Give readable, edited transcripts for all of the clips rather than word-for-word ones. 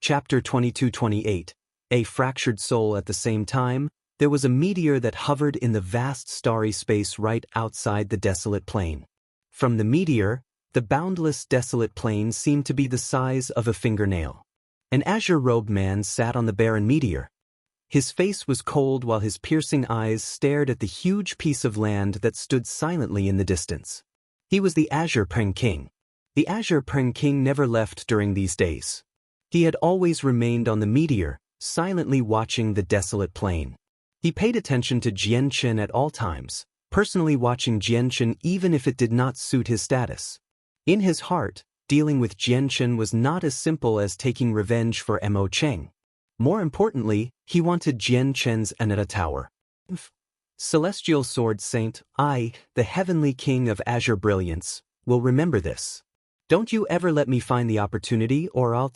Chapter 22-28. A fractured soul. At the same time, there was a meteor that hovered in the vast starry space right outside the desolate plain. From the meteor, the boundless desolate plain seemed to be the size of a fingernail. An azure-robed man sat on the barren meteor. His face was cold while his piercing eyes stared at the huge piece of land that stood silently in the distance. He was the Azure Pring King. The Azure Pring King never left during these days. He had always remained on the meteor, silently watching the desolate plain. He paid attention to Jianchen at all times, personally watching Jianchen even if it did not suit his status. In his heart, dealing with Jianchen was not as simple as taking revenge for Mo Cheng. More importantly, he wanted Jianchen's Aneta Tower. Celestial Sword Saint, I, the Heavenly King of Azure Brilliance, will remember this. Don't you ever let me find the opportunity or I'll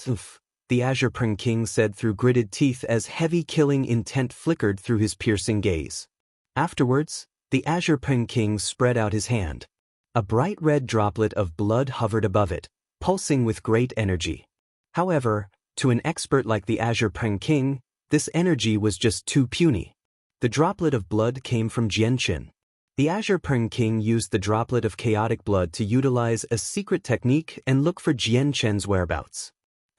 the Azure Pring King said through gritted teeth as heavy killing intent flickered through his piercing gaze. Afterwards, the Azure Pring King spread out his hand. A bright red droplet of blood hovered above it, pulsing with great energy. However, to an expert like the Azure Pring King, this energy was just too puny. The droplet of blood came from Jianchen. The Azure Pring King used the droplet of chaotic blood to utilize a secret technique and look for Jianchen's whereabouts.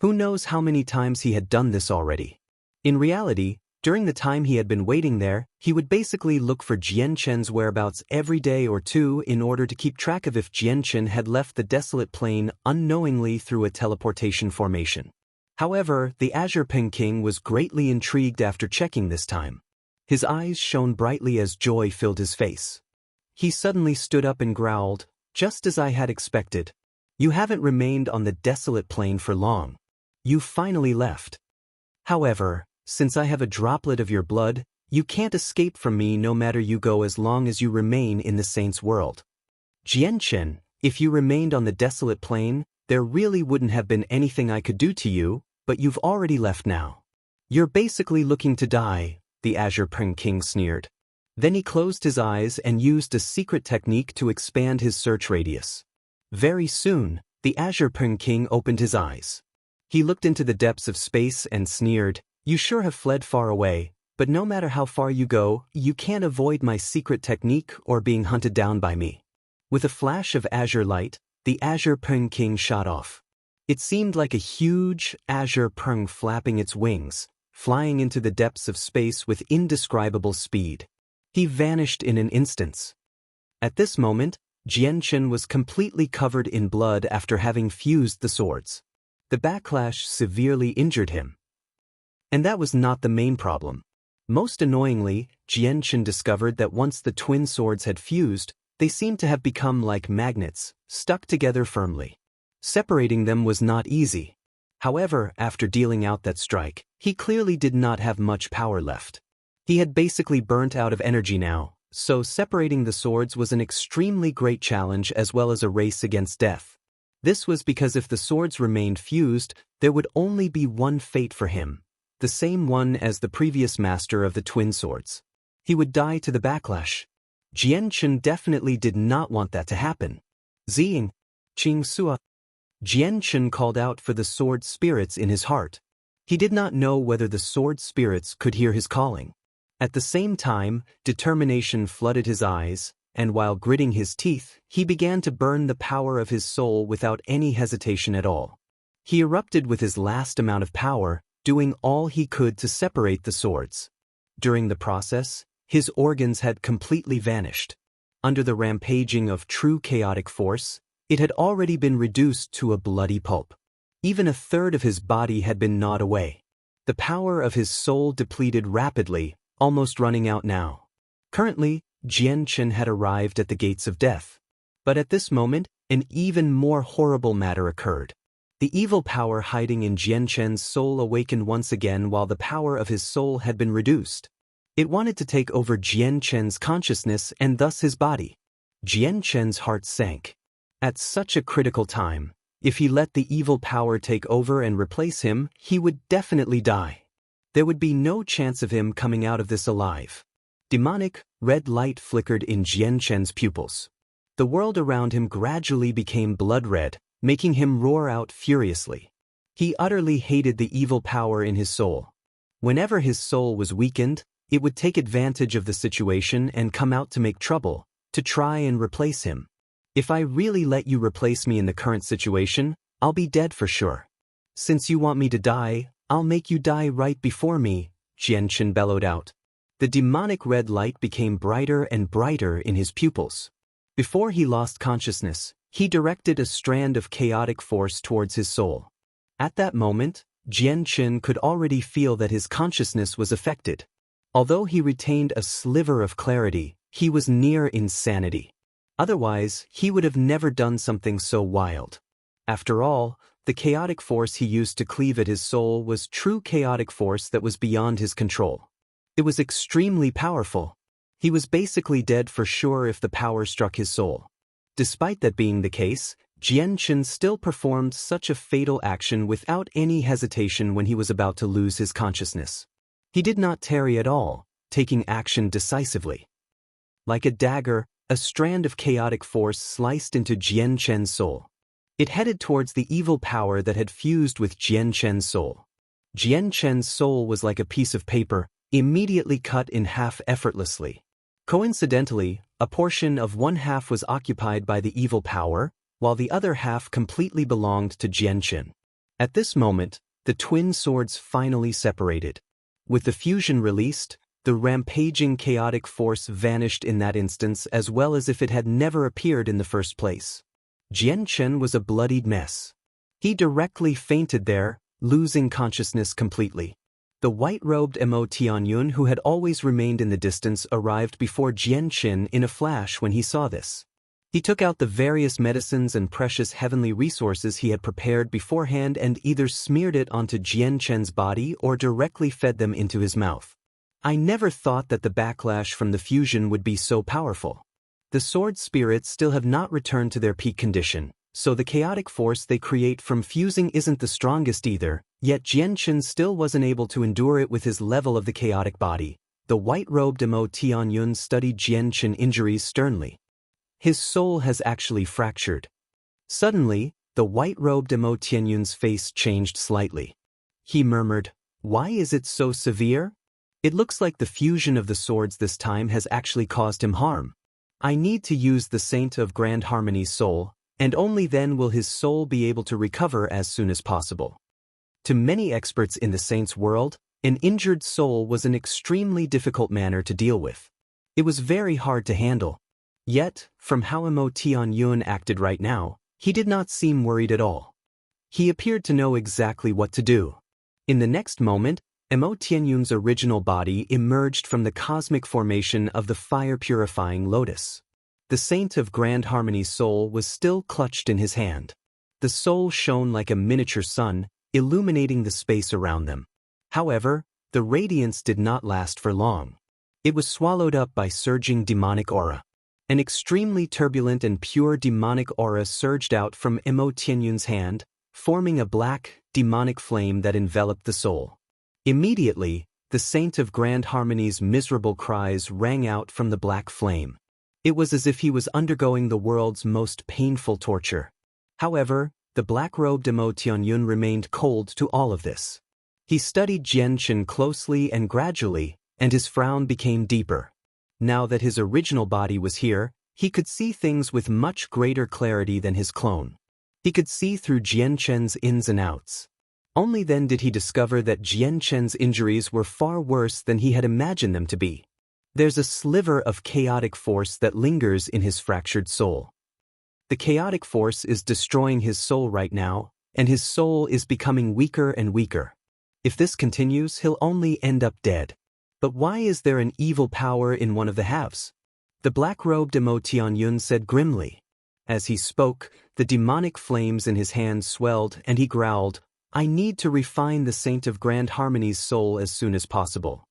Who knows how many times he had done this already? In reality, during the time he had been waiting there, he would basically look for Jianchen's whereabouts every day or two in order to keep track of if Jianchen had left the desolate plain unknowingly through a teleportation formation. However, the Azure Pring King was greatly intrigued after checking this time. His eyes shone brightly as joy filled his face. He suddenly stood up and growled, "Just as I had expected. You haven't remained on the desolate plain for long. You finally left. However, since I have a droplet of your blood, you can't escape from me no matter you go as long as you remain in the saint's world. Jianchen, if you remained on the desolate plain, there really wouldn't have been anything I could do to you, but you've already left now. You're basically looking to die," the Azure Pring King sneered. Then he closed his eyes and used a secret technique to expand his search radius. Very soon, the Azure Pring King opened his eyes. He looked into the depths of space and sneered, "You sure have fled far away, but no matter how far you go, you can't avoid my secret technique or being hunted down by me." With a flash of azure light, the Azure Pring King shot off. It seemed like a huge azure pring flapping its wings, flying into the depths of space with indescribable speed. He vanished in an instant. At this moment, Jianchen was completely covered in blood after having fused the swords. The backlash severely injured him. And that was not the main problem. Most annoyingly, Jianchen discovered that once the twin swords had fused, they seemed to have become like magnets, stuck together firmly. Separating them was not easy. However, after dealing out that strike, he clearly did not have much power left. He had basically burnt out of energy now, so separating the swords was an extremely great challenge as well as a race against death. This was because if the swords remained fused, there would only be one fate for him, the same one as the previous master of the twin swords. He would die to the backlash. Jianchen definitely did not want that to happen. Ziying, Qing Sua. Jianchen called out for the sword spirits in his heart. He did not know whether the sword spirits could hear his calling. At the same time, determination flooded his eyes, and while gritting his teeth, he began to burn the power of his soul without any hesitation at all. He erupted with his last amount of power, doing all he could to separate the swords. During the process, his organs had completely vanished. Under the rampaging of true chaotic force, it had already been reduced to a bloody pulp. Even a third of his body had been gnawed away. The power of his soul depleted rapidly, almost running out now. Currently, Jianchen had arrived at the gates of death. But at this moment, an even more horrible matter occurred. The evil power hiding in Jianchen's soul awakened once again while the power of his soul had been reduced. It wanted to take over Jianchen's consciousness and thus his body. Jianchen's heart sank. At such a critical time, if he let the evil power take over and replace him, he would definitely die. There would be no chance of him coming out of this alive. Demonic, red light flickered in Jianchen's pupils. The world around him gradually became blood red, making him roar out furiously. He utterly hated the evil power in his soul. Whenever his soul was weakened, it would take advantage of the situation and come out to make trouble, to try and replace him. If I really let you replace me in the current situation, I'll be dead for sure. Since you want me to die, I'll make you die right before me, Jianchen bellowed out. The demonic red light became brighter and brighter in his pupils. Before he lost consciousness, he directed a strand of chaotic force towards his soul. At that moment, Jianchen could already feel that his consciousness was affected. Although he retained a sliver of clarity, he was near insanity. Otherwise, he would have never done something so wild. After all, the chaotic force he used to cleave at his soul was true chaotic force that was beyond his control. It was extremely powerful. He was basically dead for sure if the power struck his soul. Despite that being the case, Jianchen still performed such a fatal action without any hesitation when he was about to lose his consciousness. He did not tarry at all, taking action decisively. Like a dagger, a strand of chaotic force sliced into Jianchen's soul. It headed towards the evil power that had fused with Jianchen's soul. Jianchen's soul was like a piece of paper, immediately cut in half effortlessly. Coincidentally, a portion of one half was occupied by the evil power, while the other half completely belonged to Jianchen. At this moment, the twin swords finally separated. With the fusion released, the rampaging chaotic force vanished in that instance as well as if it had never appeared in the first place. Jianchen was a bloodied mess. He directly fainted there, losing consciousness completely. The white-robed Mo Tianyun, who had always remained in the distance, arrived before Jianchen in a flash when he saw this. He took out the various medicines and precious heavenly resources he had prepared beforehand and either smeared it onto Jianchen's body or directly fed them into his mouth. I never thought that the backlash from the fusion would be so powerful. The sword spirits still have not returned to their peak condition, so the chaotic force they create from fusing isn't the strongest either, yet Jianchen still wasn't able to endure it with his level of the chaotic body. The white-robed Mo Tianyun studied Jianchen injuries sternly. His soul has actually fractured. Suddenly, the white-robed Mo Tianyun's face changed slightly. He murmured, "Why is it so severe? It looks like the fusion of the swords this time has actually caused him harm. I need to use the Saint of Grand Harmony's soul, and only then will his soul be able to recover as soon as possible." To many experts in the Saint's world, an injured soul was an extremely difficult matter to deal with. It was very hard to handle. Yet, from how Mo Tianyun acted right now, he did not seem worried at all. He appeared to know exactly what to do. In the next moment, Mo Tianyun's original body emerged from the cosmic formation of the fire-purifying lotus. The Saint of Grand Harmony's soul was still clutched in his hand. The soul shone like a miniature sun, illuminating the space around them. However, the radiance did not last for long. It was swallowed up by surging demonic aura. An extremely turbulent and pure demonic aura surged out from Mo Tianyun's hand, forming a black, demonic flame that enveloped the soul. Immediately, the Saint of Grand Harmony's miserable cries rang out from the black flame. It was as if he was undergoing the world's most painful torture. However, the black-robed Mo Tianyun remained cold to all of this. He studied Jianchen closely and gradually, and his frown became deeper. Now that his original body was here, he could see things with much greater clarity than his clone. He could see through Jianchen's ins and outs. Only then did he discover that Jianchen's injuries were far worse than he had imagined them to be. There's a sliver of chaotic force that lingers in his fractured soul. The chaotic force is destroying his soul right now, and his soul is becoming weaker and weaker. If this continues, he'll only end up dead. But why is there an evil power in one of the halves? The black-robed Mo Tianyun said grimly. As he spoke, the demonic flames in his hands swelled and he growled, "I need to refine the Saint of Grand Harmony's soul as soon as possible."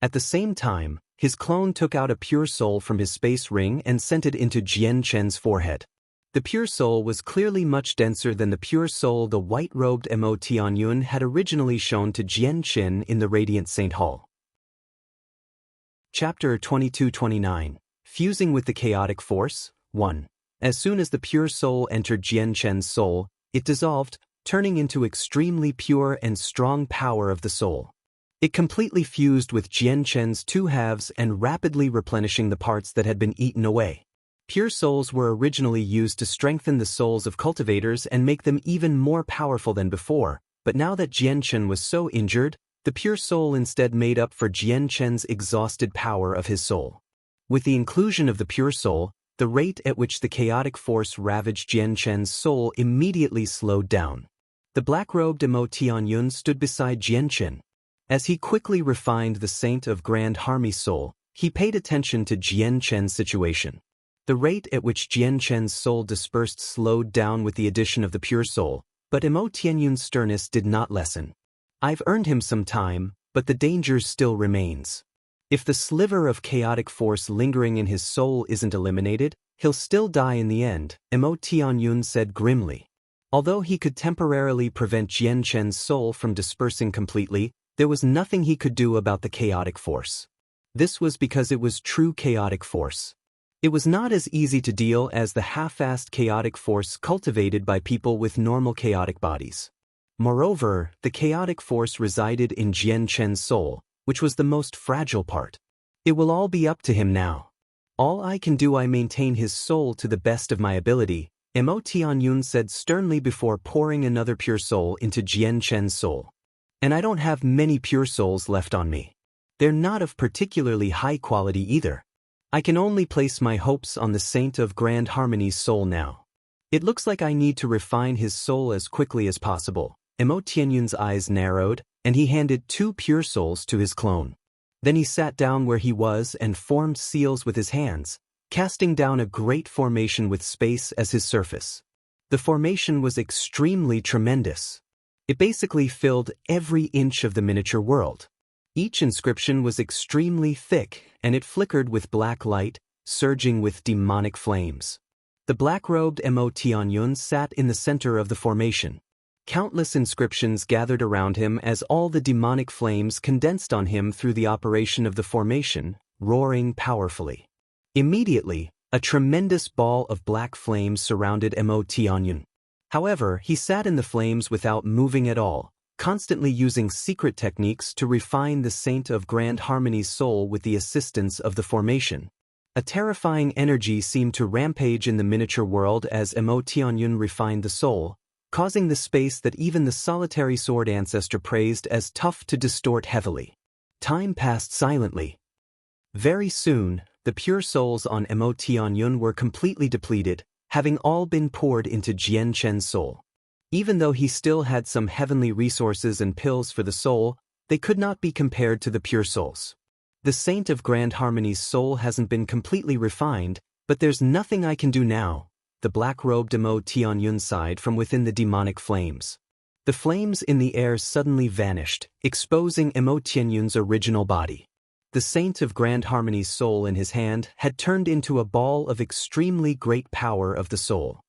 At the same time, his clone took out a pure soul from his space ring and sent it into Jianchen's forehead. The pure soul was clearly much denser than the pure soul the white-robed Mo Tianyun had originally shown to Jianchen in the Radiant Saint Hall. Chapter 22-29, Fusing with the Chaotic Force, 1. As soon as the pure soul entered Jianchen's soul, it dissolved, turning into extremely pure and strong power of the soul. It completely fused with Jian-Chen's two halves and rapidly replenishing the parts that had been eaten away. Pure souls were originally used to strengthen the souls of cultivators and make them even more powerful than before, but now that Jian-Chen was so injured, the pure soul instead made up for Jian-Chen's exhausted power of his soul. With the inclusion of the pure soul, the rate at which the chaotic force ravaged Jian-Chen's soul immediately slowed down. The black-robed Mo Tianyun stood beside Jian-Chen. As he quickly refined the Saint of Grand Harmony's soul, he paid attention to Jian-Chen's situation. The rate at which Jian-Chen's soul dispersed slowed down with the addition of the pure soul, but Mo Tianyun's sternness did not lessen. "I've earned him some time, but the danger still remains. If the sliver of chaotic force lingering in his soul isn't eliminated, he'll still die in the end," Mo Tianyun said grimly. Although he could temporarily prevent Jian-Chen's soul from dispersing completely, there was nothing he could do about the chaotic force. This was because it was true chaotic force. It was not as easy to deal as the half-assed chaotic force cultivated by people with normal chaotic bodies. Moreover, the chaotic force resided in Jian-Chen's soul, which was the most fragile part. It will all be up to him now. All I can do I maintain his soul to the best of my ability, Mo Tianyun said sternly before pouring another pure soul into Jian-Chen's soul. And I don't have many pure souls left on me. They're not of particularly high quality either. I can only place my hopes on the Saint of Grand Harmony's soul now. It looks like I need to refine his soul as quickly as possible. Mo Tianyun's eyes narrowed, and he handed 2 pure souls to his clone. Then he sat down where he was and formed seals with his hands, casting down a great formation with space as his surface. The formation was extremely tremendous. It basically filled every inch of the miniature world. Each inscription was extremely thick, and it flickered with black light, surging with demonic flames. The black-robed Mo Tianyun sat in the center of the formation. Countless inscriptions gathered around him as all the demonic flames condensed on him through the operation of the formation, roaring powerfully. Immediately, a tremendous ball of black flames surrounded Mo Tianyun. However, he sat in the flames without moving at all, constantly using secret techniques to refine the Saint of Grand Harmony's soul with the assistance of the formation. A terrifying energy seemed to rampage in the miniature world as Mo Tianyun refined the soul, causing the space that even the solitary sword ancestor praised as tough to distort heavily. Time passed silently. Very soon, the pure souls on Mo Tianyun were completely depleted, having all been poured into Jian-Chen's soul. Even though he still had some heavenly resources and pills for the soul, they could not be compared to the pure souls. The Saint of Grand Harmony's soul hasn't been completely refined, but there's nothing I can do now, the black-robed Mo Tianyun sighed from within the demonic flames. The flames in the air suddenly vanished, exposing Mo Tianyun's original body. The Saint of Grand Harmony's soul in his hand had turned into a ball of extremely great power of the soul.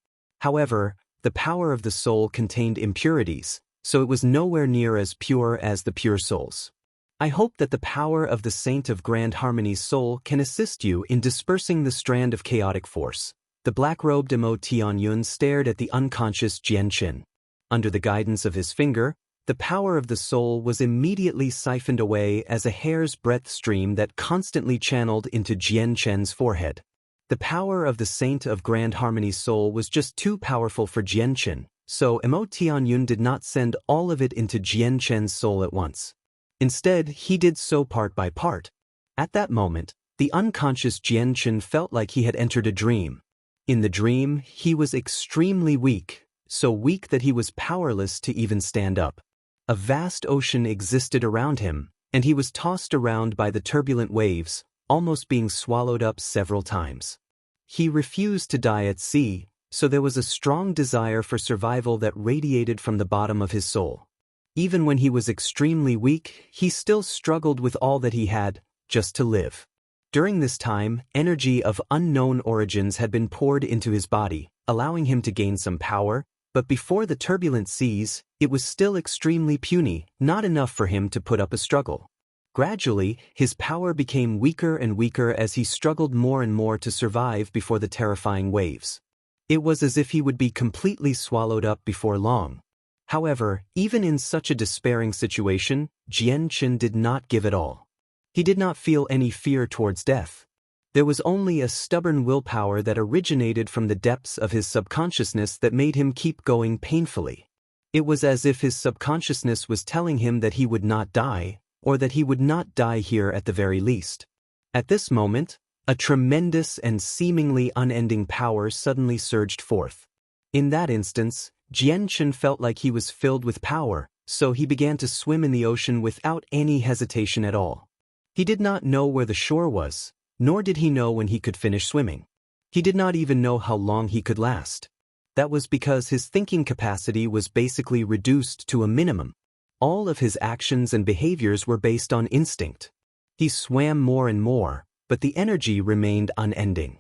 However, the power of the soul contained impurities, so it was nowhere near as pure as the pure souls. I hope that the power of the Saint of Grand Harmony's soul can assist you in dispersing the strand of chaotic force. The black-robed Mo Tianyun stared at the unconscious Jian-Chen. Under the guidance of his finger, the power of the soul was immediately siphoned away as a hair's breadth stream that constantly channeled into Jian-Chen's forehead. The power of the Saint of Grand Harmony's soul was just too powerful for Jian-Chen, so Mo Tianyun did not send all of it into Jian-Chen's soul at once. Instead, he did so part by part. At that moment, the unconscious Jian-Chen felt like he had entered a dream. In the dream, he was extremely weak, so weak that he was powerless to even stand up. A vast ocean existed around him, and he was tossed around by the turbulent waves, almost being swallowed up several times. He refused to die at sea, so there was a strong desire for survival that radiated from the bottom of his soul. Even when he was extremely weak, he still struggled with all that he had, just to live. During this time, energy of unknown origins had been poured into his body, allowing him to gain some power, but before the turbulent seas, it was still extremely puny, not enough for him to put up a struggle. Gradually, his power became weaker and weaker as he struggled more and more to survive before the terrifying waves. It was as if he would be completely swallowed up before long. However, even in such a despairing situation, Jianchen did not give it all. He did not feel any fear towards death. There was only a stubborn willpower that originated from the depths of his subconsciousness that made him keep going painfully. It was as if his subconsciousness was telling him that he would not die, or that he would not die here at the very least. At this moment, a tremendous and seemingly unending power suddenly surged forth. In that instance, Jianchen felt like he was filled with power, so he began to swim in the ocean without any hesitation at all. He did not know where the shore was, nor did he know when he could finish swimming. He did not even know how long he could last. That was because his thinking capacity was basically reduced to a minimum. All of his actions and behaviors were based on instinct. He swam more and more, but the energy remained unending.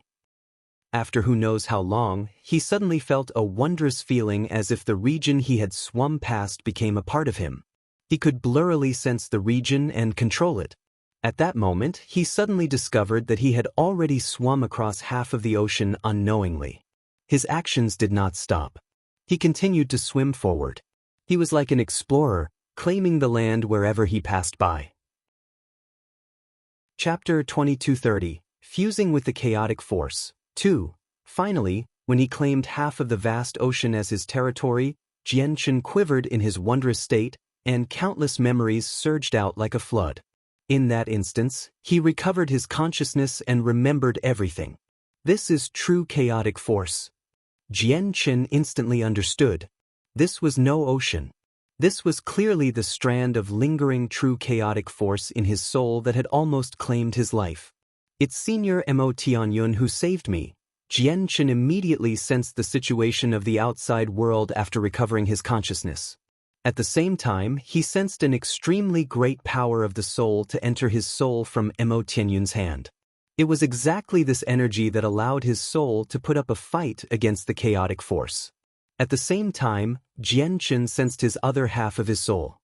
After who knows how long, he suddenly felt a wondrous feeling as if the region he had swum past became a part of him. He could blurrily sense the region and control it. At that moment, he suddenly discovered that he had already swum across half of the ocean unknowingly. His actions did not stop. He continued to swim forward. He was like an explorer, claiming the land wherever he passed by. Chapter 2230, Fusing with the Chaotic Force. 2. Finally, when he claimed half of the vast ocean as his territory, Jianchen quivered in his wondrous state, and countless memories surged out like a flood. In that instance, he recovered his consciousness and remembered everything. This is true chaotic force. Jianchen instantly understood. This was no ocean. This was clearly the strand of lingering true chaotic force in his soul that had almost claimed his life. It's Senior Mo Tianyun who saved me. Jianchen immediately sensed the situation of the outside world after recovering his consciousness. At the same time, he sensed an extremely great power of the soul to enter his soul from Mo Tianyun's hand. It was exactly this energy that allowed his soul to put up a fight against the chaotic force. At the same time, Jianchen sensed his other half of his soul.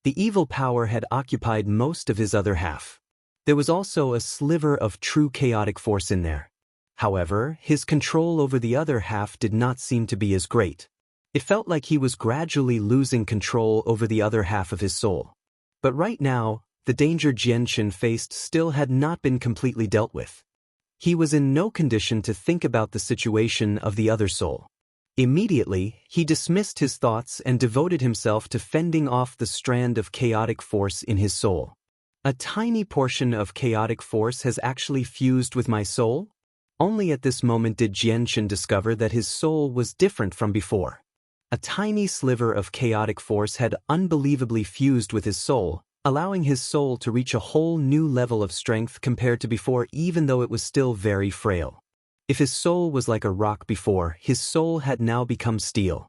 The evil power had occupied most of his other half. There was also a sliver of true chaotic force in there. However, his control over the other half did not seem to be as great. It felt like he was gradually losing control over the other half of his soul. But right now, the danger Jianchen faced still had not been completely dealt with. He was in no condition to think about the situation of the other soul. Immediately, he dismissed his thoughts and devoted himself to fending off the strand of chaotic force in his soul. A tiny portion of chaotic force has actually fused with my soul? Only at this moment did Jianchen discover that his soul was different from before. A tiny sliver of chaotic force had unbelievably fused with his soul, allowing his soul to reach a whole new level of strength compared to before, even though it was still very frail. If his soul was like a rock before, his soul had now become steel.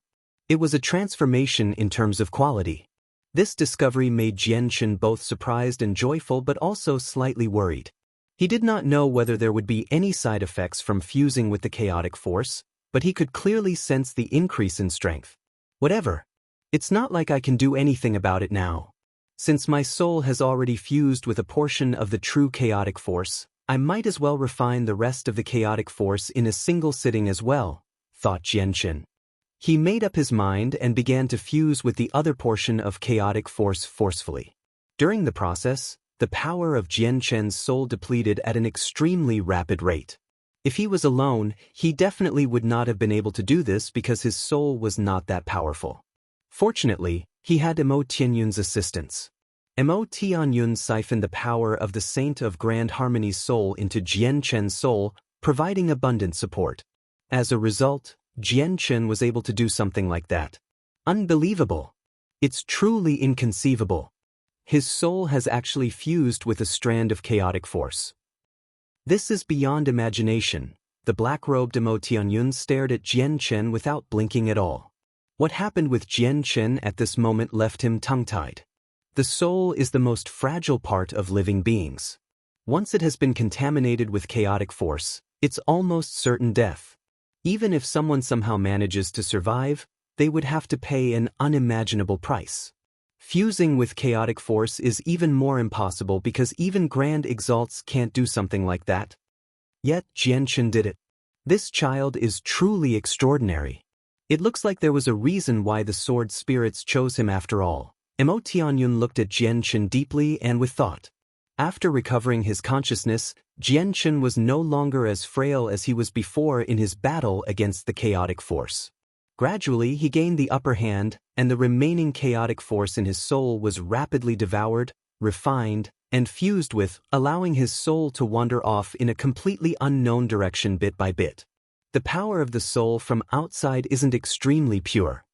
It was a transformation in terms of quality. This discovery made Jianchen both surprised and joyful, but also slightly worried. He did not know whether there would be any side effects from fusing with the chaotic force, but he could clearly sense the increase in strength. Whatever. It's not like I can do anything about it now. Since my soul has already fused with a portion of the true chaotic force, I might as well refine the rest of the chaotic force in a single sitting as well, thought Jianchen. He made up his mind and began to fuse with the other portion of chaotic force forcefully. During the process, the power of Jianchen's soul depleted at an extremely rapid rate. If he was alone, he definitely would not have been able to do this because his soul was not that powerful. Fortunately, he had Mo Tianyun's assistance. Mo Tianyun siphoned the power of the Saint of Grand Harmony's soul into Jianchen's soul, providing abundant support. As a result, Jianchen was able to do something like that. Unbelievable! It's truly inconceivable. His soul has actually fused with a strand of chaotic force. This is beyond imagination. The black-robed Mo Tianyun stared at Jianchen without blinking at all. What happened with Jianchen at this moment left him tongue-tied. The soul is the most fragile part of living beings. Once it has been contaminated with chaotic force, it's almost certain death. Even if someone somehow manages to survive, they would have to pay an unimaginable price. Fusing with chaotic force is even more impossible because even grand exalts can't do something like that. Yet Jianchen did it. This child is truly extraordinary. It looks like there was a reason why the sword spirits chose him after all. Mo Tianyun looked at Jianchen deeply and with thought. After recovering his consciousness, Jianchen was no longer as frail as he was before in his battle against the chaotic force. Gradually he gained the upper hand, and the remaining chaotic force in his soul was rapidly devoured, refined, and fused with, allowing his soul to wander off in a completely unknown direction bit by bit. The power of the soul from outside isn't extremely pure.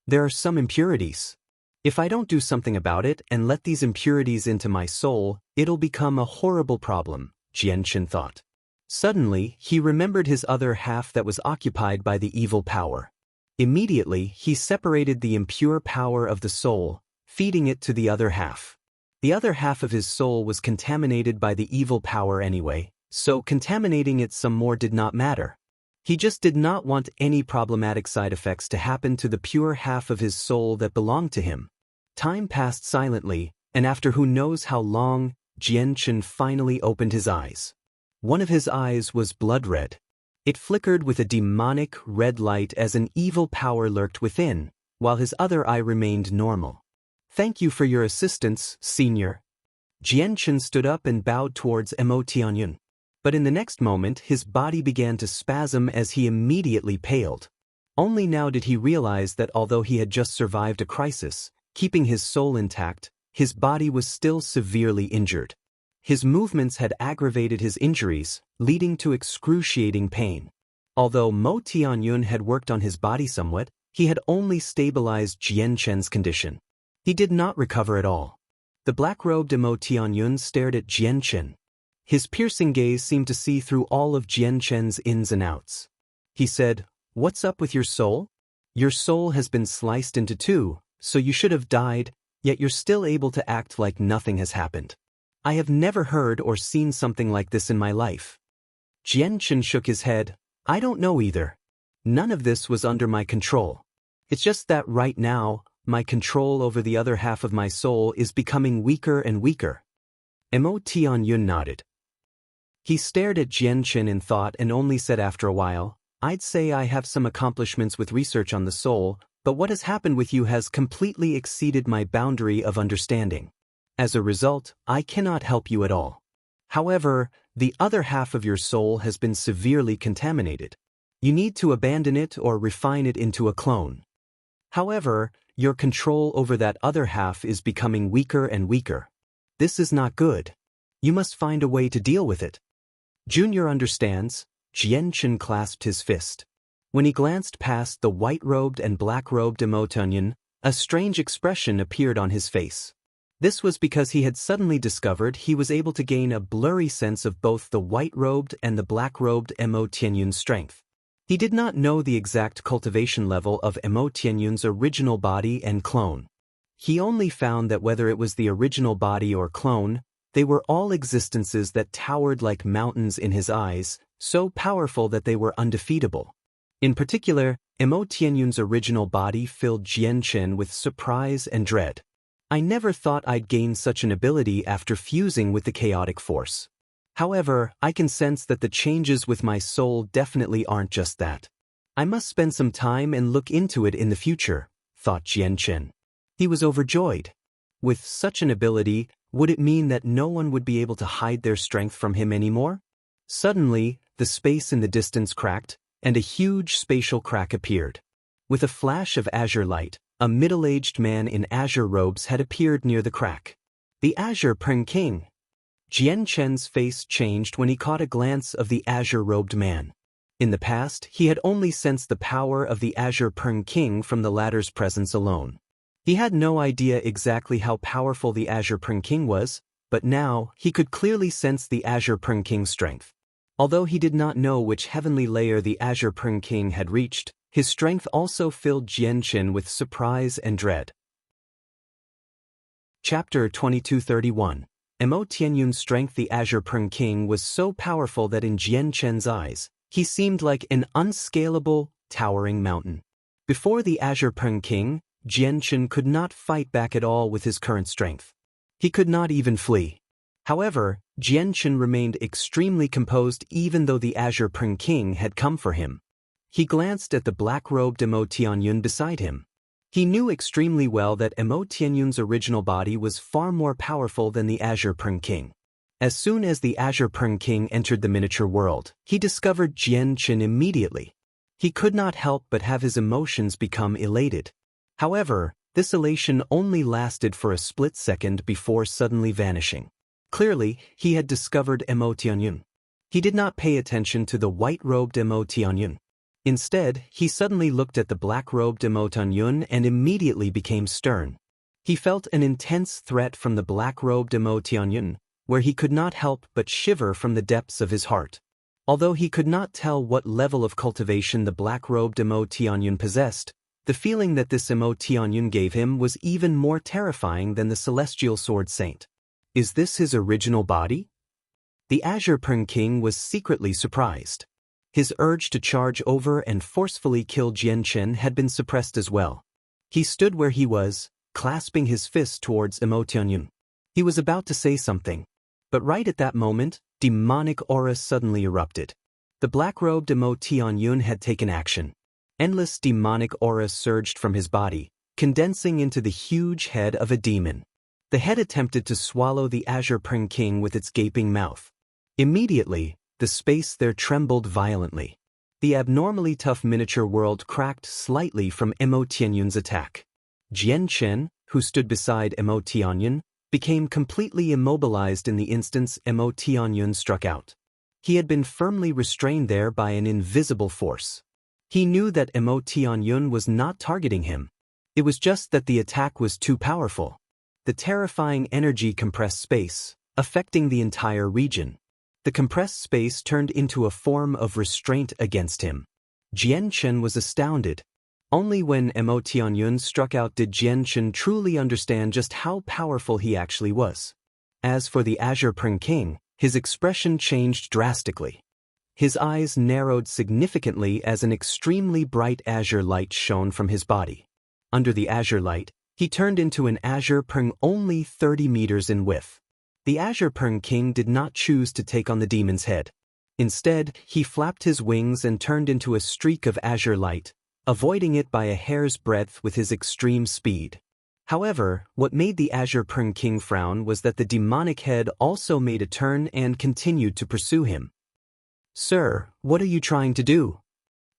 There are some impurities. If I don't do something about it and let these impurities into my soul, it'll become a horrible problem, Jianchen thought. Suddenly, he remembered his other half that was occupied by the evil power. Immediately, he separated the impure power of the soul, feeding it to the other half. The other half of his soul was contaminated by the evil power anyway, so contaminating it some more did not matter. He just did not want any problematic side effects to happen to the pure half of his soul that belonged to him. Time passed silently, and after who knows how long, Jianchen finally opened his eyes. One of his eyes was blood red. It flickered with a demonic red light as an evil power lurked within, while his other eye remained normal. "Thank you for your assistance, Senior." Jianchen stood up and bowed towards Mo Tianyun. But in the next moment his body began to spasm as he immediately paled. Only now did he realize that although he had just survived a crisis, keeping his soul intact, his body was still severely injured. His movements had aggravated his injuries, leading to excruciating pain. Although Mo Tianyun had worked on his body somewhat, he had only stabilized Jianchen's condition. He did not recover at all. The black-robed Mo Tianyun stared at Jianchen. His piercing gaze seemed to see through all of Jianchen's ins and outs. He said, "What's up with your soul? Your soul has been sliced into two, so you should have died, yet you're still able to act like nothing has happened. I have never heard or seen something like this in my life." Jianchen shook his head. "I don't know either. None of this was under my control. It's just that right now, my control over the other half of my soul is becoming weaker and weaker." Mo Tianyun nodded. He stared at Jianchen in thought and only said after a while, "I'd say I have some accomplishments with research on the soul, but what has happened with you has completely exceeded my boundary of understanding. As a result, I cannot help you at all. However, the other half of your soul has been severely contaminated. You need to abandon it or refine it into a clone. However, your control over that other half is becoming weaker and weaker. This is not good. You must find a way to deal with it." "Junior understands." Jianchen clasped his fist. When he glanced past the white-robed and black-robed Mo Tianyun, a strange expression appeared on his face. This was because he had suddenly discovered he was able to gain a blurry sense of both the white-robed and the black-robed Mo Tianyun's strength. He did not know the exact cultivation level of Mo Tianyun's original body and clone. He only found that whether it was the original body or clone, they were all existences that towered like mountains in his eyes, so powerful that they were undefeatable. In particular, Mo Tianyun's original body filled Jianchen with surprise and dread. "I never thought I'd gain such an ability after fusing with the chaotic force. However, I can sense that the changes with my soul definitely aren't just that. I must spend some time and look into it in the future," thought Jianchen. He was overjoyed. With such an ability, would it mean that no one would be able to hide their strength from him anymore? Suddenly, the space in the distance cracked, and a huge spatial crack appeared. With a flash of azure light, a middle-aged man in azure robes had appeared near the crack. "The Azure Prince King." Jianchen's face changed when he caught a glance of the azure-robed man. In the past, he had only sensed the power of the Azure Prince King from the latter's presence alone. He had no idea exactly how powerful the Azure Prince King was, but now he could clearly sense the Azure Prince King's strength. Although he did not know which heavenly layer the Azure Prince King had reached, his strength also filled Jianchen with surprise and dread. Chapter 2231. Mo Tianyun's strength. The Azure Prince King was so powerful that in Jianchen's eyes, he seemed like an unscalable, towering mountain. Before the Azure Prince King, Jianchen could not fight back at all with his current strength. He could not even flee. However, Jianchen remained extremely composed even though the Azure Prince King had come for him. He glanced at the black-robed Emo Tianyun beside him. He knew extremely well that Emo Tianyun's original body was far more powerful than the Azure Peng King. As soon as the Azure Peng King entered the miniature world, he discovered Jian Qin immediately. He could not help but have his emotions become elated. However, this elation only lasted for a split second before suddenly vanishing. Clearly, he had discovered Emo Tianyun. He did not pay attention to the white-robed Emo Tianyun. Instead, he suddenly looked at the black-robed Emo Tianyun and immediately became stern. He felt an intense threat from the black-robed Emo Tianyun, where he could not help but shiver from the depths of his heart. Although he could not tell what level of cultivation the black-robed Emo Tianyun possessed, the feeling that this Emo Tianyun gave him was even more terrifying than the Celestial Sword Saint. Is this his original body? The Azure Peng King was secretly surprised. His urge to charge over and forcefully kill Jian Qin had been suppressed as well. He stood where he was, clasping his fist towards Emo Tianyun. He was about to say something, but right at that moment, demonic aura suddenly erupted. The black-robed Emo Tianyun had taken action. Endless demonic aura surged from his body, condensing into the huge head of a demon. The head attempted to swallow the Azure Peng King with its gaping mouth. Immediately, the space there trembled violently. The abnormally tough miniature world cracked slightly from Emo Tianyun's attack. Jian Qin, who stood beside Emo Tianyun, became completely immobilized in the instant Emo Tianyun struck out. He had been firmly restrained there by an invisible force. He knew that Emo Tianyun was not targeting him. It was just that the attack was too powerful. The terrifying energy compressed space, affecting the entire region. The compressed space turned into a form of restraint against him. Jian Qin was astounded. Only when Emo Tianyun struck out did Jian Qin truly understand just how powerful he actually was. As for the Azure Peng King, his expression changed drastically. His eyes narrowed significantly as an extremely bright azure light shone from his body. Under the azure light, he turned into an Azure Peng only 30 meters in width. The Azure Peng King did not choose to take on the demon's head. Instead, he flapped his wings and turned into a streak of azure light, avoiding it by a hair's breadth with his extreme speed. However, what made the Azure Peng King frown was that the demonic head also made a turn and continued to pursue him. "Sir, what are you trying to do?"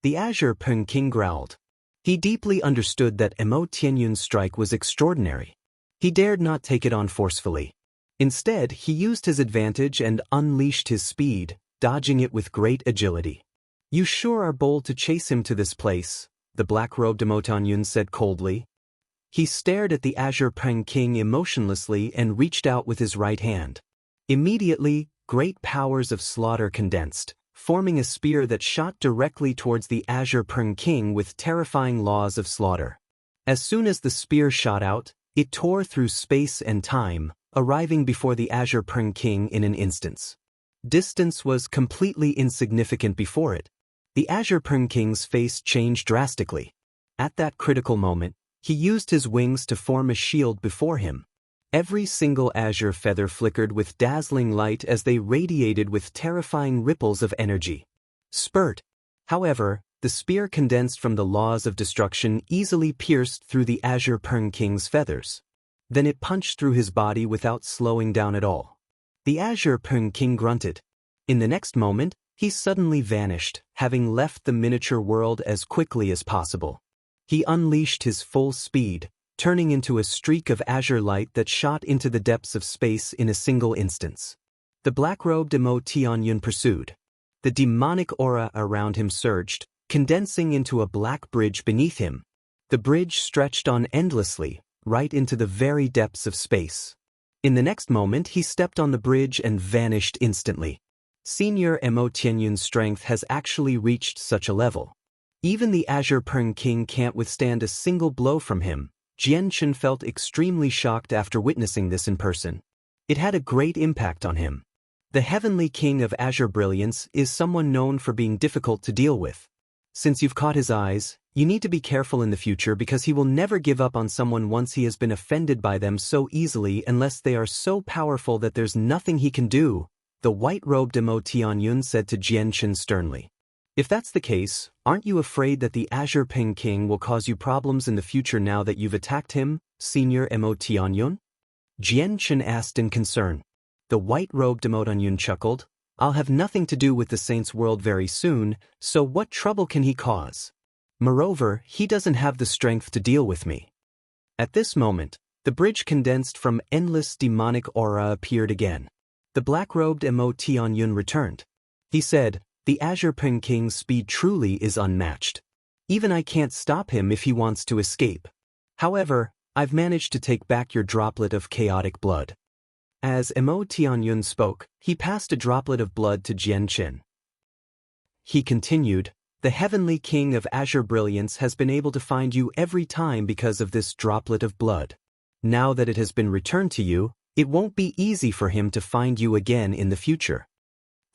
The Azure Peng King growled. He deeply understood that Emo Tianyun's strike was extraordinary. He dared not take it on forcefully. Instead, he used his advantage and unleashed his speed, dodging it with great agility. "You sure are bold to chase him to this place," the black-robed Emo Tianyun said coldly. He stared at the Azure Peng King emotionlessly and reached out with his right hand. Immediately, great powers of slaughter condensed, forming a spear that shot directly towards the Azure Peng King with terrifying laws of slaughter. As soon as the spear shot out, it tore through space and time, arriving before the Azure Peng King in an instant. Distance was completely insignificant before it. The Azure Peng King's face changed drastically. At that critical moment, he used his wings to form a shield before him. Every single azure feather flickered with dazzling light as they radiated with terrifying ripples of energy. Spurt! However, the spear condensed from the laws of destruction easily pierced through the Azure Peng King's feathers. Then it punched through his body without slowing down at all. The Azure Peng King grunted. In the next moment, he suddenly vanished, having left the miniature world as quickly as possible. He unleashed his full speed, turning into a streak of azure light that shot into the depths of space in a single instance. The black-robed Emo Tianyun pursued. The demonic aura around him surged, condensing into a black bridge beneath him. The bridge stretched on endlessly, right into the very depths of space. In the next moment, he stepped on the bridge and vanished instantly. Senior Emo Tianyun's strength has actually reached such a level. Even the Azure Peng King can't withstand a single blow from him. Jian Qin felt extremely shocked after witnessing this in person. It had a great impact on him. The Heavenly King of Azure Brilliance is someone known for being difficult to deal with. Since you've caught his eyes, you need to be careful in the future because he will never give up on someone once he has been offended by them so easily unless they are so powerful that there's nothing he can do, the white-robed Emo Tianyun said to Jian Qin sternly. If that's the case, aren't you afraid that the Azure Ping King will cause you problems in the future now that you've attacked him, Senior Emotianyun? Jian Chen asked in concern. The white-robed Emotianyun chuckled. I'll have nothing to do with the Saint's world very soon, so what trouble can he cause? Moreover, he doesn't have the strength to deal with me. At this moment, the bridge condensed from endless demonic aura appeared again. The black-robed Emotianyun returned. He said, the Azure Ping King's speed truly is unmatched. Even I can't stop him if he wants to escape. However, I've managed to take back your droplet of chaotic blood. As Emotianyun spoke, he passed a droplet of blood to Jian Chen. He continued, the Heavenly King of Azure Brilliance has been able to find you every time because of this droplet of blood. Now that it has been returned to you, it won't be easy for him to find you again in the future.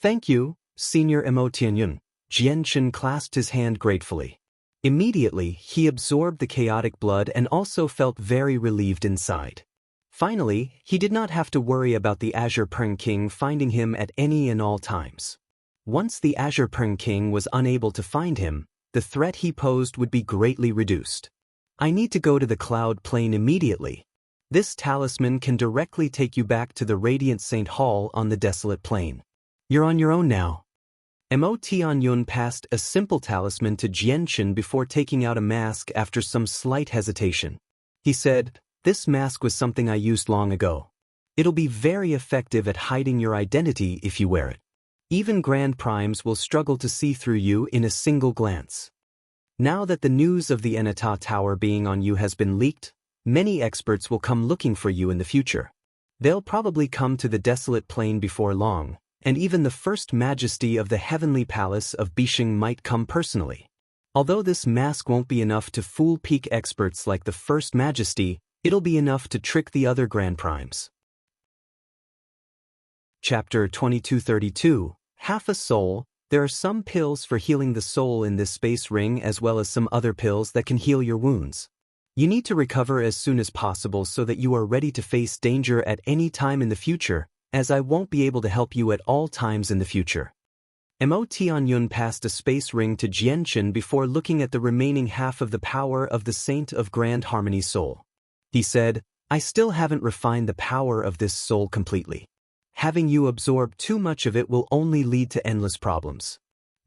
Thank you, Senior Emotianyun. Jian Chen clasped his hand gratefully. Immediately, he absorbed the chaotic blood and also felt very relieved inside. Finally, he did not have to worry about the Azure Ping King finding him at any and all times. Once the Azure Ping King was unable to find him, the threat he posed would be greatly reduced. I need to go to the Cloud Plane immediately. This talisman can directly take you back to the Radiant Saint Hall on the Desolate Plain. You're on your own now. Emotianyun passed a simple talisman to Jian Chen before taking out a mask after some slight hesitation. He said, this mask was something I used long ago. It'll be very effective at hiding your identity if you wear it. Even Grand Primes will struggle to see through you in a single glance. Now that the news of the Enata Tower being on you has been leaked, many experts will come looking for you in the future. They'll probably come to the Desolate Plain before long, and even the First Majesty of the Heavenly Palace of Bishing might come personally. Although this mask won't be enough to fool peak experts like the First Majesty, it'll be enough to trick the other Grand Primes. Chapter 2232, Half a Soul. There are some pills for healing the soul in this space ring as well as some other pills that can heal your wounds. You need to recover as soon as possible so that you are ready to face danger at any time in the future, as I won't be able to help you at all times in the future. Emotianyun passed a space ring to Jian Chen before looking at the remaining half of the power of the Saint of Grand Harmony soul. He said, I still haven't refined the power of this soul completely. Having you absorb too much of it will only lead to endless problems.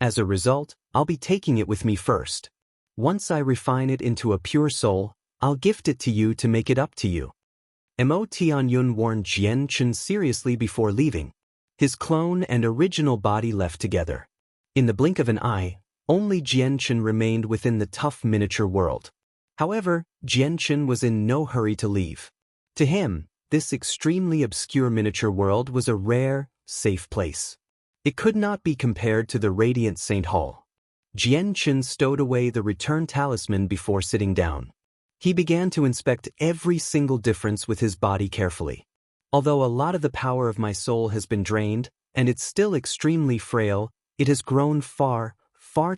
As a result, I'll be taking it with me first. Once I refine it into a pure soul, I'll gift it to you to make it up to you. Emotianyun warned Jian Chen seriously before leaving. His clone and original body left together. In the blink of an eye, only Jian Chen remained within the tough miniature world. However, Jian Chen was in no hurry to leave. To him, this extremely obscure miniature world was a rare, safe place. It could not be compared to the Radiant Saint Hall. Jian Chen stowed away the return talisman before sitting down. He began to inspect every single difference with his body carefully. Although a lot of the power of my soul has been drained, and it's still extremely frail, it has grown far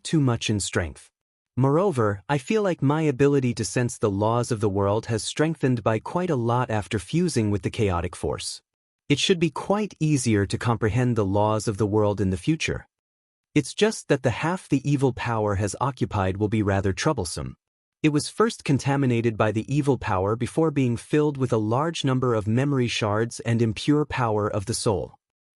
too much in strength. Moreover, I feel like my ability to sense the laws of the world has strengthened by quite a lot after fusing with the chaotic force. It should be quite easier to comprehend the laws of the world in the future. It's just that the half the evil power has occupied will be rather troublesome. It was first contaminated by the evil power before being filled with a large number of memory shards and impure power of the soul.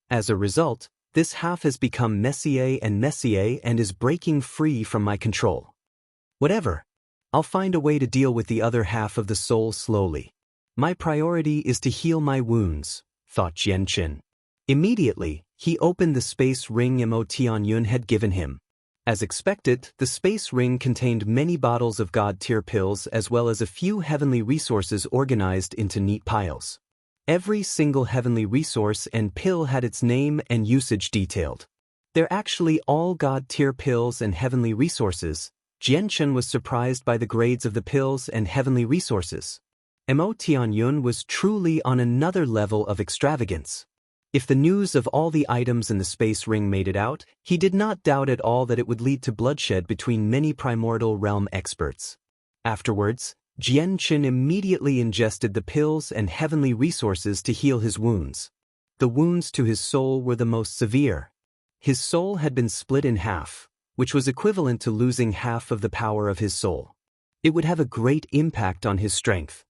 As a result, this half has become messier and is breaking free from my control. Whatever. I'll find a way to deal with the other half of the soul slowly. My priority is to heal my wounds, thought Jian Chen. Immediately, he opened the space ring Emotianyun had given him. As expected, the space ring contained many bottles of God-tier pills as well as a few heavenly resources organized into neat piles. Every single heavenly resource and pill had its name and usage detailed. They're actually all God-tier pills and heavenly resources. Jian Chen was surprised by the grades of the pills and heavenly resources. Emotianyun was truly on another level of extravagance. If the news of all the items in the space ring made it out, he did not doubt at all that it would lead to bloodshed between many primordial realm experts. Afterwards, Jian Chen immediately ingested the pills and heavenly resources to heal his wounds. The wounds to his soul were the most severe. His soul had been split in half, which was equivalent to losing half of the power of his soul. It would have a great impact on his strength.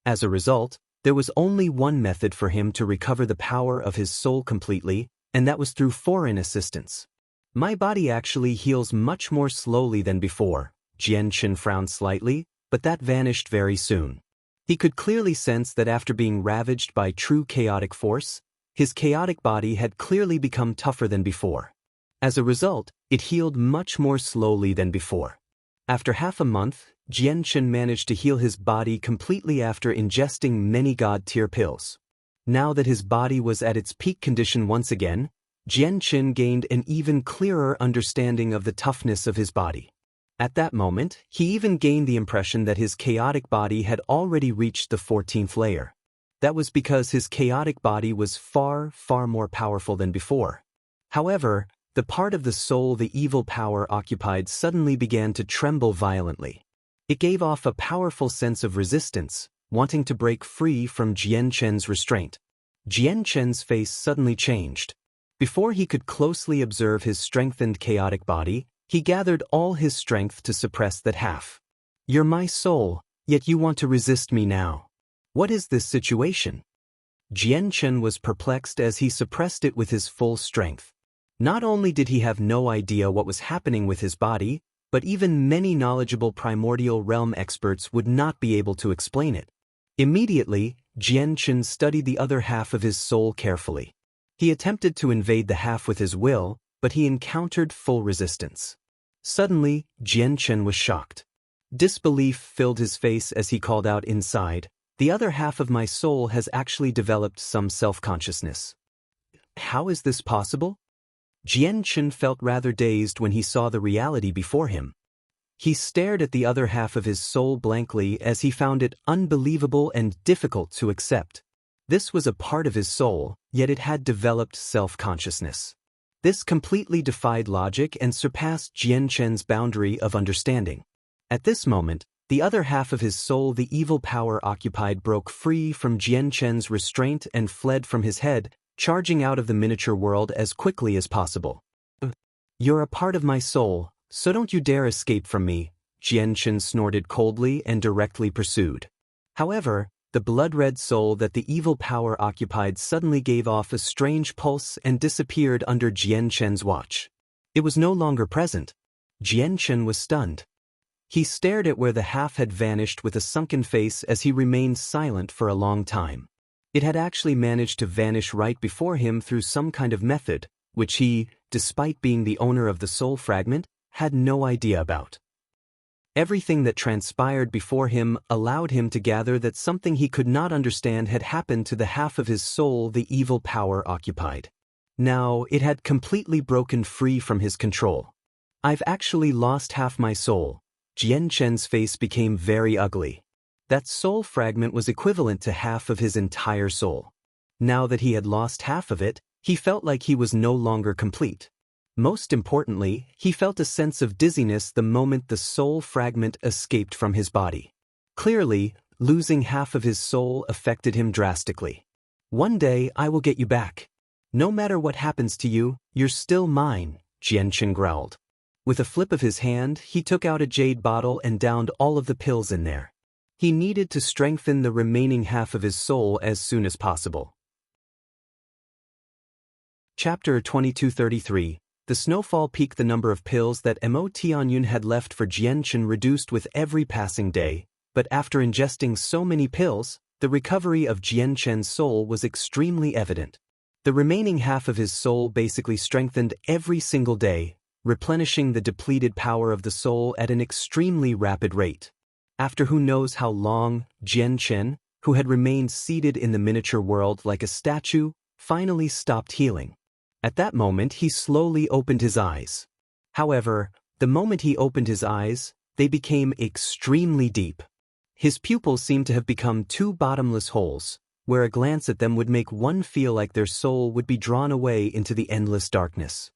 As a result, there was only one method for him to recover the power of his soul completely, and that was through foreign assistance. My body actually heals much more slowly than before. Jian Chen frowned slightly, but that vanished very soon. He could clearly sense that after being ravaged by true chaotic force, his chaotic body had clearly become tougher than before. As a result, it healed much more slowly than before. After half a month, Jian Chen managed to heal his body completely after ingesting many god-tier pills. Now that his body was at its peak condition once again, Jian Chen gained an even clearer understanding of the toughness of his body. At that moment, he even gained the impression that his chaotic body had already reached the 14th layer. That was because his chaotic body was far, far more powerful than before. However, the part of the soul the evil power occupied suddenly began to tremble violently. It gave off a powerful sense of resistance, wanting to break free from Jian Chen's restraint. Jian Chen's face suddenly changed. Before he could closely observe his strengthened chaotic body, he gathered all his strength to suppress that half. "You're my soul, yet you want to resist me now. What is this situation?" Jian Chen was perplexed as he suppressed it with his full strength. Not only did he have no idea what was happening with his body, but even many knowledgeable primordial realm experts would not be able to explain it. Immediately, Jian Chen studied the other half of his soul carefully. He attempted to invade the half with his will, but he encountered full resistance. Suddenly, Jian Chen was shocked. Disbelief filled his face as he called out inside, "The other half of my soul has actually developed some self-consciousness. How is this possible?" Jian Chen felt rather dazed when he saw the reality before him. He stared at the other half of his soul blankly as he found it unbelievable and difficult to accept. This was a part of his soul, yet it had developed self-consciousness. This completely defied logic and surpassed Jian Chen's boundary of understanding. At this moment, the other half of his soul the evil power occupied broke free from Jian Chen's restraint and fled from his head, charging out of the miniature world as quickly as possible. "You're a part of my soul, so don't you dare escape from me," Jian Chen snorted coldly and directly pursued. However, the blood-red soul that the evil power occupied suddenly gave off a strange pulse and disappeared under Jian Chen's watch. It was no longer present. Jian Chen was stunned. He stared at where the half had vanished with a sunken face as he remained silent for a long time. It had actually managed to vanish right before him through some kind of method, which he, despite being the owner of the soul fragment, had no idea about. Everything that transpired before him allowed him to gather that something he could not understand had happened to the half of his soul the evil power occupied. Now, it had completely broken free from his control. "I've actually lost half my soul." Jian Chen's face became very ugly. That soul fragment was equivalent to half of his entire soul. Now that he had lost half of it, he felt like he was no longer complete. Most importantly, he felt a sense of dizziness the moment the soul fragment escaped from his body. Clearly, losing half of his soul affected him drastically. "One day I will get you back. No matter what happens to you, you're still mine," Jian Chen growled. With a flip of his hand, he took out a jade bottle and downed all of the pills in there. He needed to strengthen the remaining half of his soul as soon as possible. Chapter 2233. The snowfall peaked. The number of pills that Mo Tianyun had left for Jian Chen reduced with every passing day, but after ingesting so many pills, the recovery of Jian Chen's soul was extremely evident. The remaining half of his soul basically strengthened every single day, replenishing the depleted power of the soul at an extremely rapid rate. After who knows how long, Jian Chen, who had remained seated in the miniature world like a statue, finally stopped healing. At that moment he slowly opened his eyes. However, the moment he opened his eyes, they became extremely deep. His pupils seemed to have become two bottomless holes, where a glance at them would make one feel like their soul would be drawn away into the endless darkness.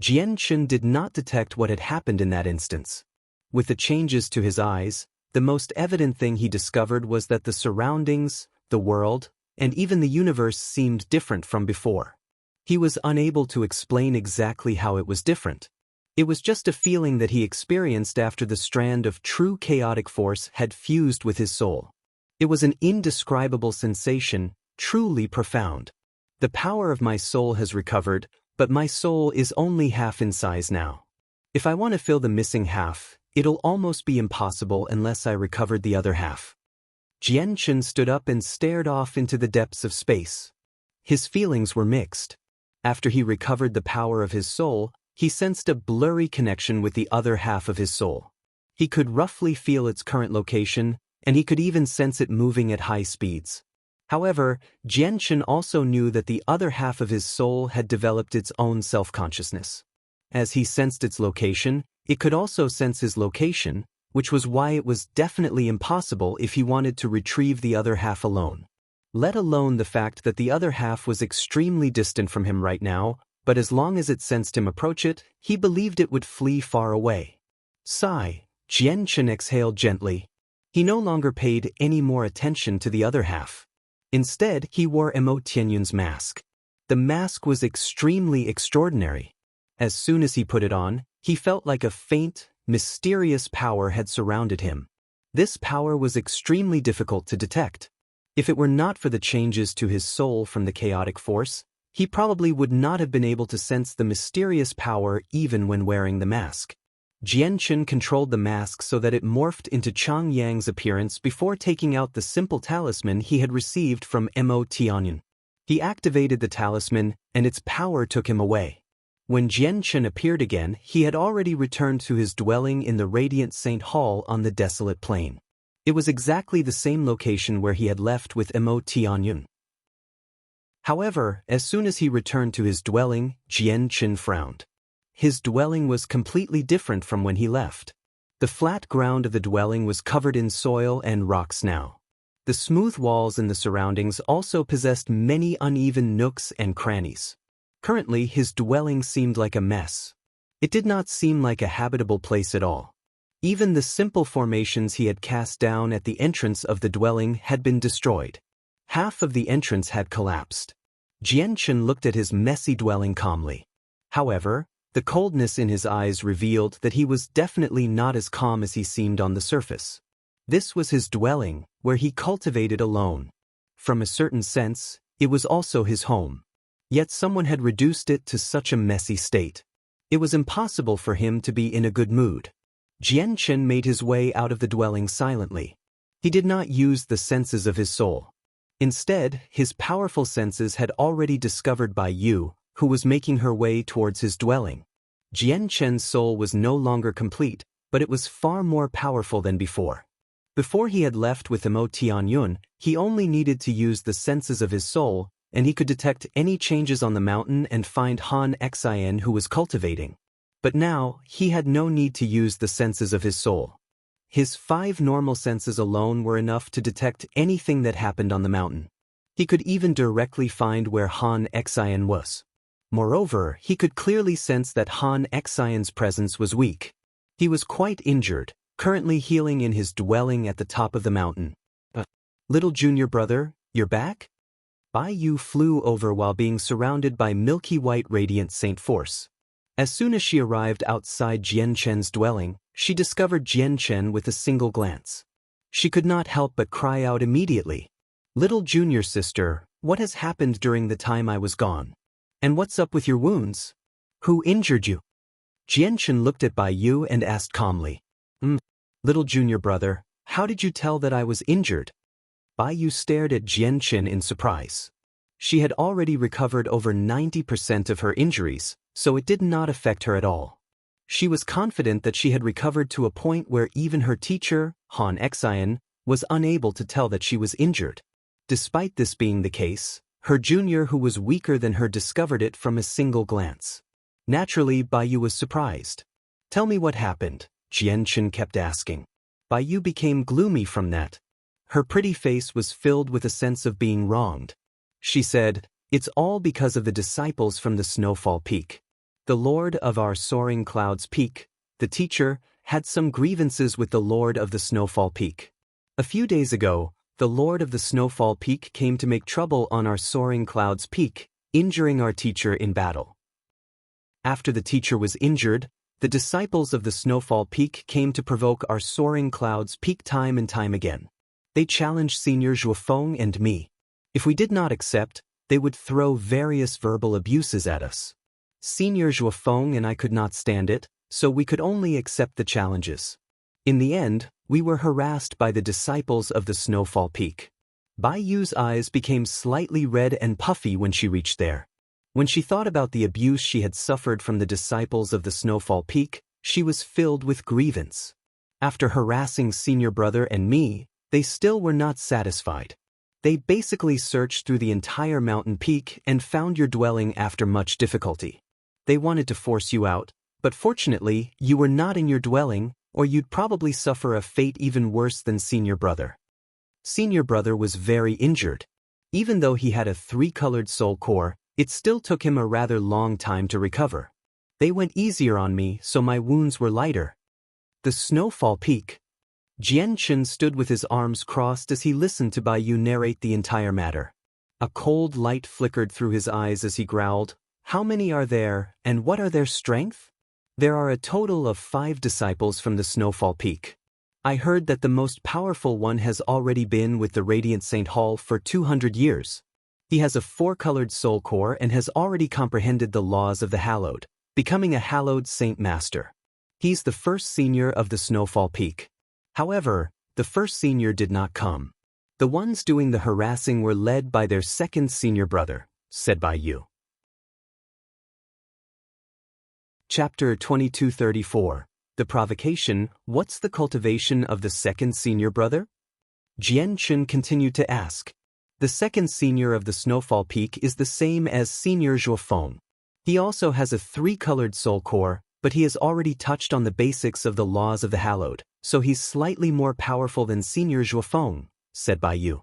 Jian Chen did not detect what had happened in that instance. With the changes to his eyes, the most evident thing he discovered was that the surroundings, the world, and even the universe seemed different from before. He was unable to explain exactly how it was different. It was just a feeling that he experienced after the strand of true chaotic force had fused with his soul. It was an indescribable sensation, truly profound. The power of my soul has recovered, but my soul is only half in size now. If I want to fill the missing half, it'll almost be impossible unless I recovered the other half. Jianchen stood up and stared off into the depths of space. His feelings were mixed. After he recovered the power of his soul, he sensed a blurry connection with the other half of his soul. He could roughly feel its current location, and he could even sense it moving at high speeds. However, Jianchen also knew that the other half of his soul had developed its own self-consciousness. As he sensed its location, it could also sense his location, which was why it was definitely impossible if he wanted to retrieve the other half alone. Let alone the fact that the other half was extremely distant from him right now, but as long as it sensed him approach it, he believed it would flee far away. Sigh, Jianchen exhaled gently. He no longer paid any more attention to the other half. Instead, he wore Mo Tianyun's mask. The mask was extremely extraordinary. As soon as he put it on, he felt like a faint, mysterious power had surrounded him. This power was extremely difficult to detect. If it were not for the changes to his soul from the chaotic force, he probably would not have been able to sense the mysterious power even when wearing the mask. Jianchen controlled the mask so that it morphed into Chang Yang's appearance before taking out the simple talisman he had received from Mo Tianyun. He activated the talisman, and its power took him away. When Jianchen appeared again, he had already returned to his dwelling in the Radiant Saint Hall on the desolate plain. It was exactly the same location where he had left with Mo Tianyun. However, as soon as he returned to his dwelling, Jianchen frowned. His dwelling was completely different from when he left. The flat ground of the dwelling was covered in soil and rocks now. The smooth walls in the surroundings also possessed many uneven nooks and crannies. Currently, his dwelling seemed like a mess. It did not seem like a habitable place at all. Even the simple formations he had cast down at the entrance of the dwelling had been destroyed. Half of the entrance had collapsed. Jianchen looked at his messy dwelling calmly. However, the coldness in his eyes revealed that he was definitely not as calm as he seemed on the surface. This was his dwelling, where he cultivated alone. From a certain sense, it was also his home. Yet someone had reduced it to such a messy state. It was impossible for him to be in a good mood. Jianchen made his way out of the dwelling silently. He did not use the senses of his soul. Instead, his powerful senses had already discovered Bai Yu, who was making her way towards his dwelling. Jianchen's soul was no longer complete, but it was far more powerful than before. Before he had left with Mo Tianyun, he only needed to use the senses of his soul, and he could detect any changes on the mountain and find Han Xian who was cultivating. But now, he had no need to use the senses of his soul. His 5 normal senses alone were enough to detect anything that happened on the mountain. He could even directly find where Han Xian was. Moreover, he could clearly sense that Han Xian's presence was weak. He was quite injured, currently healing in his dwelling at the top of the mountain. Little junior brother, you're back? Bai Yu flew over while being surrounded by milky white radiant saint force. As soon as she arrived outside Jianchen's dwelling, she discovered Jianchen with a single glance. She could not help but cry out immediately. Little junior sister, what has happened during the time I was gone? And what's up with your wounds? Who injured you? Jianchen looked at Bai Yu and asked calmly. Little junior brother, how did you tell that I was injured? Bai Yu stared at Jianchen in surprise. She had already recovered over 90% of her injuries, so it did not affect her at all. She was confident that she had recovered to a point where even her teacher, Han Xian, was unable to tell that she was injured. Despite this being the case, her junior who was weaker than her discovered it from a single glance. Naturally, Bai Yu was surprised. Tell me what happened, Jianchen kept asking. Bai Yu became gloomy from that. Her pretty face was filled with a sense of being wronged. She said, it's all because of the disciples from the Snowfall Peak. The Lord of our Soaring Clouds Peak, the teacher, had some grievances with the Lord of the Snowfall Peak. A few days ago, the Lord of the Snowfall Peak came to make trouble on our Soaring Clouds Peak, injuring our teacher in battle. After the teacher was injured, The disciples of the Snowfall Peak came to provoke our soaring clouds peak time and time again. They challenged Senior Zhuofeng and me. If we did not accept, they would throw various verbal abuses at us. Senior Zhuofeng and I could not stand it, so we could only accept the challenges. In the end, we were harassed by the disciples of the Snowfall Peak. Bai Yu's eyes became slightly red and puffy when she reached there. When she thought about the abuse she had suffered from the disciples of the Snowfall Peak, she was filled with grievance. After harassing Senior Brother and me, they still were not satisfied. They basically searched through the entire mountain peak and found your dwelling after much difficulty. They wanted to force you out, but fortunately, you were not in your dwelling, or you'd probably suffer a fate even worse than Senior Brother. Senior Brother was very injured. Even though he had a 3-colored soul core, it still took him a rather long time to recover. They went easier on me, so my wounds were lighter. The Snowfall Peak. Jian Chen stood with his arms crossed as he listened to Bai Yu narrate the entire matter. A cold light flickered through his eyes as he growled, "How many are there, and what are their strength?" "There are a total of 5 disciples from the Snowfall Peak. I heard that the most powerful one has already been with the Radiant Saint Hall for 200 years. He has a 4-colored soul core and has already comprehended the laws of the Hallowed, becoming a Hallowed Saint Master. He's the first senior of the Snowfall Peak. However, the first senior did not come. The ones doing the harassing were led by their second senior brother," said Bai Yu. Chapter 2234. The Provocation. What's the cultivation of the second senior brother? Jian Chen continued to ask. The second senior of the Snowfall Peak is the same as Senior Zhuofeng. He also has a 3-colored soul core, but he has already touched on the basics of the laws of the Hallowed, so he's slightly more powerful than Senior Zhuofeng, said Bai Yu.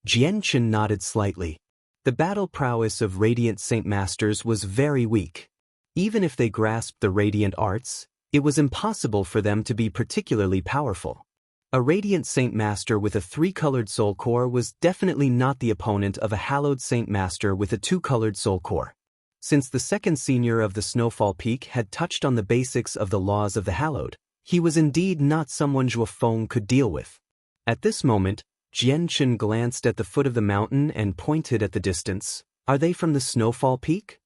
Jian Chen nodded slightly. The battle prowess of Radiant Saint Masters was very weak. Even if they grasped the Radiant Arts, it was impossible for them to be particularly powerful. A Radiant Saint Master with a 3-colored soul core was definitely not the opponent of a Hallowed Saint Master with a 2-colored soul core. Since the second senior of the Snowfall Peak had touched on the basics of the laws of the Hallowed, he was indeed not someone Zhuofeng could deal with. At this moment, Jian Chen glanced at the foot of the mountain and pointed at the distance. "Are they from the Snowfall Peak?"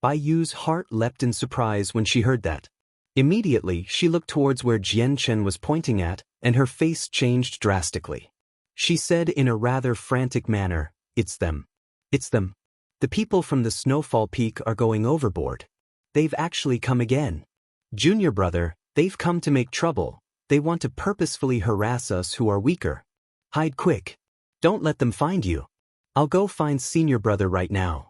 Bai Yu's heart leapt in surprise when she heard that. Immediately, she looked towards where Jian Chen was pointing at, and her face changed drastically. She said in a rather frantic manner, "It's them. It's them. The people from the Snowfall Peak are going overboard. They've actually come again. Junior brother, they've come to make trouble. They want to purposefully harass us who are weaker. Hide quick. Don't let them find you. I'll go find Senior Brother right now."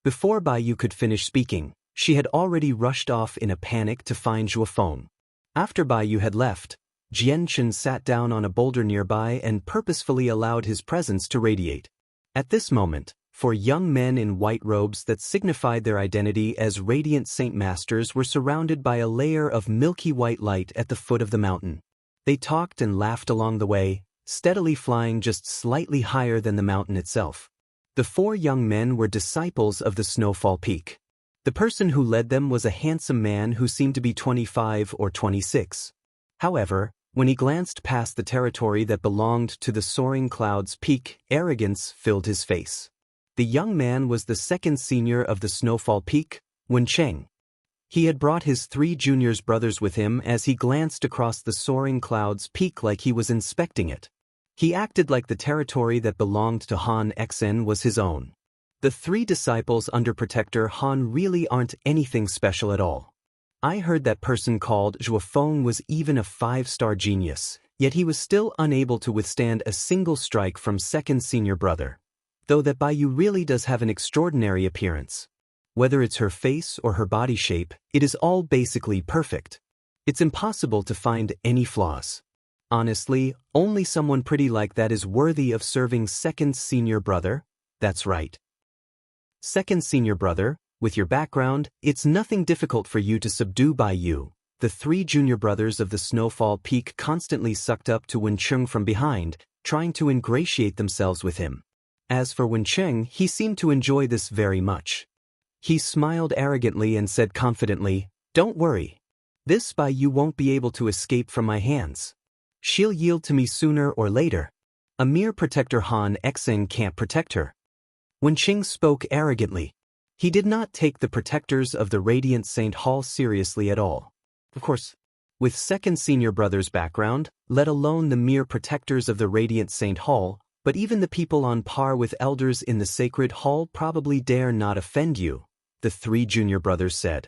Before Bai Yu could finish speaking, she had already rushed off in a panic to find Zhuofeng. After Bai Yu had left, Jian Chen sat down on a boulder nearby and purposefully allowed his presence to radiate. At this moment, 4 young men in white robes that signified their identity as Radiant Saint Masters were surrounded by a layer of milky white light at the foot of the mountain. They talked and laughed along the way, steadily flying just slightly higher than the mountain itself. The 4 young men were disciples of the Snowfall Peak. The person who led them was a handsome man who seemed to be 25 or 26. However, when he glanced past the territory that belonged to the Soaring Clouds Peak, arrogance filled his face. The young man was the second senior of the Snowfall Peak, Wencheng. He had brought his 3 junior brothers with him as he glanced across the Soaring Clouds Peak like he was inspecting it. He acted like the territory that belonged to Han Xen was his own. The 3 disciples under Protector Han really aren't anything special at all. I heard that person called Zhuofeng was even a 5-star genius, yet he was still unable to withstand a single strike from second senior brother. Though that Bai Yu really does have an extraordinary appearance. Whether it's her face or her body shape, it is all basically perfect. It's impossible to find any flaws. Honestly, only someone pretty like that is worthy of serving second senior brother. That's right. Second senior brother, with your background, it's nothing difficult for you to subdue Bai Yu. The 3 junior brothers of the Snowfall Peak constantly sucked up to Wencheng from behind, trying to ingratiate themselves with him. As for Wencheng, he seemed to enjoy this very much. He smiled arrogantly and said confidently, "Don't worry. This by you won't be able to escape from my hands. She'll yield to me sooner or later. A mere protector Han Xing can't protect her. Wenqing spoke arrogantly. He did not take the protectors of the Radiant Saint Hall seriously at all. Of course, with second senior brother's background, let alone the mere protectors of the Radiant Saint Hall, but even the people on par with elders in the Sacred Hall probably dare not offend you, the three junior brothers said.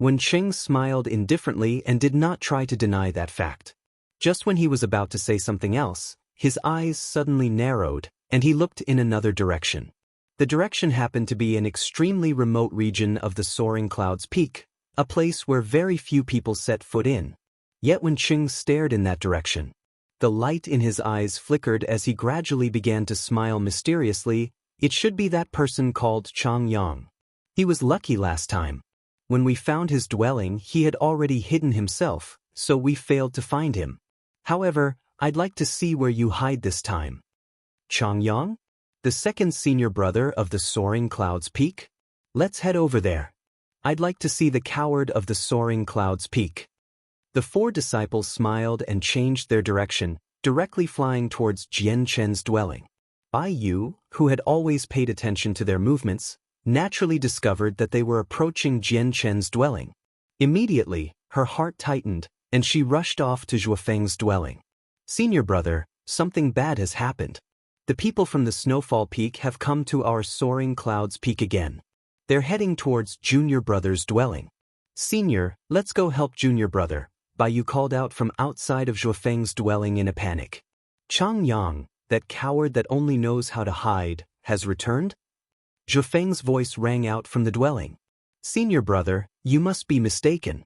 Wenqing smiled indifferently and did not try to deny that fact. Just when he was about to say something else, his eyes suddenly narrowed, and he looked in another direction. The direction happened to be an extremely remote region of the Soaring Clouds Peak, a place where very few people set foot in. Yet when Qing stared in that direction, the light in his eyes flickered as he gradually began to smile mysteriously. It should be that person called Chang Yang. He was lucky last time. When we found his dwelling, he had already hidden himself, so we failed to find him. However, I'd like to see where you hide this time. Chang Yang? The second senior brother of the Soaring Clouds Peak? Let's head over there. I'd like to see the coward of the Soaring Clouds Peak. The four disciples smiled and changed their direction, directly flying towards Jian Chen's dwelling. Bai Yu, who had always paid attention to their movements, naturally discovered that they were approaching Jian Chen's dwelling. Immediately, her heart tightened, and she rushed off to Zhuofeng's dwelling. Senior brother, something bad has happened. The people from the Snowfall Peak have come to our Soaring Clouds Peak again. They're heading towards Junior Brother's dwelling. Senior, let's go help Junior Brother, Bai Yu called out from outside of Zhuofeng's dwelling in a panic. Chang Yang, that coward that only knows how to hide, has returned? Zhuofeng's voice rang out from the dwelling. Senior Brother, you must be mistaken.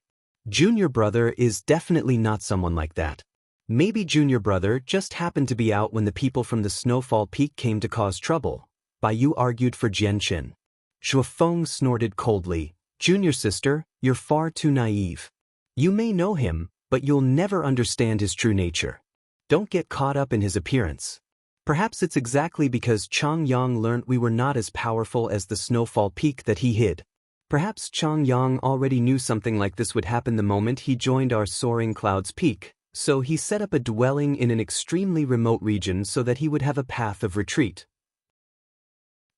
Junior Brother is definitely not someone like that. Maybe Junior Brother just happened to be out when the people from the Snowfall Peak came to cause trouble, Bai Yu argued for Jian Chen. Zhuofeng snorted coldly. Junior sister, you're far too naive. You may know him, but you'll never understand his true nature. Don't get caught up in his appearance. Perhaps it's exactly because Chang Yang learned we were not as powerful as the Snowfall Peak that he hid. Perhaps Chang Yang already knew something like this would happen the moment he joined our Soaring Clouds Peak. So he set up a dwelling in an extremely remote region so that he would have a path of retreat.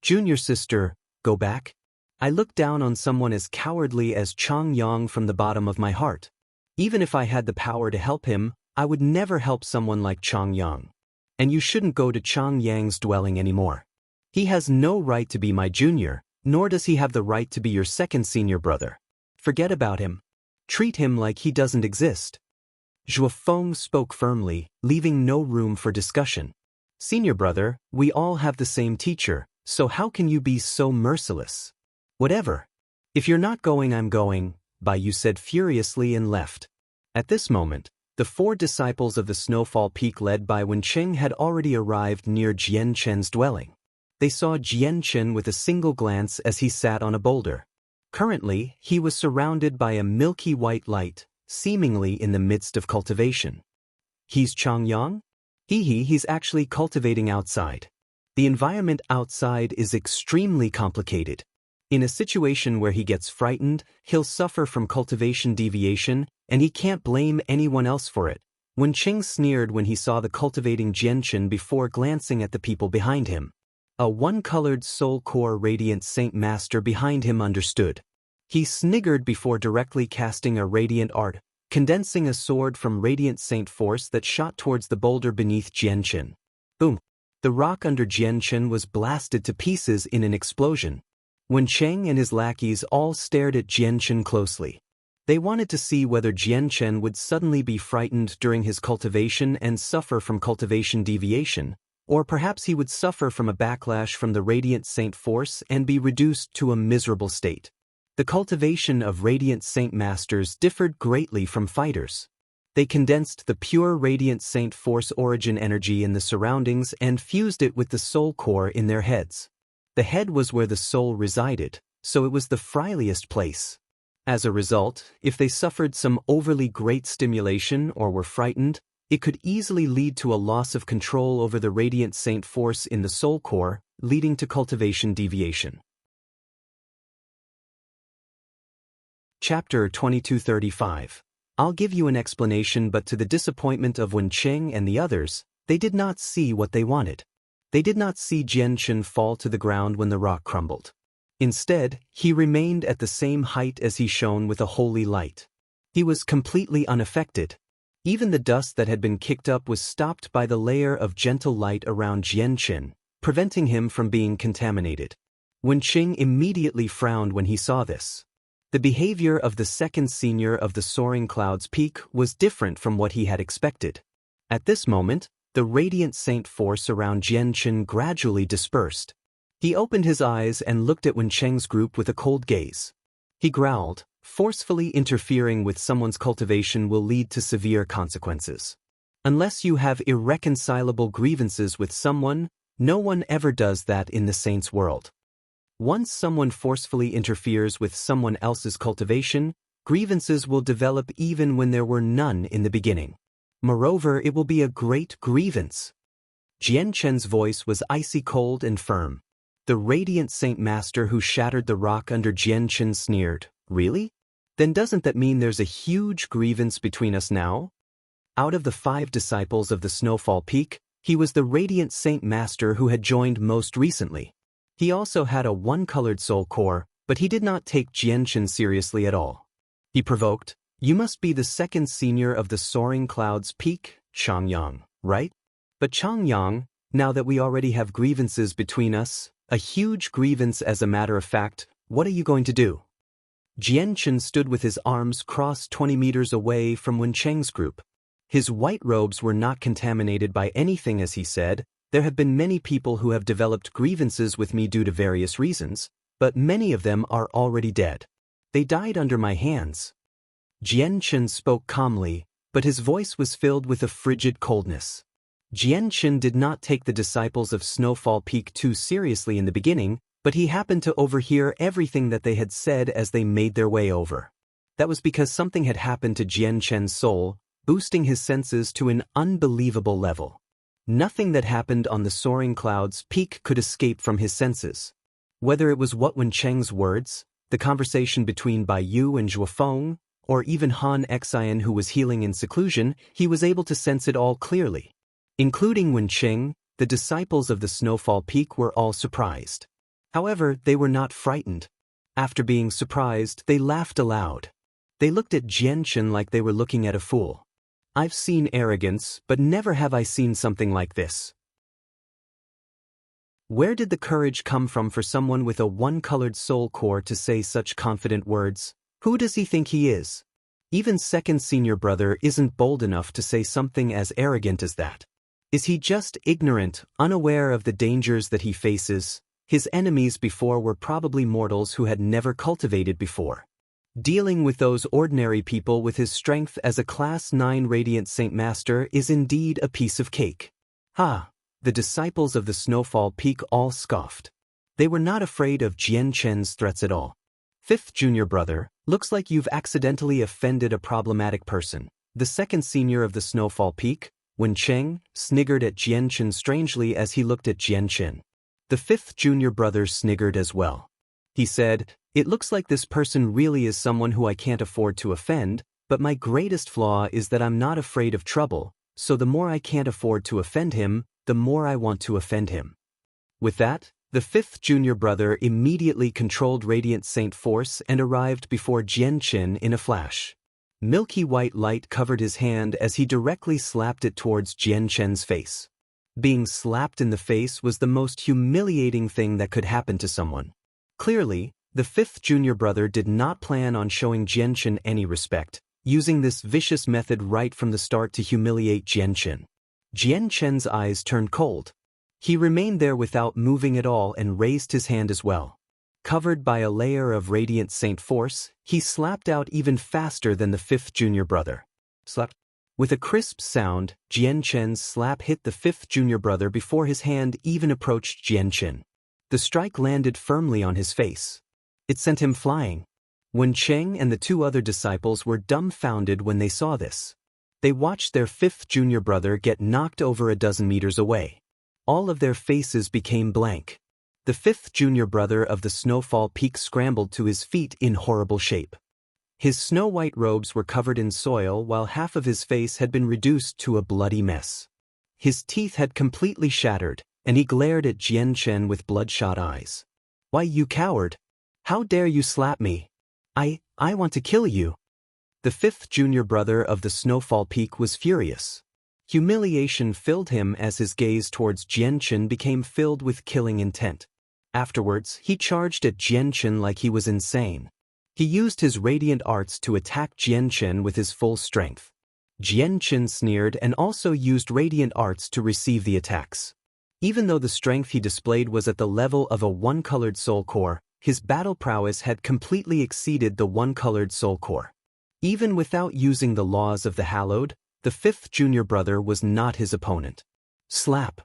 Junior sister, go back. I look down on someone as cowardly as Chang Yang from the bottom of my heart. Even if I had the power to help him, I would never help someone like Chang Yang. And you shouldn't go to Chang Yang's dwelling anymore. He has no right to be my junior, nor does he have the right to be your second senior brother. Forget about him. Treat him like he doesn't exist. Zhuofeng spoke firmly, leaving no room for discussion. Senior brother, we all have the same teacher, so how can you be so merciless? Whatever. If you're not going, I'm going, Bai Yu said furiously and left. At this moment, the four disciples of the Snowfall Peak led by Wenqing had already arrived near Jian Chen's dwelling. They saw Jian Chen with a single glance as he sat on a boulder. Currently, he was surrounded by a milky white light, seemingly in the midst of cultivation. He's Chang Yang? He's actually cultivating outside. The environment outside is extremely complicated. In a situation where he gets frightened, he'll suffer from cultivation deviation, and he can't blame anyone else for it. Wenqing sneered when he saw the cultivating Jian Chen before glancing at the people behind him. A one-colored soul core radiant saint master behind him understood. He sniggered before directly casting a radiant art, condensing a sword from radiant saint force that shot towards the boulder beneath Jian Chen. Boom! The rock under Jian Chen was blasted to pieces in an explosion. Wenqing and his lackeys all stared at Jian Chen closely. They wanted to see whether Jian Chen would suddenly be frightened during his cultivation and suffer from cultivation deviation, or perhaps he would suffer from a backlash from the radiant saint force and be reduced to a miserable state. The cultivation of Radiant Saint Masters differed greatly from fighters. They condensed the pure Radiant Saint Force origin energy in the surroundings and fused it with the soul core in their heads. The head was where the soul resided, so it was the friendliest place. As a result, if they suffered some overly great stimulation or were frightened, it could easily lead to a loss of control over the Radiant Saint Force in the soul core, leading to cultivation deviation. Chapter 2235. I'll give you an explanation, but to the disappointment of Wenqing and the others, they did not see what they wanted. They did not see Jianchen fall to the ground when the rock crumbled. Instead, he remained at the same height as he shone with a holy light. He was completely unaffected. Even the dust that had been kicked up was stopped by the layer of gentle light around Jianchen, preventing him from being contaminated. Wenqing immediately frowned when he saw this. The behavior of the second senior of the Soaring Clouds Peak was different from what he had expected. At this moment, the radiant saint force around Jianchen gradually dispersed. He opened his eyes and looked at Wenqing's group with a cold gaze. He growled, "Forcefully interfering with someone's cultivation will lead to severe consequences. Unless you have irreconcilable grievances with someone, no one ever does that in the saint's world. Once someone forcefully interferes with someone else's cultivation, grievances will develop even when there were none in the beginning. Moreover, it will be a great grievance." Jianchen's voice was icy cold and firm. The radiant saint master who shattered the rock under Jianchen sneered, "Really? Then doesn't that mean there's a huge grievance between us now?" Out of the 5 disciples of the Snowfall Peak, he was the radiant saint master who had joined most recently. He also had a one-colored soul core, but he did not take Jianchen seriously at all. He provoked, "You must be the second senior of the Soaring Clouds Peak, Changyang, right? But Changyang, now that we already have grievances between us, a huge grievance as a matter of fact, what are you going to do?" Jianchen stood with his arms crossed 20 meters away from Wenqing's group. His white robes were not contaminated by anything, as he said. "There have been many people who have developed grievances with me due to various reasons, but many of them are already dead. They died under my hands." Jianchen spoke calmly, but his voice was filled with a frigid coldness. Jianchen did not take the disciples of Snowfall Peak too seriously in the beginning, but he happened to overhear everything that they had said as they made their way over. That was because something had happened to Jianchen's soul, boosting his senses to an unbelievable level. Nothing that happened on the Soaring Clouds Peak could escape from his senses. Whether it was what Wenqing's words, the conversation between Bai Yu and Zhuofeng, or even Han Xian who was healing in seclusion, he was able to sense it all clearly. Including Wenqing, the disciples of the Snowfall Peak were all surprised. However, they were not frightened. After being surprised, they laughed aloud. They looked at Jianchen like they were looking at a fool. "I've seen arrogance, but never have I seen something like this." Where did the courage come from for someone with a one-colored soul core to say such confident words? Who does he think he is? Even second senior brother isn't bold enough to say something as arrogant as that. Is he just ignorant, unaware of the dangers that he faces? His enemies before were probably mortals who had never cultivated before. Dealing with those ordinary people with his strength as a Class 9 Radiant Saint Master is indeed a piece of cake. Ha! The disciples of the Snowfall Peak all scoffed. They were not afraid of Jianchen's threats at all. "Fifth junior brother, looks like you've accidentally offended a problematic person." The second senior of the Snowfall Peak, Wenqing, sniggered at Jianchen strangely as he looked at Jianchen. The 5th junior brother sniggered as well. He said, "It looks like this person really is someone who I can't afford to offend, but my greatest flaw is that I'm not afraid of trouble, so the more I can't afford to offend him, the more I want to offend him." With that, the 5th junior brother immediately controlled Radiant Saint Force and arrived before Jianchen in a flash. Milky white light covered his hand as he directly slapped it towards Jianchen's face. Being slapped in the face was the most humiliating thing that could happen to someone. Clearly, the 5th junior brother did not plan on showing Jianchen any respect, using this vicious method right from the start to humiliate Jianchen. Jianchen's eyes turned cold. He remained there without moving at all and raised his hand as well. Covered by a layer of Radiant Saint Force, he slapped out even faster than the 5th junior brother. Slap. With a crisp sound, Jianchen's slap hit the 5th junior brother before his hand even approached Jianchen. The strike landed firmly on his face. It sent him flying. Wenqing and the 2 other disciples were dumbfounded when they saw this. They watched their 5th junior brother get knocked over a dozen meters away. All of their faces became blank. The 5th junior brother of the Snowfall Peak scrambled to his feet in horrible shape. His snow-white robes were covered in soil while half of his face had been reduced to a bloody mess. His teeth had completely shattered, and he glared at Jian Chen with bloodshot eyes. "Why, you coward! How dare you slap me? I want to kill you!" The fifth junior brother of the Snowfall Peak was furious. Humiliation filled him as his gaze towards Jian Chen became filled with killing intent. Afterwards, he charged at Jian Chen like he was insane. He used his radiant arts to attack Jian Chen with his full strength. Jian Chen sneered and also used radiant arts to receive the attacks. Even though the strength he displayed was at the level of a one-colored soul core, his battle prowess had completely exceeded the one-colored soul core. Even without using the laws of the hallowed, the fifth junior brother was not his opponent. Slap!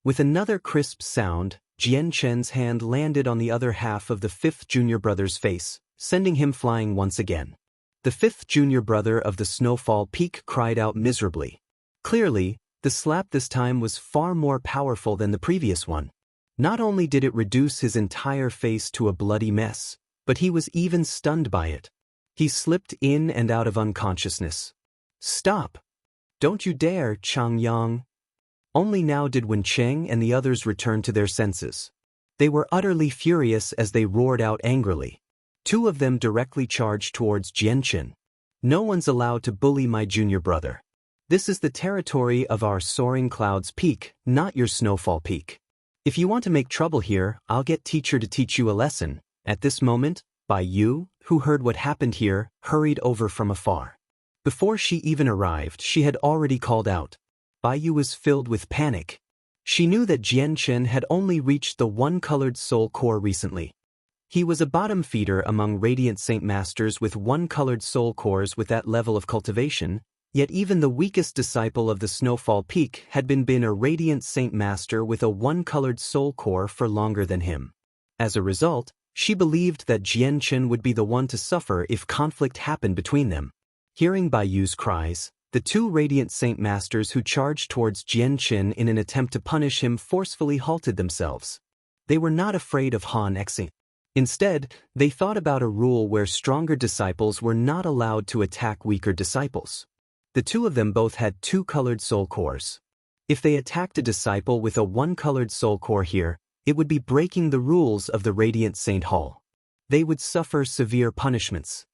With another crisp sound, Jian Chen's hand landed on the other half of the fifth junior brother's face, sending him flying once again. The fifth junior brother of the Snowfall Peak cried out miserably. Clearly, the slap this time was far more powerful than the previous one. Not only did it reduce his entire face to a bloody mess, but he was even stunned by it. He slipped in and out of unconsciousness. "Stop! Don't you dare, Chang Yang!" Only now did Wen Cheng and the others return to their senses. They were utterly furious as they roared out angrily. Two of them directly charged towards Jian Chen. "No one's allowed to bully my junior brother. This is the territory of our Soaring Clouds Peak, not your Snowfall Peak. If you want to make trouble here, I'll get teacher to teach you a lesson." At this moment, Bai Yu, who heard what happened here, hurried over from afar. Before she even arrived, she had already called out. Bai Yu was filled with panic. She knew that Jian Chen had only reached the one-colored soul core recently. He was a bottom feeder among Radiant Saint Masters with one-colored soul cores with that level of cultivation, yet even the weakest disciple of the Snowfall Peak had been a Radiant Saint Master with a one-colored soul core for longer than him. As a result, she believed that Jian Chen would be the one to suffer if conflict happened between them. Hearing Bai Yu's cries, the two Radiant Saint Masters who charged towards Jian Chen in an attempt to punish him forcefully halted themselves. They were not afraid of Han Xing. Instead, they thought about a rule where stronger disciples were not allowed to attack weaker disciples. The two of them both had two-colored soul cores. If they attacked a disciple with a one-colored soul core here, it would be breaking the rules of the Radiant Saint Hall. They would suffer severe punishments.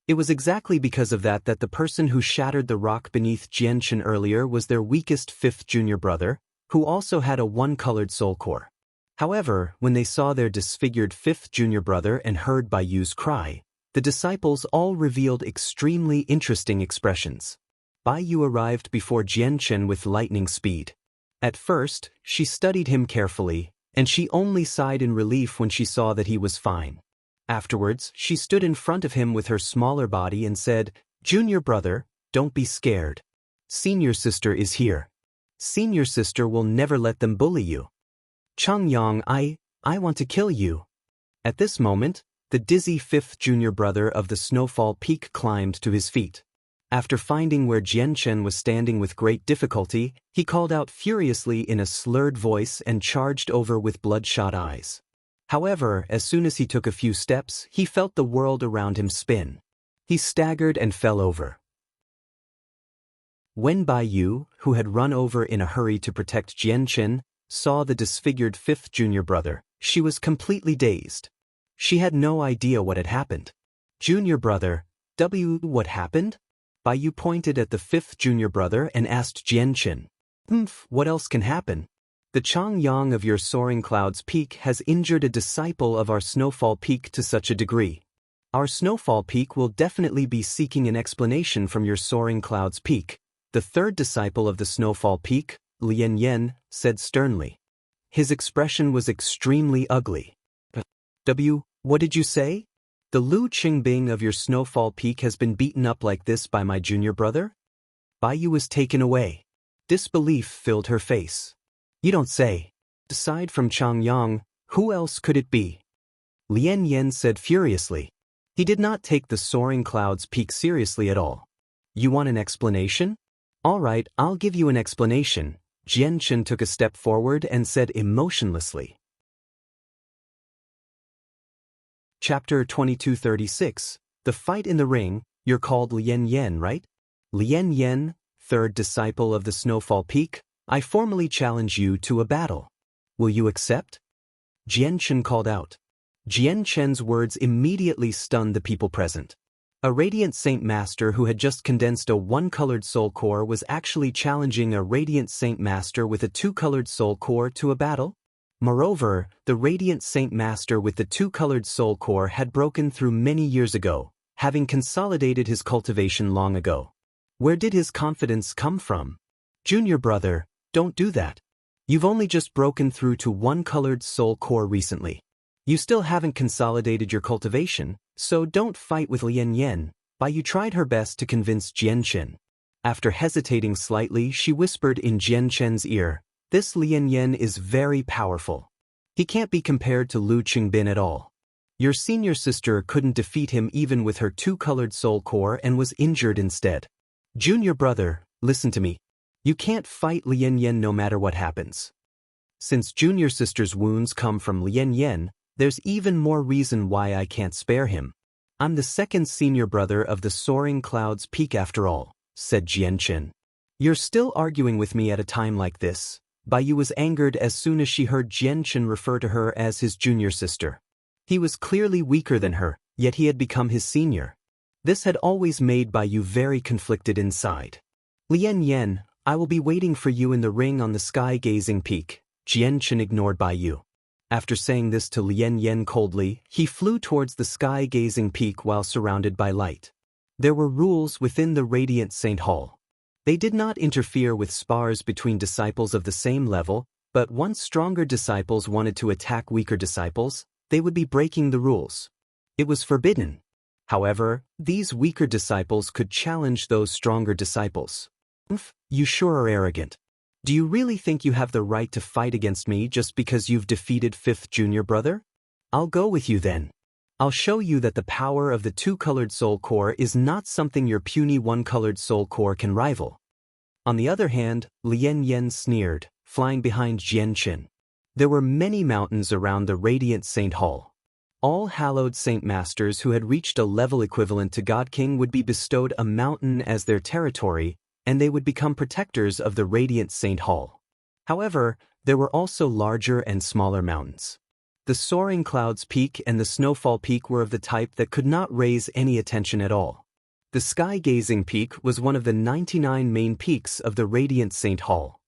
It was exactly because of that the person who shattered the rock beneath Jian Chen earlier was their weakest fifth junior brother, who also had a one-colored soul core. However, when they saw their disfigured fifth junior brother and heard Bai Yu's cry, the disciples all revealed extremely interesting expressions. Bai Yu arrived before Jian Chen with lightning speed. At first, she studied him carefully, and she only sighed in relief when she saw that he was fine. Afterwards, she stood in front of him with her smaller body and said, "Junior brother, don't be scared. Senior sister is here. Senior sister will never let them bully you. Chang Yang, I want to kill you." At this moment, the dizzy fifth junior brother of the Snowfall Peak climbed to his feet. After finding where Jian Chen was standing with great difficulty, he called out furiously in a slurred voice and charged over with bloodshot eyes. However, as soon as he took a few steps, he felt the world around him spin. He staggered and fell over. When Bai Yu, who had run over in a hurry to protect Jian Chen, saw the disfigured fifth junior brother, she was completely dazed. She had no idea what had happened. "Junior brother, what happened?" Bai Yu pointed at the fifth junior brother and asked Jian Chen. What else can happen? The Chang Yang of your Soaring Clouds Peak has injured a disciple of our Snowfall Peak to such a degree. Our Snowfall Peak will definitely be seeking an explanation from your Soaring Clouds Peak. The third disciple of the Snowfall Peak, Lian Yen, said sternly. His expression was extremely ugly. What did you say? The Lu Qingbing of your Snowfall Peak has been beaten up like this by my junior brother? Bai Yu was taken away. Disbelief filled her face. You don't say. Aside from Chang Yang, who else could it be? Lian Yen said furiously. He did not take the Soaring Clouds Peak seriously at all. You want an explanation? All right, I'll give you an explanation. Jian Chen took a step forward and said emotionlessly. Chapter 2236, The fight in the ring, you're called Lian Yan, right? Lian Yan, third disciple of the Snowfall Peak, I formally challenge you to a battle. Will you accept? Jian Chen called out. Jian Chen's words immediately stunned the people present. A Radiant Saint Master who had just condensed a one-colored soul core was actually challenging a Radiant Saint Master with a two-colored soul core to a battle? Moreover, the Radiant Saint Master with the two-colored soul core had broken through many years ago, having consolidated his cultivation long ago. Where did his confidence come from? Junior brother, don't do that. You've only just broken through to one-colored soul core recently. You still haven't consolidated your cultivation, so don't fight with Lian Yan. Bai tried her best to convince Jian Chen. After hesitating slightly, she whispered in Jian Chen's ear, "This Lian Yan is very powerful. He can't be compared to Lu Qingbin at all. Your senior sister couldn't defeat him even with her two-colored soul core and was injured instead. Junior brother, listen to me. You can't fight Lian Yan no matter what happens. Since junior sister's wounds come from Lian Yan, there's even more reason why I can't spare him. I'm the second senior brother of the Soaring Clouds Peak after all," said Jian Chen. "You're still arguing with me at a time like this." Bai was angered as soon as she heard Jian Chen refer to her as his junior sister. He was clearly weaker than her, yet he had become his senior. This had always made Bai very conflicted inside. "Lian Yan, I will be waiting for you in the ring on the sky-gazing peak." Jian Chen ignored Bai. After saying this to Lian Yan coldly, he flew towards the sky-gazing peak while surrounded by light. There were rules within the Radiant Saint Hall. They did not interfere with spars between disciples of the same level, but once stronger disciples wanted to attack weaker disciples, they would be breaking the rules. It was forbidden. However, these weaker disciples could challenge those stronger disciples. "You sure are arrogant. Do you really think you have the right to fight against me just because you've defeated fifth junior brother? I'll go with you then. I'll show you that the power of the two-colored soul core is not something your puny one-colored soul core can rival." On the other hand, Lian Yan sneered, flying behind Jian Chen. There were many mountains around the Radiant Saint Hall. All hallowed Saint Masters who had reached a level equivalent to God King would be bestowed a mountain as their territory, and they would become protectors of the Radiant Saint Hall. However, there were also larger and smaller mountains. The Soaring Clouds Peak and the Snowfall Peak were of the type that could not raise any attention at all. The Sky-Gazing Peak was one of the 99 main peaks of the Radiant Saint Hall.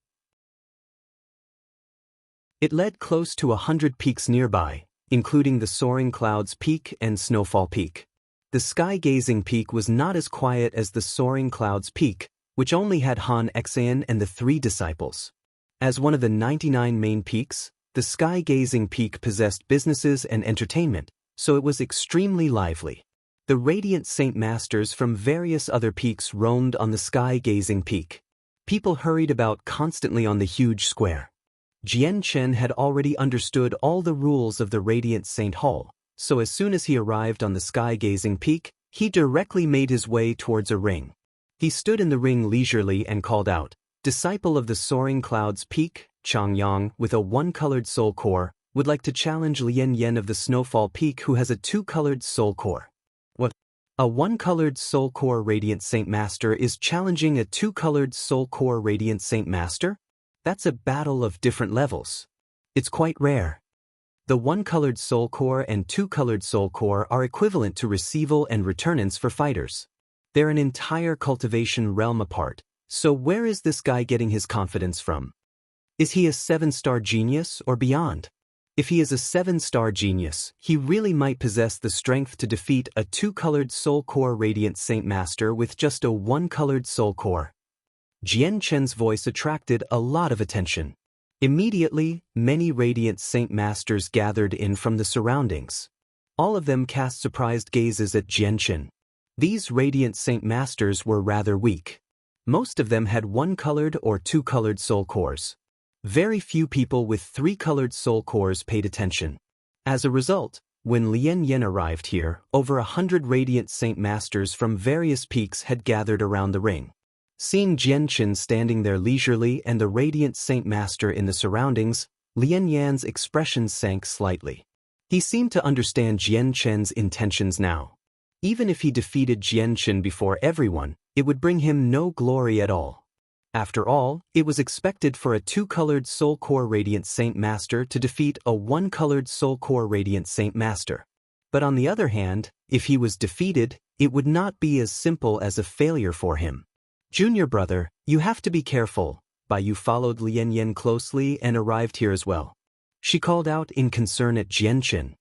It led close to 100 peaks nearby, including the Soaring Clouds Peak and Snowfall Peak. The Sky-Gazing Peak was not as quiet as the Soaring Clouds Peak, which only had Han Xian and the three disciples. As one of the 99 main peaks, the Sky-Gazing Peak possessed businesses and entertainment, so it was extremely lively. The Radiant Saint Masters from various other peaks roamed on the Sky-Gazing Peak. People hurried about constantly on the huge square. Jian Chen had already understood all the rules of the Radiant Saint Hall, so as soon as he arrived on the Sky-Gazing Peak, he directly made his way towards a ring. He stood in the ring leisurely and called out, "Disciple of the Soaring Clouds Peak, Changyang, with a one-colored soul core, would like to challenge Lian Yan of the Snowfall Peak who has a two-colored soul core." "What? A one-colored soul core Radiant Saint Master is challenging a two-colored soul core Radiant Saint Master? That's a battle of different levels. It's quite rare. The one-colored soul core and two-colored soul core are equivalent to receival and returnance for fighters. They're an entire cultivation realm apart, so where is this guy getting his confidence from? Is he a 7-star genius or beyond? If he is a 7-star genius, he really might possess the strength to defeat a two-colored soul core Radiant Saint Master with just a one-colored soul core." Jian Chen's voice attracted a lot of attention. Immediately, many Radiant Saint Masters gathered in from the surroundings. All of them cast surprised gazes at Jian Chen. These Radiant Saint Masters were rather weak. Most of them had one-colored or two-colored soul cores. Very few people with three-colored soul cores paid attention. As a result, when Lian Yan arrived here, over 100 Radiant Saint Masters from various peaks had gathered around the ring. Seeing Jian Chen standing there leisurely and the Radiant Saint Master in the surroundings, Lian Yan's expression sank slightly. He seemed to understand Jian Chen's intentions now. Even if he defeated Jianchen before everyone, it would bring him no glory at all. After all, it was expected for a two-colored Soul Core Radiant Saint Master to defeat a one-colored Soul Core Radiant Saint Master. But on the other hand, if he was defeated, it would not be as simple as a failure for him. Junior brother, you have to be careful. Bai Yu followed Lian Yan closely and arrived here as well. She called out in concern at Jianchen.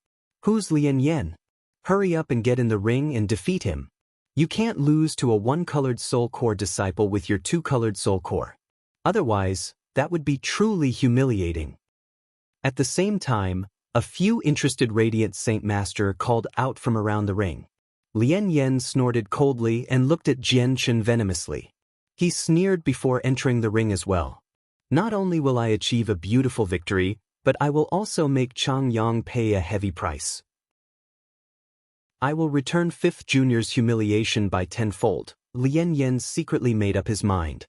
Who's Lian Yan? Hurry up and get in the ring and defeat him. You can't lose to a one-colored Soul Core disciple with your two-colored Soul Core. Otherwise, that would be truly humiliating. At the same time, a few interested Radiant Saint Master called out from around the ring. Lian Yan snorted coldly and looked at Jianchen venomously. He sneered before entering the ring as well. Not only will I achieve a beautiful victory, but I will also make Chang Yang pay a heavy price. I will return 5th Junior's humiliation by tenfold. Lian Yan secretly made up his mind.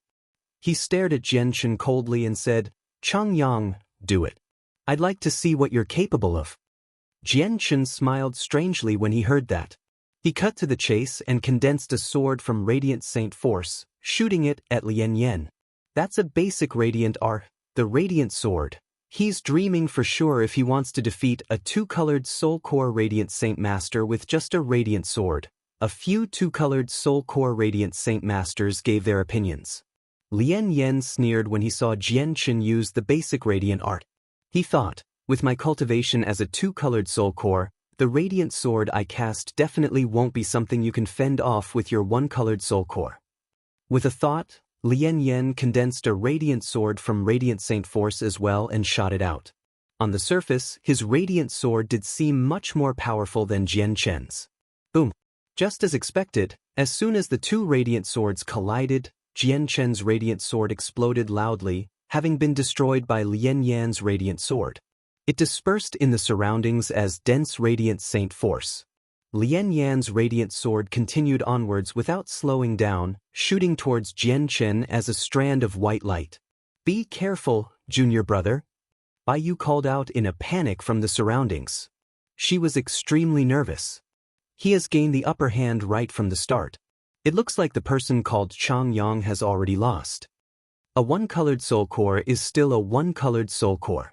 He stared at Jianchen coldly and said, Chang Yang, do it. I'd like to see what you're capable of. Jianchen smiled strangely when he heard that. He cut to the chase and condensed a sword from Radiant Saint Force, shooting it at Lian Yan. That's a basic Radiant art, the Radiant Sword. He's dreaming for sure if he wants to defeat a two-colored Soul Core Radiant Saint Master with just a Radiant Sword. A few two-colored Soul Core Radiant Saint Masters gave their opinions. Lian Yan sneered when he saw Jianchen use the basic Radiant art. He thought, with my cultivation as a two-colored Soul Core, the Radiant Sword I cast definitely won't be something you can fend off with your one-colored Soul Core. With a thought, Lian Yan condensed a Radiant Sword from Radiant Saint Force as well and shot it out. On the surface, his Radiant Sword did seem much more powerful than Jianchen's. Boom! Just as expected, as soon as the two Radiant Swords collided, Jianchen's Radiant Sword exploded loudly, having been destroyed by Lian Yan's Radiant Sword. It dispersed in the surroundings as dense Radiant Saint Force. Lian Yan's Radiant Sword continued onwards without slowing down, shooting towards Jianchen as a strand of white light. Be careful, junior brother. Bai Yu called out in a panic from the surroundings. She was extremely nervous. He has gained the upper hand right from the start. It looks like the person called Chang Yang has already lost. A one-colored Soul Core is still a one-colored Soul Core.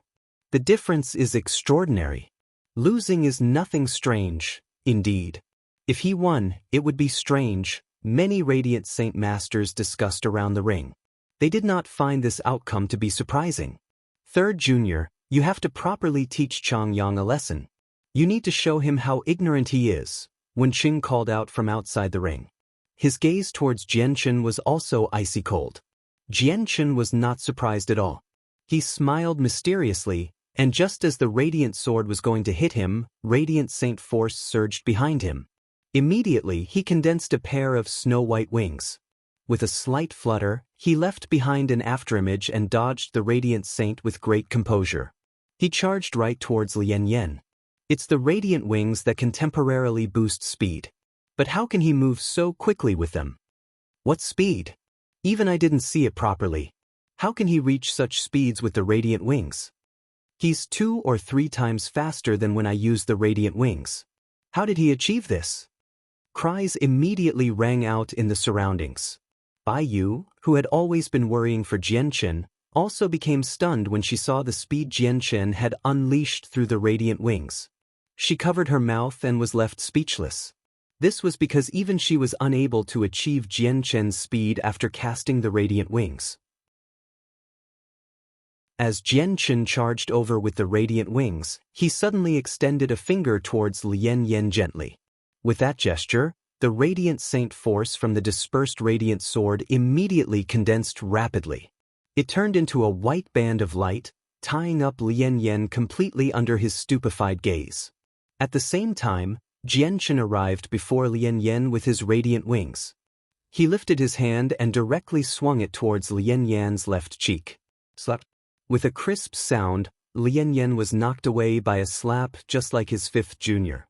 The difference is extraordinary. Losing is nothing strange, indeed. If he won, it would be strange. Many Radiant Saint Masters discussed around the ring. They did not find this outcome to be surprising. 3rd Junior, you have to properly teach Chang Yang a lesson. You need to show him how ignorant he is, Wen Qing called out from outside the ring. His gaze towards Jianchen was also icy cold. Jianchen was not surprised at all. He smiled mysteriously, and just as the Radiant Sword was going to hit him, Radiant Saint Force surged behind him. Immediately, he condensed a pair of snow-white wings. With a slight flutter, he left behind an afterimage and dodged the Radiant Saint with great composure. He charged right towards Lian Yan. It's the Radiant Wings that can temporarily boost speed. But how can he move so quickly with them? What speed? Even I didn't see it properly. How can he reach such speeds with the Radiant Wings? He's 2 or 3 times faster than when I used the Radiant Wings. How did he achieve this? Cries immediately rang out in the surroundings. Bai Yu, who had always been worrying for Jianchen, also became stunned when she saw the speed Jianchen had unleashed through the Radiant Wings. She covered her mouth and was left speechless. This was because even she was unable to achieve Jianchen's speed after casting the Radiant Wings. As Jianchen charged over with the Radiant Wings, he suddenly extended a finger towards Lian Yan gently. With that gesture, the Radiant Saint Force from the dispersed Radiant Sword immediately condensed rapidly. It turned into a white band of light, tying up Lian Yan completely under his stupefied gaze. At the same time, Jianchen arrived before Lian Yan with his Radiant Wings. He lifted his hand and directly swung it towards Lian Yan's left cheek. Slap. With a crisp sound, Lian Yan was knocked away by a slap just like his 5th junior.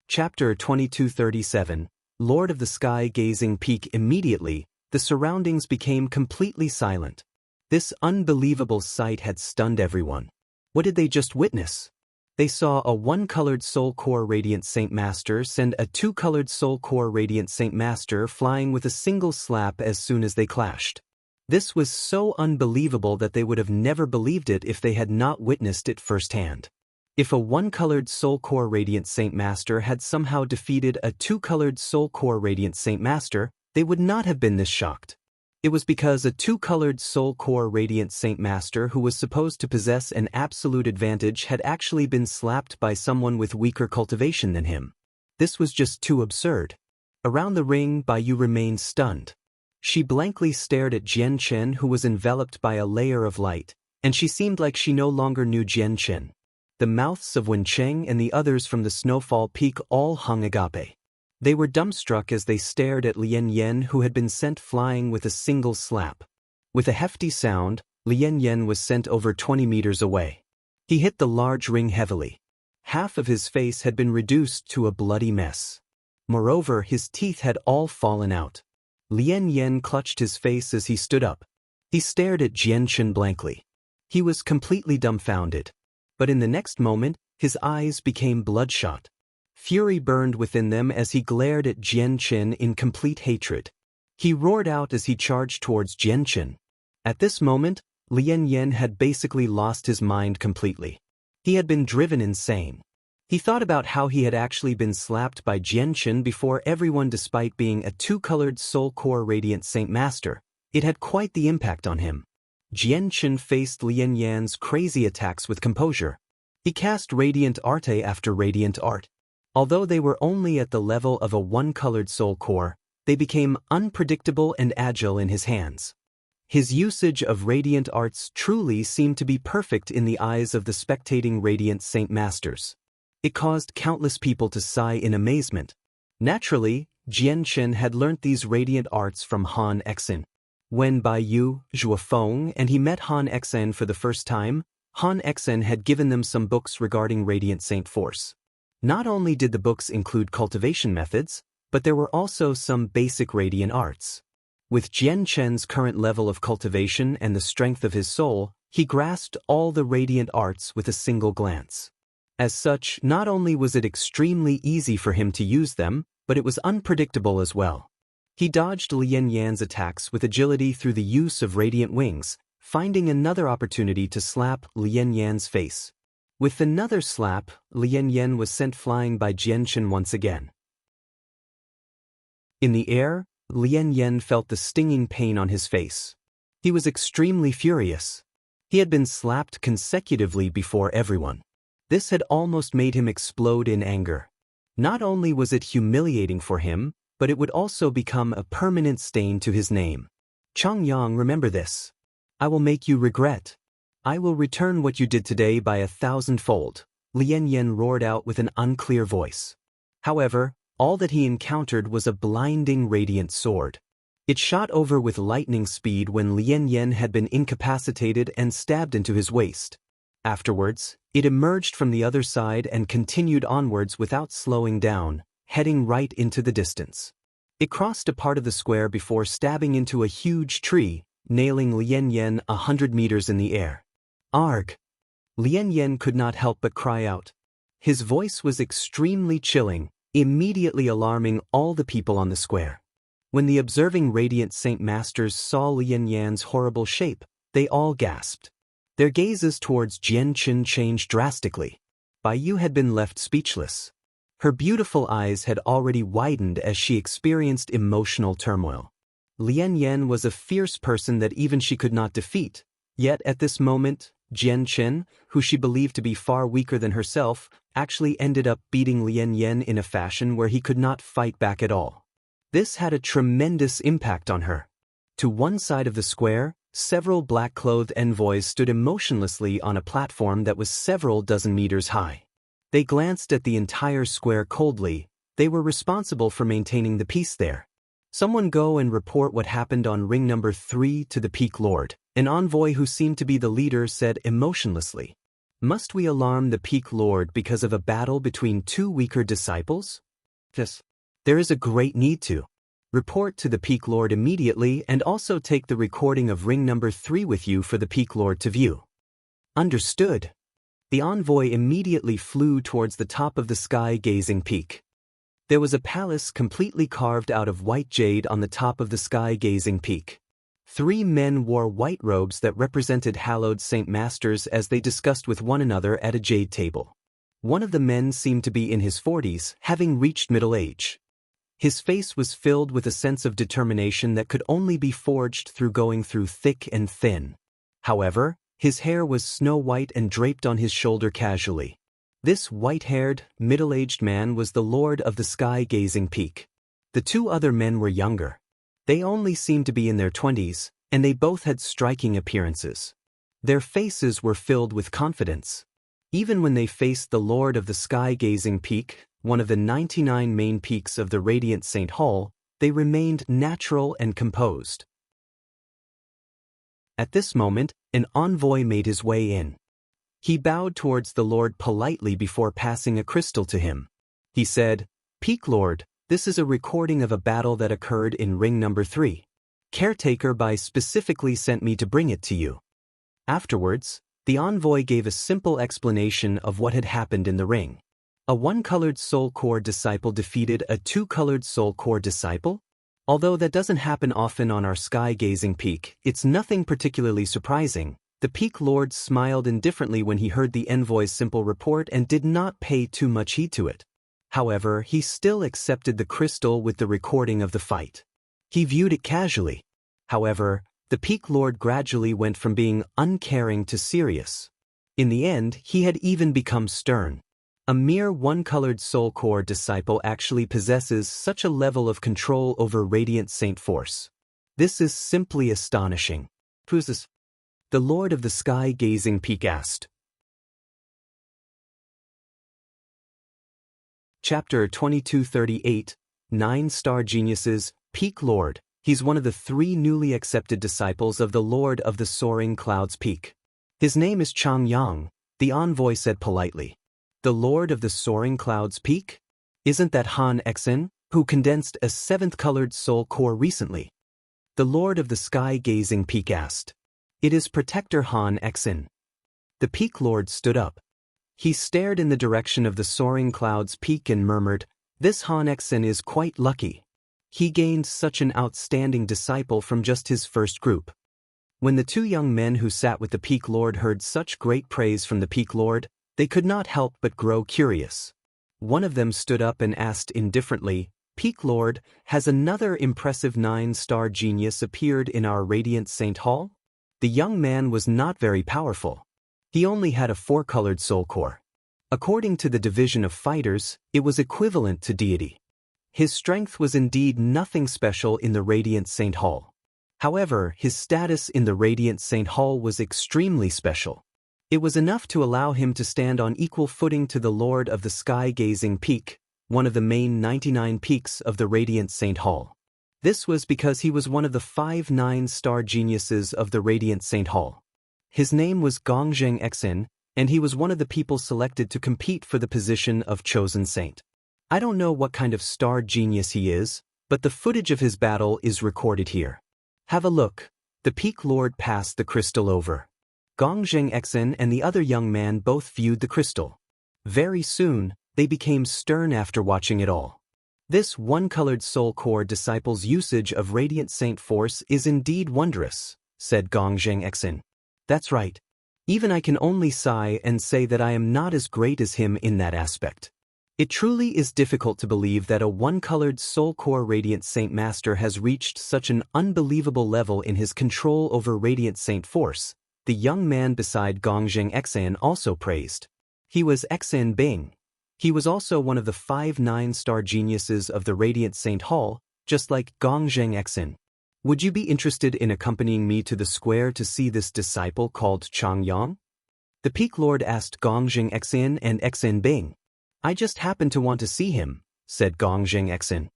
Chapter 2237, Lord of the Sky Gazing Peak. Immediately, the surroundings became completely silent. This unbelievable sight had stunned everyone. What did they just witness? They saw a one-colored Soul Core Radiant Saint Master send a two-colored Soul Core Radiant Saint Master flying with a single slap as soon as they clashed. This was so unbelievable that they would have never believed it if they had not witnessed it firsthand. If a one-colored Soul Core Radiant Saint Master had somehow defeated a two-colored Soul Core Radiant Saint Master, they would not have been this shocked. It was because a two-colored Soul Core Radiant Saint Master who was supposed to possess an absolute advantage had actually been slapped by someone with weaker cultivation than him. This was just too absurd. Around the ring, Baiyu remained stunned. She blankly stared at Jian Chen, who was enveloped by a layer of light, and she seemed like she no longer knew Jian Chen. The mouths of Wen Cheng and the others from the Snowfall Peak all hung agape. They were dumbstruck as they stared at Lien Yen, who had been sent flying with a single slap. With a hefty sound, Lien Yen was sent over 20 meters away. He hit the large ring heavily. Half of his face had been reduced to a bloody mess. Moreover, his teeth had all fallen out. Lien Yen clutched his face as he stood up. He stared at Jian Chen blankly. He was completely dumbfounded. But in the next moment, his eyes became bloodshot. Fury burned within them as he glared at Jian Chen in complete hatred. He roared out as he charged towards Jian Chen. At this moment, Lien Yen had basically lost his mind completely. He had been driven insane. He thought about how he had actually been slapped by Jian Chen before everyone despite being a two-colored Soul Core Radiant Saint Master. It had quite the impact on him. Jian Chen faced Lien Yan's crazy attacks with composure. He cast Radiant Arte after Radiant Art. Although they were only at the level of a one-colored Soul Core, they became unpredictable and agile in his hands. His usage of Radiant Arts truly seemed to be perfect in the eyes of the spectating Radiant Saint Masters. It caused countless people to sigh in amazement. Naturally, Jian Chen had learnt these Radiant Arts from Han Exin. When Baiyu, Zhuofeng, and he met Han Exin for the first time, Han Exin had given them some books regarding Radiant Saint Force. Not only did the books include cultivation methods, but there were also some basic Radiant Arts. With Jian Chen's current level of cultivation and the strength of his soul, he grasped all the Radiant Arts with a single glance. As such, not only was it extremely easy for him to use them, but it was unpredictable as well. He dodged Lien Yan's attacks with agility through the use of Radiant Wings, finding another opportunity to slap Lien Yan's face. With another slap, Lien Yan was sent flying by Jian Chen once again. In the air, Lien Yan felt the stinging pain on his face. He was extremely furious. He had been slapped consecutively before everyone. This had almost made him explode in anger. Not only was it humiliating for him, but it would also become a permanent stain to his name. Chang Yang, remember this. I will make you regret. I will return what you did today by 1,000-fold, Lien Yan roared out with an unclear voice. However, all that he encountered was a blinding radiant sword. It shot over with lightning speed when Lien Yan had been incapacitated and stabbed into his waist. Afterwards, it emerged from the other side and continued onwards without slowing down, heading right into the distance. It crossed a part of the square before stabbing into a huge tree, nailing Lien Yan 100 meters in the air. Arg! Lien Yan could not help but cry out. His voice was extremely chilling, immediately alarming all the people on the square. When the observing Radiant Saint Masters saw Lien Yan's horrible shape, they all gasped. Their gazes towards Jian Chen changed drastically. Baiyu had been left speechless. Her beautiful eyes had already widened as she experienced emotional turmoil. Lien Yan was a fierce person that even she could not defeat, yet at this moment, Jian Chen, who she believed to be far weaker than herself, actually ended up beating Lien Yan in a fashion where he could not fight back at all. This had a tremendous impact on her. To one side of the square, several black-clothed envoys stood emotionlessly on a platform that was several dozen meters high. They glanced at the entire square coldly. They were responsible for maintaining the peace there. Someone go and report what happened on ring number 3 to the Peak Lord, an envoy who seemed to be the leader said emotionlessly. Must we alarm the Peak Lord because of a battle between two weaker disciples? Yes. There is a great need to. Report to the Peak Lord immediately and also take the recording of ring number 3 with you for the Peak Lord to view. Understood. The envoy immediately flew towards the top of the sky-gazing peak. There was a palace completely carved out of white jade on the top of the sky-gazing peak. 3 men wore white robes that represented hallowed Saint Masters as they discussed with one another at a jade table. One of the men seemed to be in his 40s, having reached middle age. His face was filled with a sense of determination that could only be forged through going through thick and thin. However, his hair was snow-white and draped on his shoulder casually. This white-haired, middle-aged man was the lord of the sky-gazing peak. The 2 other men were younger. They only seemed to be in their 20s, and they both had striking appearances. Their faces were filled with confidence. Even when they faced the lord of the sky-gazing peak, one of the 99 main peaks of the Radiant Saint Hall, they remained natural and composed. At this moment, an envoy made his way in. He bowed towards the Lord politely before passing a crystal to him. He said, "Peak Lord, this is a recording of a battle that occurred in ring number 3. Caretaker by specifically sent me to bring it to you." Afterwards, the envoy gave a simple explanation of what had happened in the ring. A 1-colored soul core disciple defeated a 2-colored soul core disciple? Although that doesn't happen often on our sky-gazing peak, it's nothing particularly surprising. The Peak Lord smiled indifferently when he heard the envoy's simple report and did not pay too much heed to it. However, he still accepted the crystal with the recording of the fight. He viewed it casually. However, the Peak Lord gradually went from being uncaring to serious. In the end, he had even become stern. A mere 1-colored soul core disciple actually possesses such a level of control over Radiant Saint Force. This is simply astonishing. Who's this? The Lord of the Sky-Gazing Peak asked. Chapter 2238, 9-Star Geniuses, Peak Lord. He's one of the 3 newly accepted disciples of the Lord of the Soaring Clouds Peak. His name is Chang Yang, the envoy said politely. The Lord of the Soaring Clouds Peak? Isn't that Han Exin, who condensed a 7th-colored soul core recently? The Lord of the Sky-Gazing Peak asked. It is Protector Han Exin. The Peak Lord stood up. He stared in the direction of the Soaring Clouds Peak and murmured, "This Han Exin is quite lucky. He gained such an outstanding disciple from just his first group." When the 2 young men who sat with the Peak Lord heard such great praise from the Peak Lord, they could not help but grow curious. One of them stood up and asked indifferently, "Peak Lord, has another impressive 9-star genius appeared in our Radiant Saint Hall?" The young man was not very powerful. He only had a 4-colored soul core. According to the division of fighters, it was equivalent to deity. His strength was indeed nothing special in the Radiant Saint Hall. However, his status in the Radiant Saint Hall was extremely special. It was enough to allow him to stand on equal footing to the Lord of the Sky-Gazing Peak, one of the main 99 peaks of the Radiant Saint Hall. This was because he was one of the 5 9-star geniuses of the Radiant Saint Hall. His name was Gongjeng Exin, and he was one of the people selected to compete for the position of Chosen Saint. I don't know what kind of star genius he is, but the footage of his battle is recorded here. Have a look. The Peak Lord passed the crystal over. Gongjeng Exin and the other young man both viewed the crystal. Very soon, they became stern after watching it all. This 1-colored soul core disciple's usage of Radiant Saint Force is indeed wondrous, said Gongjeng Exin. That's right. Even I can only sigh and say that I am not as great as him in that aspect. It truly is difficult to believe that a 1-colored soul core Radiant Saint Master has reached such an unbelievable level in his control over Radiant Saint Force. The young man beside Gongjeng Exin also praised. He was Exin Bing. He was also one of the 5 9-star geniuses of the Radiant Saint Hall, just like Gongjeng Exin. Would you be interested in accompanying me to the square to see this disciple called Chang Yang? The Peak Lord asked Gongjeng Exin and Exin Bing. I just happened to want to see him, said Gongjeng Exin.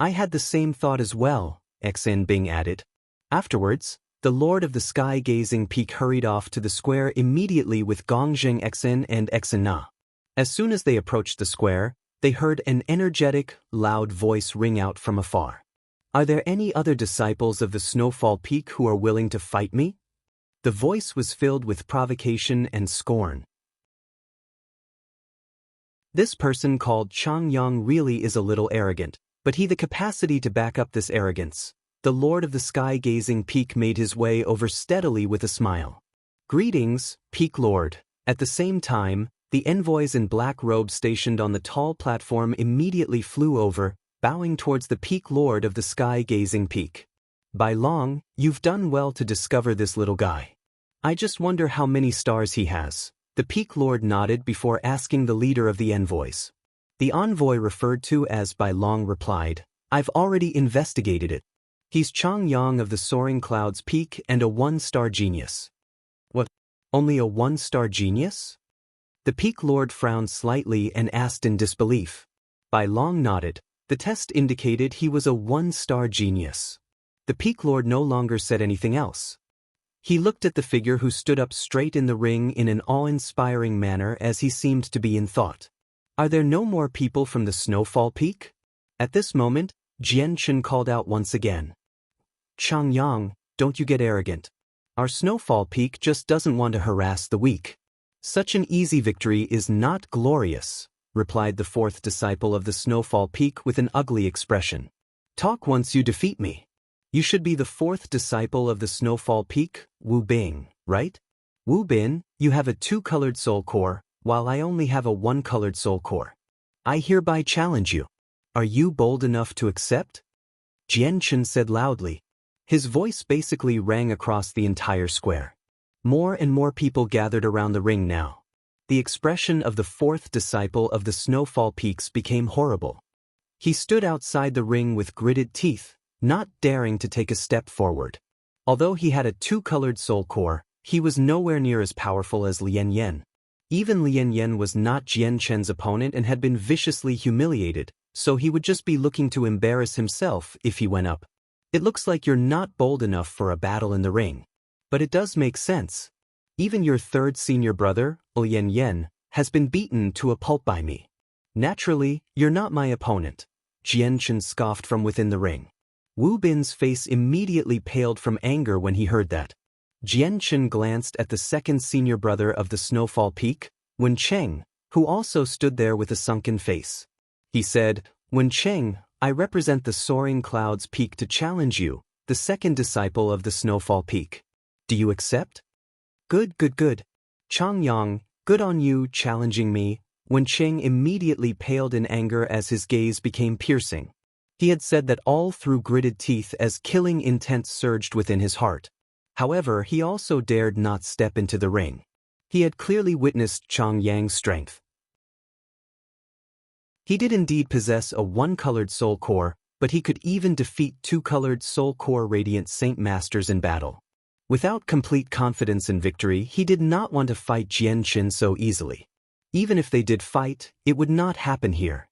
I had the same thought as well, Exin Bing added. Afterwards, the Lord of the Sky-Gazing Peak hurried off to the square immediately with Gongjeng Exin and Exin Na. As soon as they approached the square, they heard an energetic, loud voice ring out from afar. Are there any other disciples of the Snowfall Peak who are willing to fight me? The voice was filled with provocation and scorn. This person called Chang Yang really is a little arrogant, but he the capacity to back up this arrogance. The Lord of the Sky-Gazing Peak made his way over steadily with a smile. Greetings, Peak Lord. At the same time, the envoys in black robes stationed on the tall platform immediately flew over, bowing towards the Peak Lord of the Sky-Gazing Peak. By Long, you've done well to discover this little guy. I just wonder how many stars he has. The Peak Lord nodded before asking the leader of the envoys. The envoy referred to as By Long replied, I've already investigated it. He's Chang Yang of the Soaring Clouds Peak and a one-star genius. What? Only a one-star genius? The Peak Lord frowned slightly and asked in disbelief. By Long nodded. The test indicated he was a one-star genius. The Peak Lord no longer said anything else. He looked at the figure who stood up straight in the ring in an awe-inspiring manner as he seemed to be in thought. Are there no more people from the Snowfall Peak? At this moment, Jian Chen called out once again. Chang Yang, don't you get arrogant. Our Snowfall Peak just doesn't want to harass the weak. Such an easy victory is not glorious, replied the fourth disciple of the Snowfall Peak with an ugly expression. Talk once you defeat me. You should be the fourth disciple of the Snowfall Peak, Wu Bing, right? Wu Bin, you have a two-colored soul core, while I only have a one-colored soul core. I hereby challenge you. Are you bold enough to accept? Jian Chen said loudly. His voice basically rang across the entire square. More and more people gathered around the ring now. The expression of the fourth disciple of the Snowfall Peaks became horrible. He stood outside the ring with gritted teeth, not daring to take a step forward. Although he had a two-colored soul core, he was nowhere near as powerful as Lian Yan. Even Lian Yan was not Jian Chen's opponent and had been viciously humiliated, so he would just be looking to embarrass himself if he went up. It looks like you're not bold enough for a battle in the ring. But it does make sense. Even your third senior brother, Lian Yan, has been beaten to a pulp by me. Naturally, you're not my opponent. Jian Chen scoffed from within the ring. Wu Bin's face immediately paled from anger when he heard that. Jian Chen glanced at the second senior brother of the Snowfall Peak, Wen Cheng, who also stood there with a sunken face. He said, Wen Cheng, I represent the Soaring Clouds Peak to challenge you, the second disciple of the Snowfall Peak. Do you accept? Good, good, good. Chang Yang, good on you challenging me. Wen Cheng immediately paled in anger as his gaze became piercing. He had said that all through gritted teeth as killing intent surged within his heart. However, he also dared not step into the ring. He had clearly witnessed Chang Yang's strength. He did indeed possess a one-colored soul core, but he could even defeat two-colored soul core Radiant Saint Masters in battle. Without complete confidence in victory, he did not want to fight Jian Chen so easily. Even if they did fight, it would not happen here.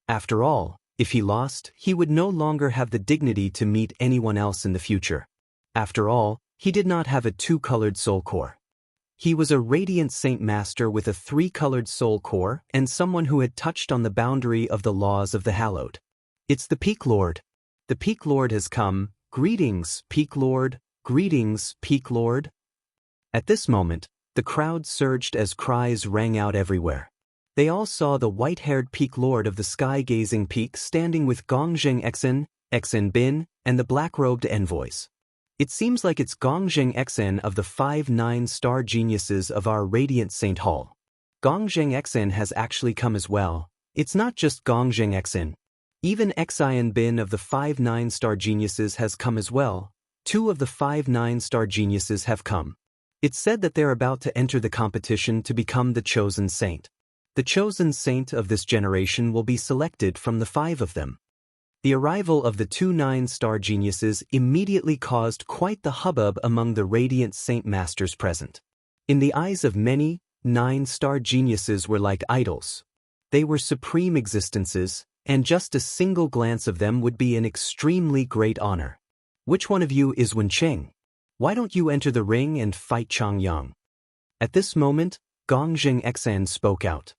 After all, if he lost, he would no longer have the dignity to meet anyone else in the future. After all, he did not have a two-colored soul core. He was a Radiant Saint Master with a three-colored soul core and someone who had touched on the boundary of the laws of the hallowed. It's the Peak Lord. The Peak Lord has come. Greetings, Peak Lord. Greetings, Peak Lord. At this moment, the crowd surged as cries rang out everywhere. They all saw the white-haired Peak Lord of the Sky-Gazing Peak standing with Gongzheng Xen Bin, and the black-robed envoys. It seems like it's Gongzheng Xen of the 5 9-star geniuses of our Radiant Saint Hall. Gongzheng Xen has actually come as well. It's not just Gongzheng Xen. Even Xen Bin of the 5 9-star geniuses has come as well. 2 of the 5 9-star geniuses have come. It's said that they're about to enter the competition to become the chosen saint. The chosen saint of this generation will be selected from the 5 of them. The arrival of the 2 9-star geniuses immediately caused quite the hubbub among the Radiant Saint Masters present. In the eyes of many, 9-star geniuses were like idols. They were supreme existences, and just a single glance of them would be an extremely great honor. Which one of you is Wen Cheng? Why don't you enter the ring and fight Chang Yang? At this moment, Gongzheng Xen spoke out.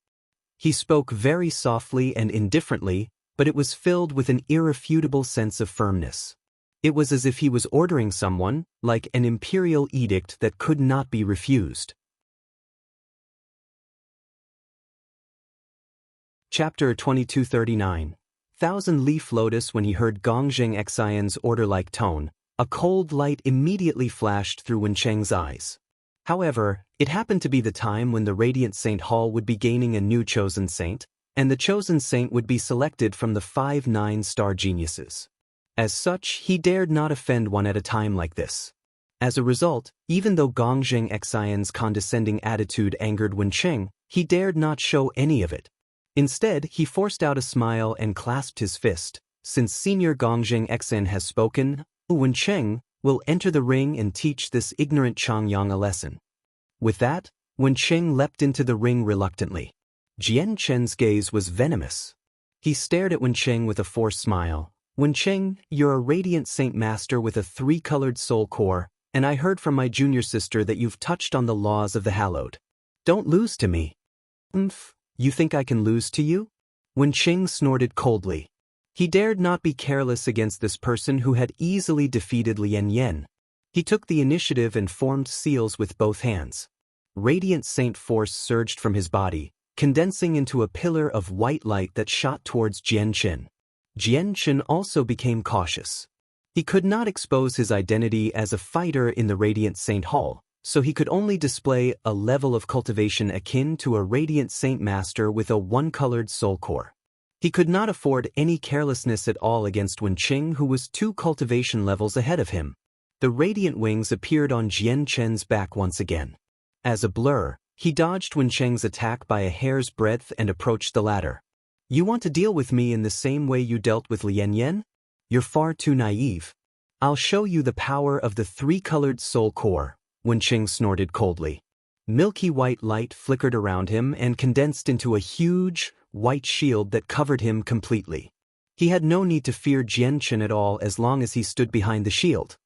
He spoke very softly and indifferently, but it was filled with an irrefutable sense of firmness. It was as if he was ordering someone, like an imperial edict that could not be refused. Chapter 2239. Thousand Leaf Lotus. When he heard Gongjing Xian's order-like tone, a cold light immediately flashed through Wencheng's eyes. However, it happened to be the time when the Radiant Saint Hall would be gaining a new chosen saint, and the chosen saint would be selected from the 5 9-star geniuses. As such, he dared not offend one at a time like this. As a result, even though Gongjing Xian's condescending attitude angered Wencheng, he dared not show any of it. Instead, he forced out a smile and clasped his fist. Since Senior Gongjing Xian has spoken, Wencheng will enter the ring and teach this ignorant Changyang a lesson. With that, Wencheng leapt into the ring reluctantly. Jian Chen's gaze was venomous. He stared at Wencheng with a forced smile. Wencheng, you're a Radiant Saint Master with a 3-colored soul core, and I heard from my junior sister that you've touched on the laws of the hallowed. Don't lose to me. You think I can lose to you? Wencheng snorted coldly. He dared not be careless against this person who had easily defeated Lian Yen. He took the initiative and formed seals with both hands. Radiant Saint force surged from his body, condensing into a pillar of white light that shot towards Jian Chen. Jian Chen also became cautious. He could not expose his identity as a fighter in the Radiant Saint Hall, so he could only display a level of cultivation akin to a Radiant Saint Master with a 1-colored soul core. He could not afford any carelessness at all against Wencheng, who was 2 cultivation levels ahead of him. The radiant wings appeared on Jian Chen's back once again. As a blur, he dodged Wencheng's attack by a hair's breadth and approached the ladder. You want to deal with me in the same way you dealt with Lian Yen? You're far too naive. I'll show you the power of the 3-colored soul core, Wencheng snorted coldly. Milky white light flickered around him and condensed into a huge, white shield that covered him completely. He had no need to fear Jian Chen at all as long as he stood behind the shield.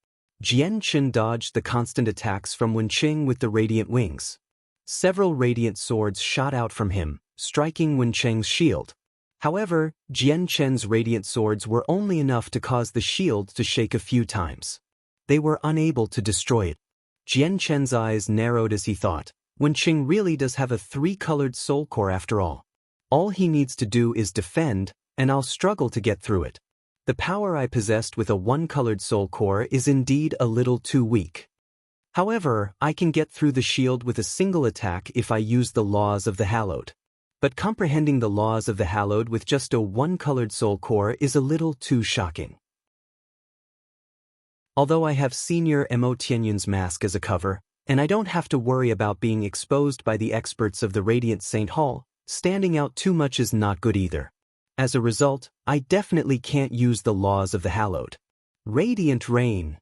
Jian Chen dodged the constant attacks from Wencheng with the radiant wings. Several radiant swords shot out from him, striking Wencheng's shield. However, Jian Chen's radiant swords were only enough to cause the shield to shake a few times. They were unable to destroy it. Jian Chen's eyes narrowed as he thought, Wencheng really does have a 3-colored soul core after all. All he needs to do is defend, and I'll struggle to get through it. The power I possessed with a 1-colored soul core is indeed a little too weak. However, I can get through the shield with a single attack if I use the laws of the hallowed. But comprehending the laws of the hallowed with just a 1-colored soul core is a little too shocking. Although I have Senior Mo Tianyun's mask as a cover, and I don't have to worry about being exposed by the experts of the Radiant Saint Hall, standing out too much is not good either. As a result, I definitely can't use the laws of the hallowed. Radiant Rain.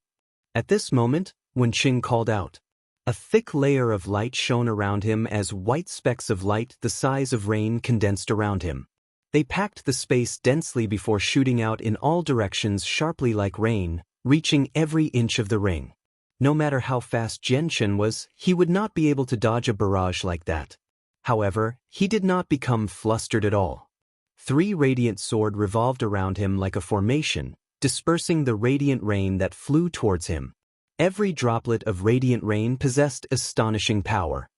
At this moment, Wencheng called out. A thick layer of light shone around him as white specks of light the size of rain condensed around him. They packed the space densely before shooting out in all directions sharply like rain, reaching every inch of the ring. No matter how fast Jian Chen was, he would not be able to dodge a barrage like that. However, he did not become flustered at all. 3 radiant swords revolved around him like a formation, dispersing the radiant rain that flew towards him. Every droplet of radiant rain possessed astonishing power.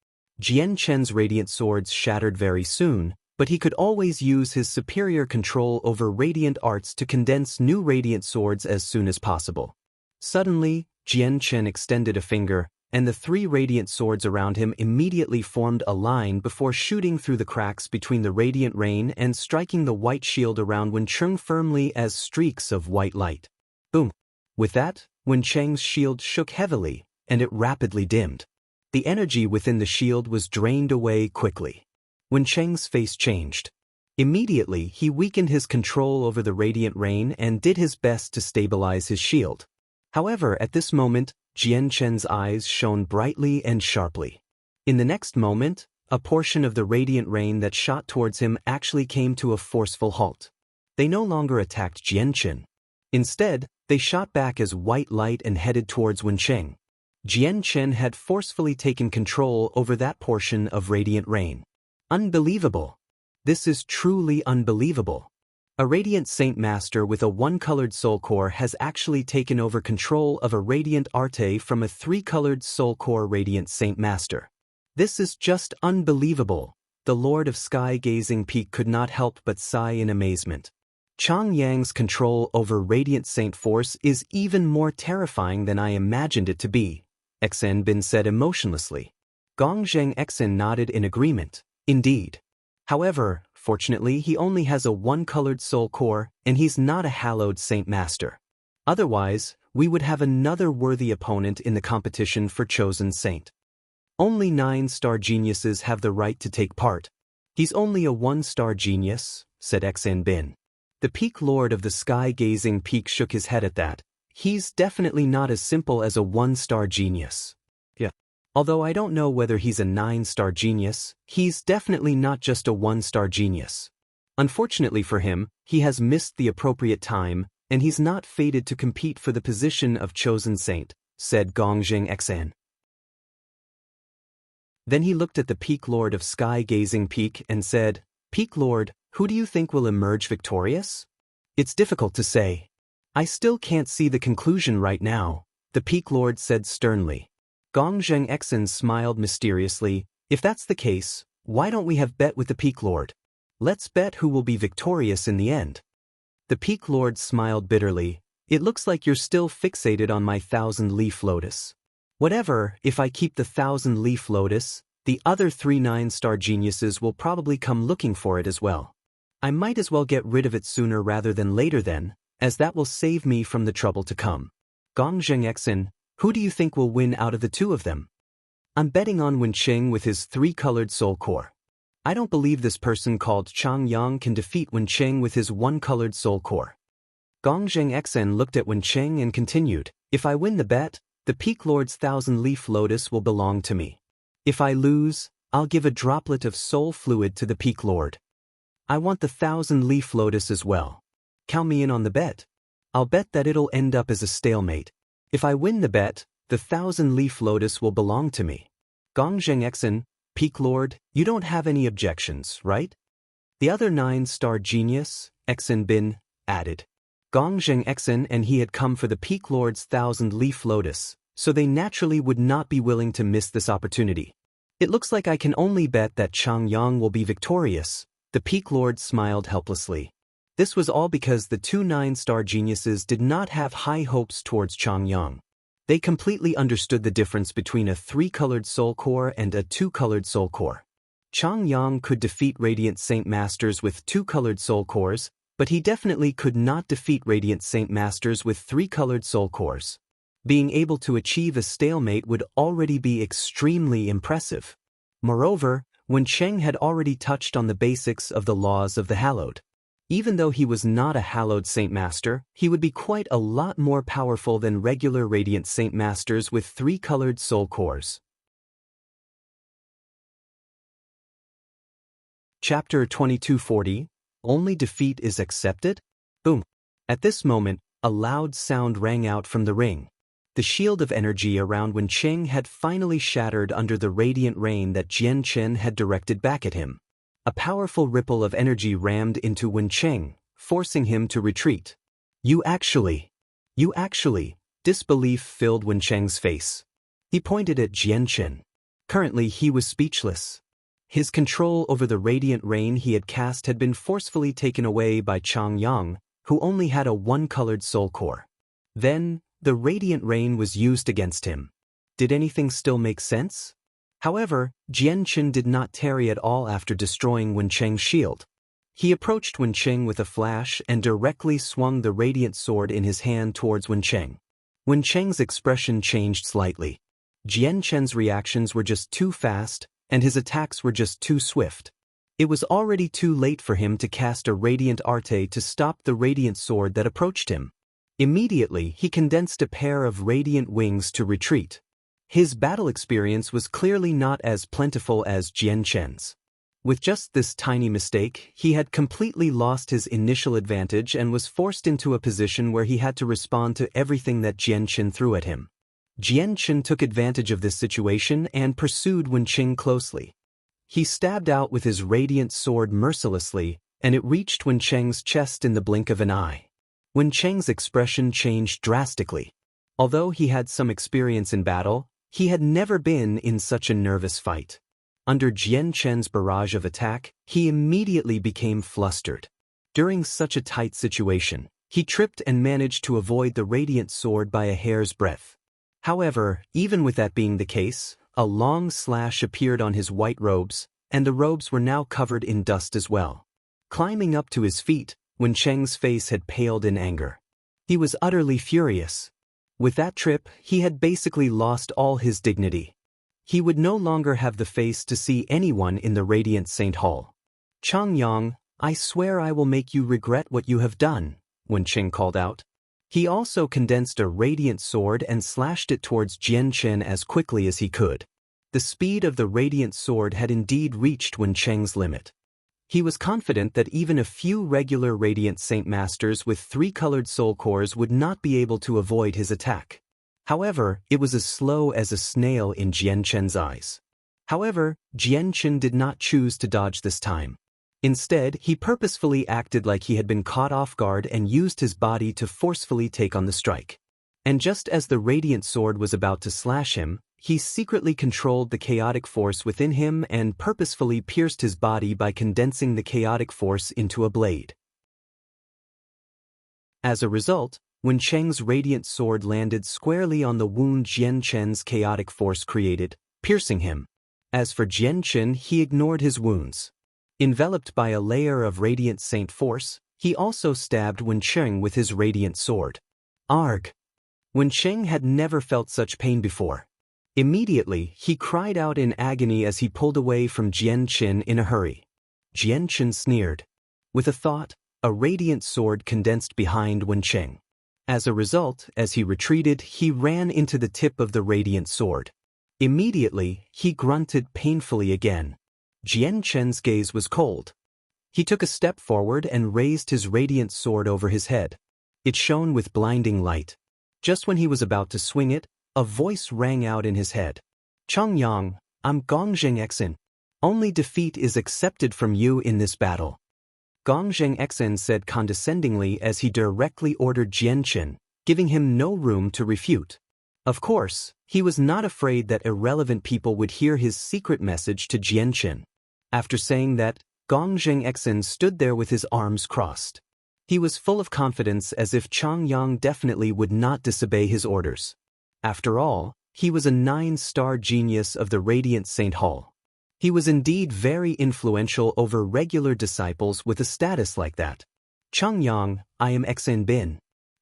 Jian Chen's radiant swords shattered very soon, but he could always use his superior control over radiant arts to condense new radiant swords as soon as possible. Suddenly, Jian Chen extended a finger, and the 3 radiant swords around him immediately formed a line before shooting through the cracks between the radiant rain and striking the white shield around Wencheng firmly as streaks of white light. Boom! With that, Wencheng's shield shook heavily, and it rapidly dimmed. The energy within the shield was drained away quickly. Wencheng's face changed. Immediately, he weakened his control over the radiant rain and did his best to stabilize his shield. However, at this moment, Jian Chen's eyes shone brightly and sharply. In the next moment, a portion of the radiant rain that shot towards him actually came to a forceful halt. They no longer attacked Jian Chen. Instead, they shot back as white light and headed towards Wencheng. Jian Chen had forcefully taken control over that portion of radiant rain. Unbelievable! This is truly unbelievable. A Radiant Saint Master with a 1-colored soul core has actually taken over control of a Radiant Arte from a 3-colored soul core Radiant Saint Master. This is just unbelievable. the Lord of Sky-Gazing Peak could not help but sigh in amazement. Chang Yang's control over Radiant Saint Force is even more terrifying than I imagined it to be, Xen Bin said emotionlessly. Gongzheng Xen nodded in agreement. Indeed. However, fortunately he only has a one-colored soul core, and he's not a hallowed Saint Master. Otherwise, we would have another worthy opponent in the competition for Chosen Saint. Only 9-star geniuses have the right to take part. He's only a 1-star genius, said Xen Bin. The Peak Lord of the Sky-Gazing Peak shook his head at that. He's definitely not as simple as a 1-star genius. Yeah. Although I don't know whether he's a 9-star genius, he's definitely not just a 1-star genius. Unfortunately for him, he has missed the appropriate time, and he's not fated to compete for the position of Chosen Saint, said Gongzheng Xen. Then he looked at the Peak Lord of Sky-Gazing Peak and said, Peak Lord, who do you think will emerge victorious? It's difficult to say. I still can't see the conclusion right now, the Peak Lord said sternly. Gongzheng Xen smiled mysteriously. If that's the case, why don't we have bet with the Peak Lord? Let's bet who will be victorious in the end. The Peak Lord smiled bitterly. It looks like you're still fixated on my 1,000-leaf lotus. Whatever, if I keep the 1,000-leaf lotus, the other 3 9-star geniuses will probably come looking for it as well. I might as well get rid of it sooner rather than later then, as that will save me from the trouble to come. Gongzheng Xen, who do you think will win out of the two of them? I'm betting on Wenqing with his 3-colored soul core. I don't believe this person called Chang Yang can defeat Wenqing with his 1-colored soul core. Gongzheng Xen looked at Wenqing and continued, if I win the bet, the Peak Lord's 1,000-leaf lotus will belong to me. If I lose, I'll give a droplet of soul fluid to the Peak Lord. I want the 1,000-leaf lotus as well. Count me in on the bet. I'll bet that it'll end up as a stalemate. If I win the bet, the 1,000-leaf lotus will belong to me. Gongzheng Xen, Peak Lord, you don't have any objections, right? The other 9-star genius, Xen Bin, added. Gongzheng Xen and he had come for the Peak Lord's 1,000-leaf lotus, so they naturally would not be willing to miss this opportunity. It looks like I can only bet that Chang Yang will be victorious, the Peak Lord smiled helplessly. This was all because the 2 9-star geniuses did not have high hopes towards Chang Yang. They completely understood the difference between a 3-colored soul core and a 2-colored soul core. Chang Yang could defeat Radiant Saint Masters with 2-colored soul cores, but he definitely could not defeat Radiant Saint Masters with 3-colored soul cores. Being able to achieve a stalemate would already be extremely impressive. Moreover, Wenqing had already touched on the basics of the laws of the Hallowed. Even though he was not a Hallowed Saint Master, he would be quite a lot more powerful than regular Radiant Saint Masters with 3-colored soul cores. Chapter 2240, Only Defeat is Accepted? Boom. At this moment, a loud sound rang out from the ring. The shield of energy around Wenqing had finally shattered under the radiant rain that Jian Chen had directed back at him. A powerful ripple of energy rammed into Wenqing, forcing him to retreat. You actually, disbelief filled Wenqing's face. He pointed at Jian Chen. Currently he was speechless. His control over the radiant rain he had cast had been forcefully taken away by Chang Yang, who only had a 1-colored soul core. Then, the radiant rain was used against him. Did anything still make sense? However, Jian Chen did not tarry at all after destroying Wenqing's shield. He approached Wenqing with a flash and directly swung the radiant sword in his hand towards Wenqing. Wenqing's expression changed slightly. Jian Chen's reactions were just too fast, and his attacks were just too swift. It was already too late for him to cast a radiant arte to stop the radiant sword that approached him. Immediately, he condensed a pair of radiant wings to retreat. His battle experience was clearly not as plentiful as Jian Chen's. With just this tiny mistake, he had completely lost his initial advantage and was forced into a position where he had to respond to everything that Jian Chen threw at him. Jian Chen took advantage of this situation and pursued Wenqing closely. He stabbed out with his radiant sword mercilessly, and it reached Wenqing's chest in the blink of an eye. Wenqing's expression changed drastically. Although he had some experience in battle, he had never been in such a nervous fight. Under Jian Chen's barrage of attack, he immediately became flustered. During such a tight situation, he tripped and managed to avoid the radiant sword by a hair's breadth. However, even with that being the case, a long slash appeared on his white robes, and the robes were now covered in dust as well. Climbing up to his feet, Wen Cheng's face had paled in anger. He was utterly furious. With that trip, he had basically lost all his dignity. He would no longer have the face to see anyone in the Radiant Saint Hall. "Changyang, I swear I will make you regret what you have done," Wen Cheng called out. He also condensed a radiant sword and slashed it towards Jian Chen as quickly as he could. The speed of the radiant sword had indeed reached Wen Cheng's limit. He was confident that even a few regular Radiant Saint Masters with 3-colored soul cores would not be able to avoid his attack. However, it was as slow as a snail in Jian Chen's eyes. However, Jian Chen did not choose to dodge this time. Instead, he purposefully acted like he had been caught off guard and used his body to forcefully take on the strike. And just as the radiant sword was about to slash him, he secretly controlled the chaotic force within him and purposefully pierced his body by condensing the chaotic force into a blade. As a result, Wen Cheng's radiant sword landed squarely on the wound Jian Chen's chaotic force created, piercing him. As for Jian Chen, he ignored his wounds. Enveloped by a layer of radiant saint force, he also stabbed Wen Cheng with his radiant sword. Arg! Wen Cheng had never felt such pain before. Immediately, he cried out in agony as he pulled away from Jian Chen in a hurry. Jian Chen sneered. With a thought, a radiant sword condensed behind Wen Cheng. As a result, as he retreated, he ran into the tip of the radiant sword. Immediately, he grunted painfully again. Jian Chen's gaze was cold. He took a step forward and raised his radiant sword over his head. It shone with blinding light. Just when he was about to swing it, a voice rang out in his head. "Changyang, I'm Gongjing Exin. Only defeat is accepted from you in this battle." Gongjing Exin said condescendingly as he directly ordered Jian Chen, giving him no room to refute. Of course, he was not afraid that irrelevant people would hear his secret message to Jian Chen. After saying that, Gongjing Exin stood there with his arms crossed. He was full of confidence as if Changyang definitely would not disobey his orders. After all, he was a 9-star genius of the Radiant Saint Hall. He was indeed very influential over regular disciples with a status like that. "Changyang, I am Exin Bin.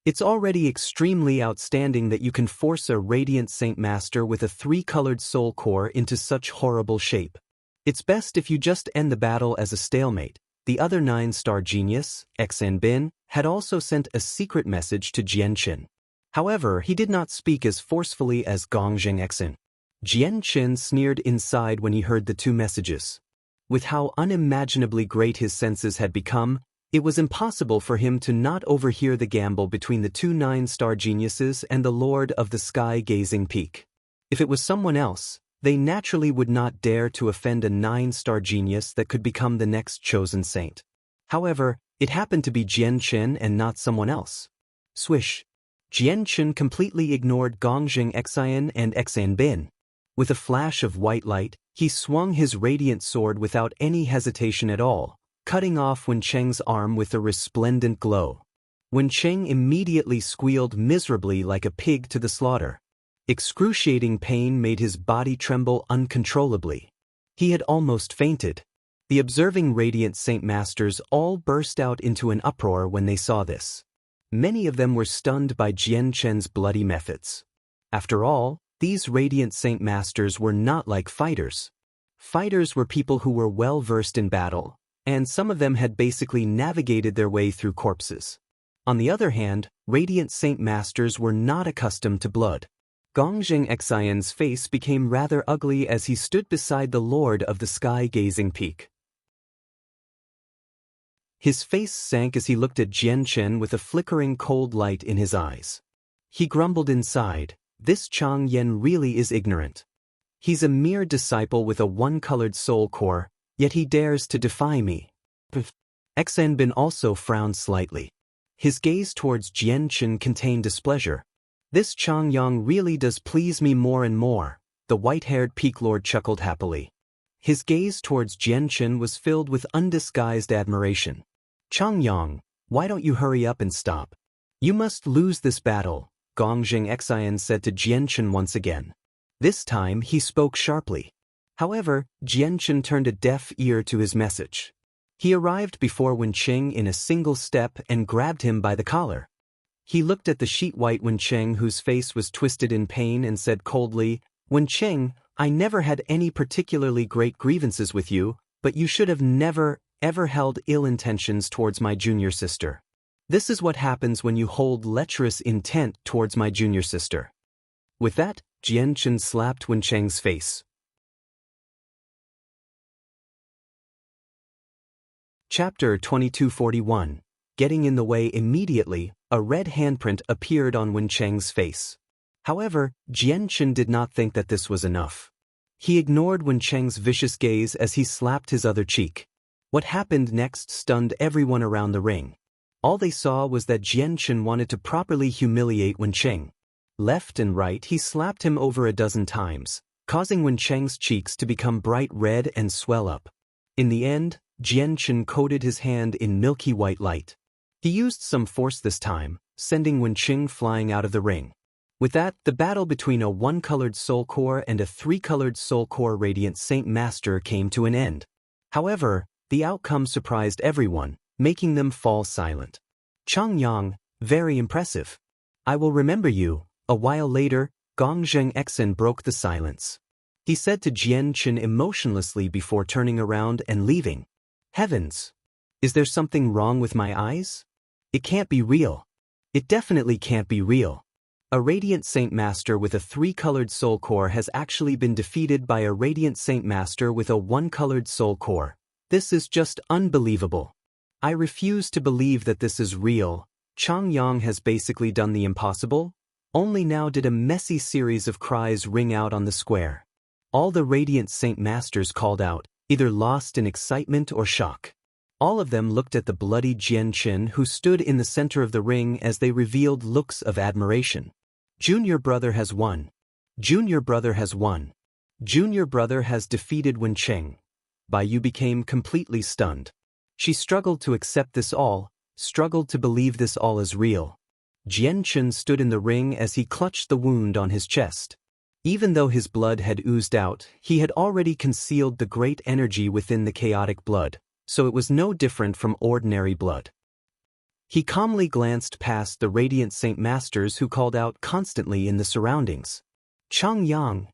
It's already extremely outstanding that you can force a Radiant Saint Master with a 3-colored soul core into such horrible shape. It's best if you just end the battle as a stalemate." The other 9-star genius, Exin Bin, had also sent a secret message to Jian Chen. However, he did not speak as forcefully as Gongjing Exin. Jian Chen sneered inside when he heard the two messages. With how unimaginably great his senses had become, it was impossible for him to not overhear the gamble between the two 9-star geniuses and the Lord of the Sky-Gazing Peak. If it was someone else, they naturally would not dare to offend a 9-star genius that could become the next chosen saint. However, it happened to be Jian Chen and not someone else. Swish! Jian Chen completely ignored Gongjing Exin and Exin Bin. With a flash of white light, he swung his radiant sword without any hesitation at all, cutting off Wen Cheng's arm with a resplendent glow. Wen Cheng immediately squealed miserably like a pig to the slaughter. Excruciating pain made his body tremble uncontrollably. He had almost fainted. The observing Radiant Saint Masters all burst out into an uproar when they saw this. Many of them were stunned by Jian Chen's bloody methods. After all, these Radiant Saint Masters were not like fighters. Fighters were people who were well versed in battle, and some of them had basically navigated their way through corpses. On the other hand, Radiant Saint Masters were not accustomed to blood. Gongjing Exin's face became rather ugly as he stood beside the Lord of the Sky-Gazing Peak. His face sank as he looked at Jian Chen with a flickering cold light in his eyes. He grumbled inside, "This Chang Yen really is ignorant. He's a mere disciple with a 1-colored soul core, yet he dares to defy me." Exin Bin also frowned slightly. His gaze towards Jian Chen contained displeasure. "This Changyang really does please me more and more," the white-haired Peak Lord chuckled happily. His gaze towards Jianchen was filled with undisguised admiration. "Changyang, why don't you hurry up and stop? You must lose this battle," Gongjing Xian said to Jianchen once again. This time he spoke sharply. However, Jianchen turned a deaf ear to his message. He arrived before Wenqing in a single step and grabbed him by the collar. He looked at the sheet-white Wenqing, whose face was twisted in pain, and said coldly, "Wenqing, I never had any particularly great grievances with you, but you should have never, ever held ill intentions towards my junior sister. This is what happens when you hold lecherous intent towards my junior sister." With that, Jianchen slapped Wenqing's face. Chapter 2241. Getting in the way. Immediately, a red handprint appeared on Wenqing's face. However, Jianchen did not think that this was enough. He ignored Wenqing's vicious gaze as he slapped his other cheek. What happened next stunned everyone around the ring. All they saw was that Jianchen wanted to properly humiliate Wenqing. Left and right he slapped him over a dozen times, causing Wenqing's cheeks to become bright red and swell up. In the end, Jianchen coated his hand in milky white light. He used some force this time, sending Wenqing flying out of the ring. With that, the battle between a one-colored Soul Core and a three-colored Soul Core Radiant Saint Master came to an end. However, the outcome surprised everyone, making them fall silent. "Changyang, very impressive. I will remember you." A while later, Gongjing Xian broke the silence. He said to Jianchen emotionlessly before turning around and leaving, "Heavens! Is there something wrong with my eyes? It can't be real. It definitely can't be real. A Radiant Saint Master with a three-colored Soul Core has actually been defeated by a Radiant Saint Master with a one-colored Soul Core. This is just unbelievable. I refuse to believe that this is real. Changyang has basically done the impossible." Only now did a messy series of cries ring out on the square. All the Radiant Saint Masters called out, either lost in excitement or shock. All of them looked at the bloody Jianchen, who stood in the center of the ring, as they revealed looks of admiration. "Junior brother has won. Junior brother has won. Junior brother has defeated Wenqing." Bai Yu became completely stunned. She struggled to accept this all, struggled to believe this all is real. Jianchen stood in the ring as he clutched the wound on his chest. Even though his blood had oozed out, he had already concealed the great energy within the chaotic blood, so it was no different from ordinary blood. He calmly glanced past the Radiant Saint Masters, who called out constantly in the surroundings, "Changyang."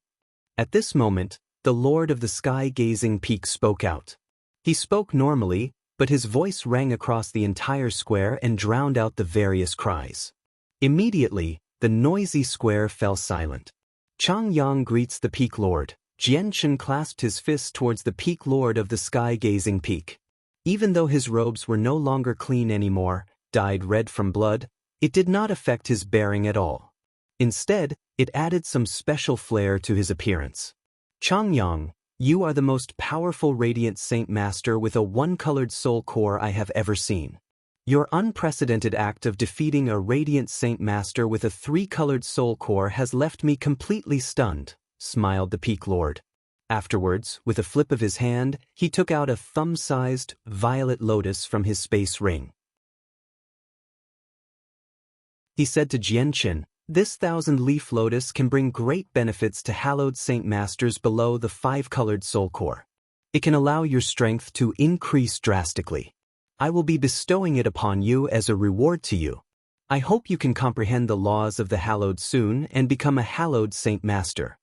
At this moment, the Lord of the Sky-Gazing Peak spoke out. He spoke normally, but his voice rang across the entire square and drowned out the various cries. Immediately, the noisy square fell silent. "Changyang greets the Peak Lord." Jianchen clasped his fist towards the Peak Lord of the Sky-Gazing Peak. Even though his robes were no longer clean anymore, dyed red from blood, it did not affect his bearing at all. Instead, it added some special flair to his appearance. "Changyang, you are the most powerful Radiant Saint Master with a one-colored Soul Core I have ever seen. Your unprecedented act of defeating a Radiant Saint Master with a three-colored Soul Core has left me completely stunned," smiled the Peak Lord. Afterwards, with a flip of his hand, he took out a thumb-sized, violet lotus from his space ring. He said to Jianchen, "This 1,000-leaf lotus can bring great benefits to hallowed Saint Masters below the five-colored Soul Core. It can allow your strength to increase drastically. I will be bestowing it upon you as a reward to you. I hope you can comprehend the laws of the hallowed soon and become a hallowed Saint Master."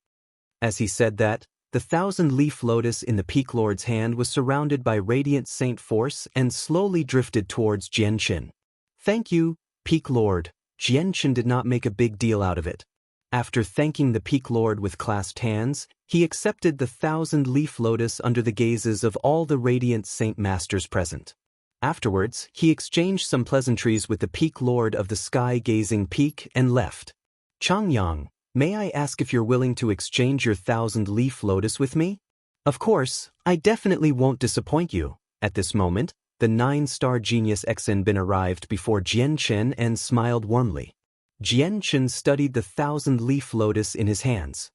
As he said that, the 1,000-leaf lotus in the Peak Lord's hand was surrounded by Radiant Saint Force and slowly drifted towards Jianchen. "Thank you, Peak Lord." Jianchen did not make a big deal out of it. After thanking the Peak Lord with clasped hands, he accepted the 1,000-leaf lotus under the gazes of all the Radiant Saint Masters present. Afterwards, he exchanged some pleasantries with the Peak Lord of the Sky-Gazing Peak and left. "Changyang, may I ask if you're willing to exchange your 1,000-leaf lotus with me?" "Of course, I definitely won't disappoint you." At this moment, the 9-star genius Exin Bin arrived before Jianchen and smiled warmly. Jianchen studied the 1,000-leaf lotus in his hands.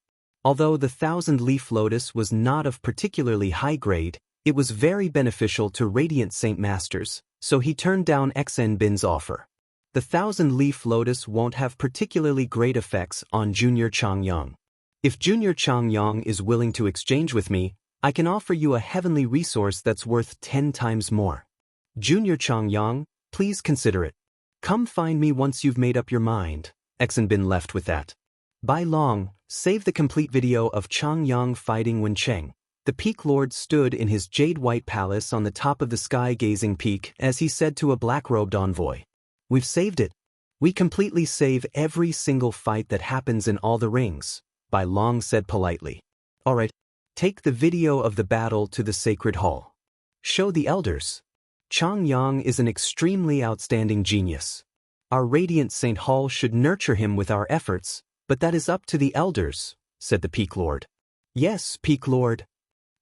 Although the 1,000-leaf lotus was not of particularly high grade, it was very beneficial to Radiant Saint Masters, so he turned down XN Bin's offer. The 1,000-leaf lotus won't have particularly great effects on Junior Changyang. If Junior Changyang is willing to exchange with me, I can offer you a heavenly resource that's worth 10 times more. Junior Changyang, please consider it. Come find me once you've made up your mind. XN Bin left with that. Bai Long, save the complete video of Changyang fighting Wen Cheng. The Peak Lord stood in his jade-white palace on the top of the sky-gazing peak as he said to a black-robed envoy. We've saved it. We completely save every single fight that happens in all the rings, Bai Long said politely. Alright, take the video of the battle to the sacred hall. Show the elders. Changyang is an extremely outstanding genius. Our Radiant Saint Hall should nurture him with our efforts, but that is up to the elders, said the Peak Lord. Yes, Peak Lord.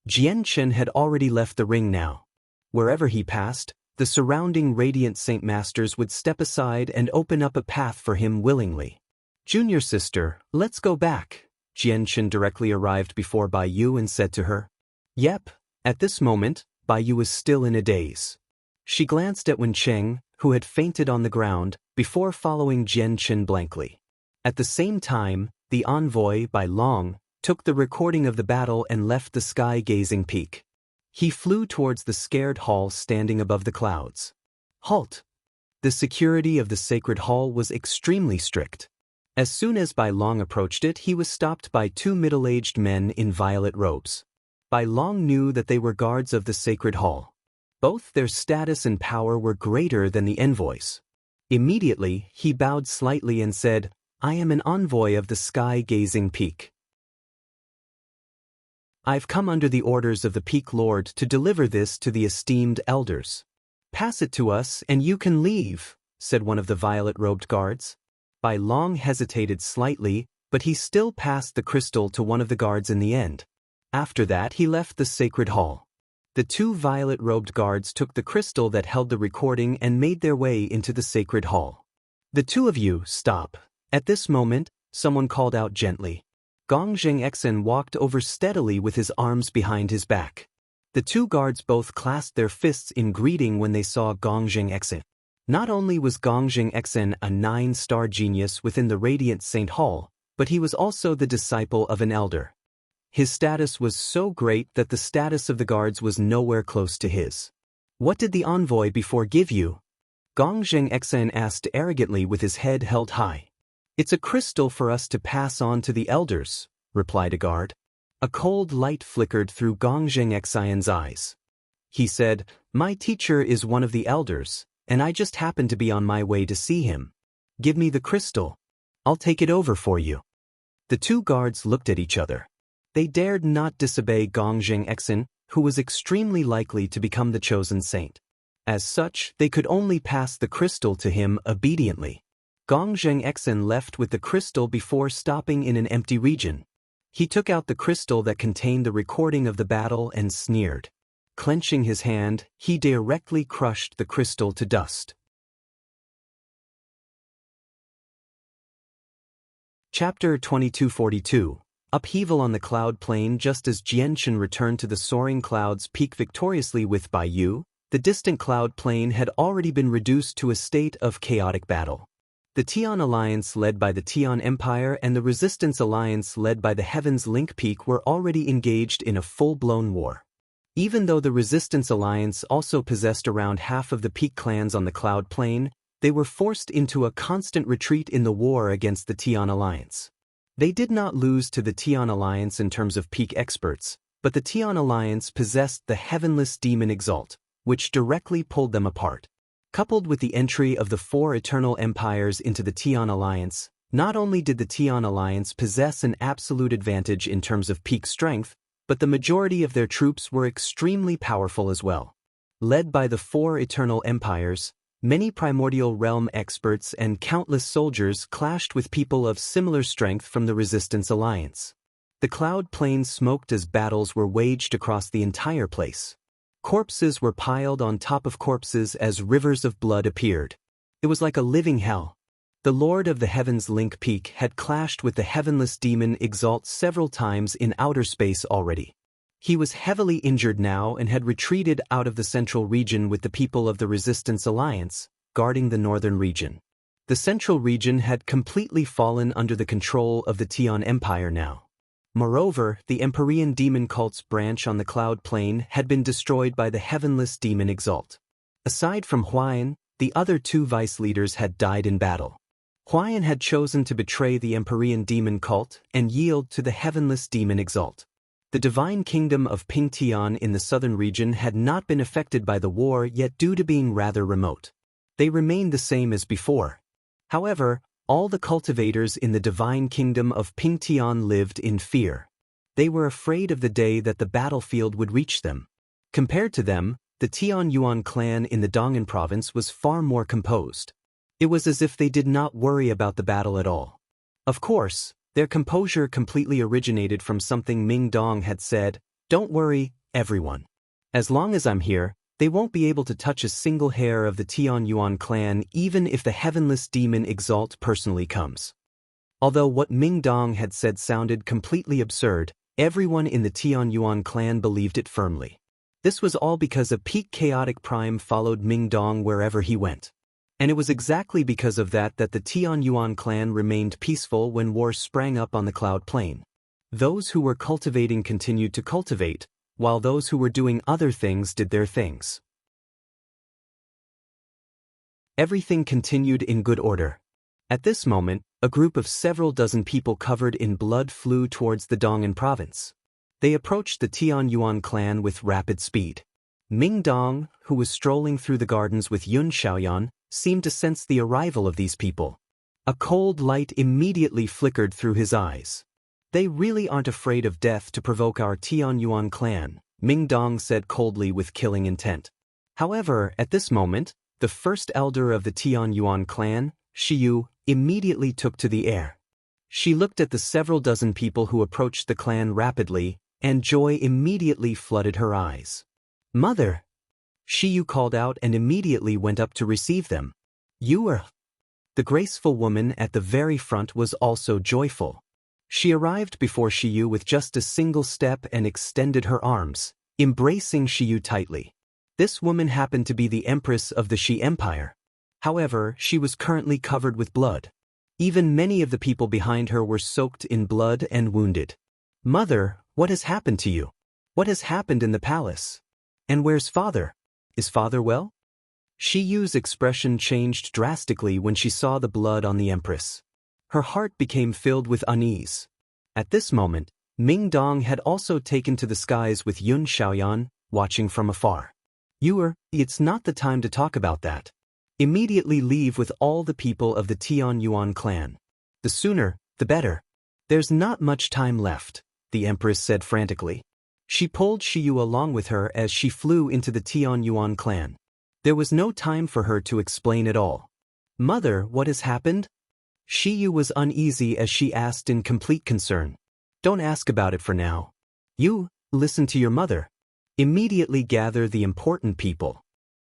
Jian Chen had already left the ring now. Wherever he passed, the surrounding Radiant Saint Masters would step aside and open up a path for him willingly. Junior sister, let's go back. Jian Chen directly arrived before Bai Yu and said to her. Yep, at this moment, Bai Yu was still in a daze. She glanced at Wen Cheng, who had fainted on the ground, before following Jian Chen blankly. At the same time, the envoy, Bai Long, took the recording of the battle and left the sky-gazing peak. He flew towards the scared hall standing above the clouds. Halt! The security of the sacred hall was extremely strict. As soon as Bai Long approached it, he was stopped by two middle-aged men in violet robes. Bai Long knew that they were guards of the sacred hall. Both their status and power were greater than the envoys. Immediately, he bowed slightly and said, I am an envoy of the sky-gazing peak. I've come under the orders of the Peak Lord to deliver this to the esteemed elders. Pass it to us and you can leave, said one of the violet-robed guards. Bai Long hesitated slightly, but he still passed the crystal to one of the guards in the end. After that, he left the sacred hall. The two violet-robed guards took the crystal that held the recording and made their way into the sacred hall. The two of you, stop. At this moment, someone called out gently. Gong Zheng walked over steadily with his arms behind his back. The two guards both clasped their fists in greeting when they saw Gong Zheng. Not only was Gong Zheng a 9-star genius within the Radiant Saint Hall, but he was also the disciple of an elder. His status was so great that the status of the guards was nowhere close to his. What did the envoy before give you? Gong Zheng asked arrogantly with his head held high. It's a crystal for us to pass on to the elders, replied a guard. A cold light flickered through Gong Zheng's eyes. He said, My teacher is one of the elders, and I just happened to be on my way to see him. Give me the crystal. I'll take it over for you. The two guards looked at each other. They dared not disobey Gong Zheng, who was extremely likely to become the chosen saint. As such, they could only pass the crystal to him obediently. Gong Zheng left with the crystal before stopping in an empty region. He took out the crystal that contained the recording of the battle and sneered. Clenching his hand, he directly crushed the crystal to dust. Chapter 2242. Upheaval on the cloud plain. Just as Jian Chen returned to the soaring clouds peak victoriously with Bai Yu, the distant cloud plain had already been reduced to a state of chaotic battle. The Tian Alliance led by the Tian Empire and the Resistance Alliance led by the Heaven's Link Peak were already engaged in a full-blown war. Even though the Resistance Alliance also possessed around half of the Peak clans on the cloud plain, they were forced into a constant retreat in the war against the Tian Alliance. They did not lose to the Tian Alliance in terms of Peak experts, but the Tian Alliance possessed the Heavenless Demon Exalt, which directly pulled them apart. Coupled with the entry of the 4 Eternal Empires into the Tian Alliance, not only did the Tian Alliance possess an absolute advantage in terms of peak strength, but the majority of their troops were extremely powerful as well. Led by the 4 Eternal Empires, many Primordial Realm experts and countless soldiers clashed with people of similar strength from the Resistance Alliance. The cloud plain smoked as battles were waged across the entire place. Corpses were piled on top of corpses as rivers of blood appeared. It was like a living hell. The Lord of the Heavens Link Peak had clashed with the heavenless demon Exalt several times in outer space already. He was heavily injured now and had retreated out of the central region with the people of the Resistance Alliance, guarding the northern region. The central region had completely fallen under the control of the Tian Empire now. Moreover, the Empyrean demon cult's branch on the cloud plane had been destroyed by the heavenless demon Exalt. Aside from Huayan, the other two vice leaders had died in battle. Huayan had chosen to betray the Empyrean demon cult and yield to the heavenless demon Exalt. The divine kingdom of Pingtian in the southern region had not been affected by the war yet due to being rather remote. They remained the same as before. However, all the cultivators in the divine kingdom of Pingtian lived in fear. They were afraid of the day that the battlefield would reach them. Compared to them, the Tian Yuan clan in the Dong'an province was far more composed. It was as if they did not worry about the battle at all. Of course, their composure completely originated from something Ming Dong had said, "Don't worry, everyone. As long as I'm here, they won't be able to touch a single hair of the Tian Yuan clan even if the heavenless demon Exalt personally comes." Although what Ming Dong had said sounded completely absurd, everyone in the Tian Yuan clan believed it firmly. This was all because a peak chaotic prime followed Ming Dong wherever he went. And it was exactly because of that that the Tian Yuan clan remained peaceful when war sprang up on the cloud plane. Those who were cultivating continued to cultivate, while those who were doing other things did their things. Everything continued in good order. At this moment, a group of several dozen people covered in blood flew towards the Dong'an province. They approached the Tian Yuan clan with rapid speed. Ming Dong, who was strolling through the gardens with Yun Xiaoyan, seemed to sense the arrival of these people. A cold light immediately flickered through his eyes. "They really aren't afraid of death to provoke our Tian Yuan clan," Ming Dong said coldly with killing intent. However, at this moment, the first elder of the Tian Yuan clan, Shiyu, immediately took to the air. She looked at the several dozen people who approached the clan rapidly, and joy immediately flooded her eyes. "Mother!" Shiyu called out and immediately went up to receive them. "You are..." The graceful woman at the very front was also joyful. She arrived before Shiyu with just a single step and extended her arms, embracing Shiyu tightly. This woman happened to be the Empress of the Shi Empire. However, she was currently covered with blood. Even many of the people behind her were soaked in blood and wounded. "Mother, what has happened to you? What has happened in the palace? And where's father? Is father well?" Shiyu's expression changed drastically when she saw the blood on the Empress. Her heart became filled with unease. At this moment, Ming Dong had also taken to the skies with Yun Xiaoyan, watching from afar. It's not the time to talk about that. Immediately leave with all the people of the Tian Yuan clan. The sooner, the better. There's not much time left," the Empress said frantically. She pulled Shiyu along with her as she flew into the Tian Yuan clan. There was no time for her to explain at all. "Mother, what has happened?" Shiyu was uneasy as she asked in complete concern. "Don't ask about it for now. You, listen to your mother. Immediately gather the important people,"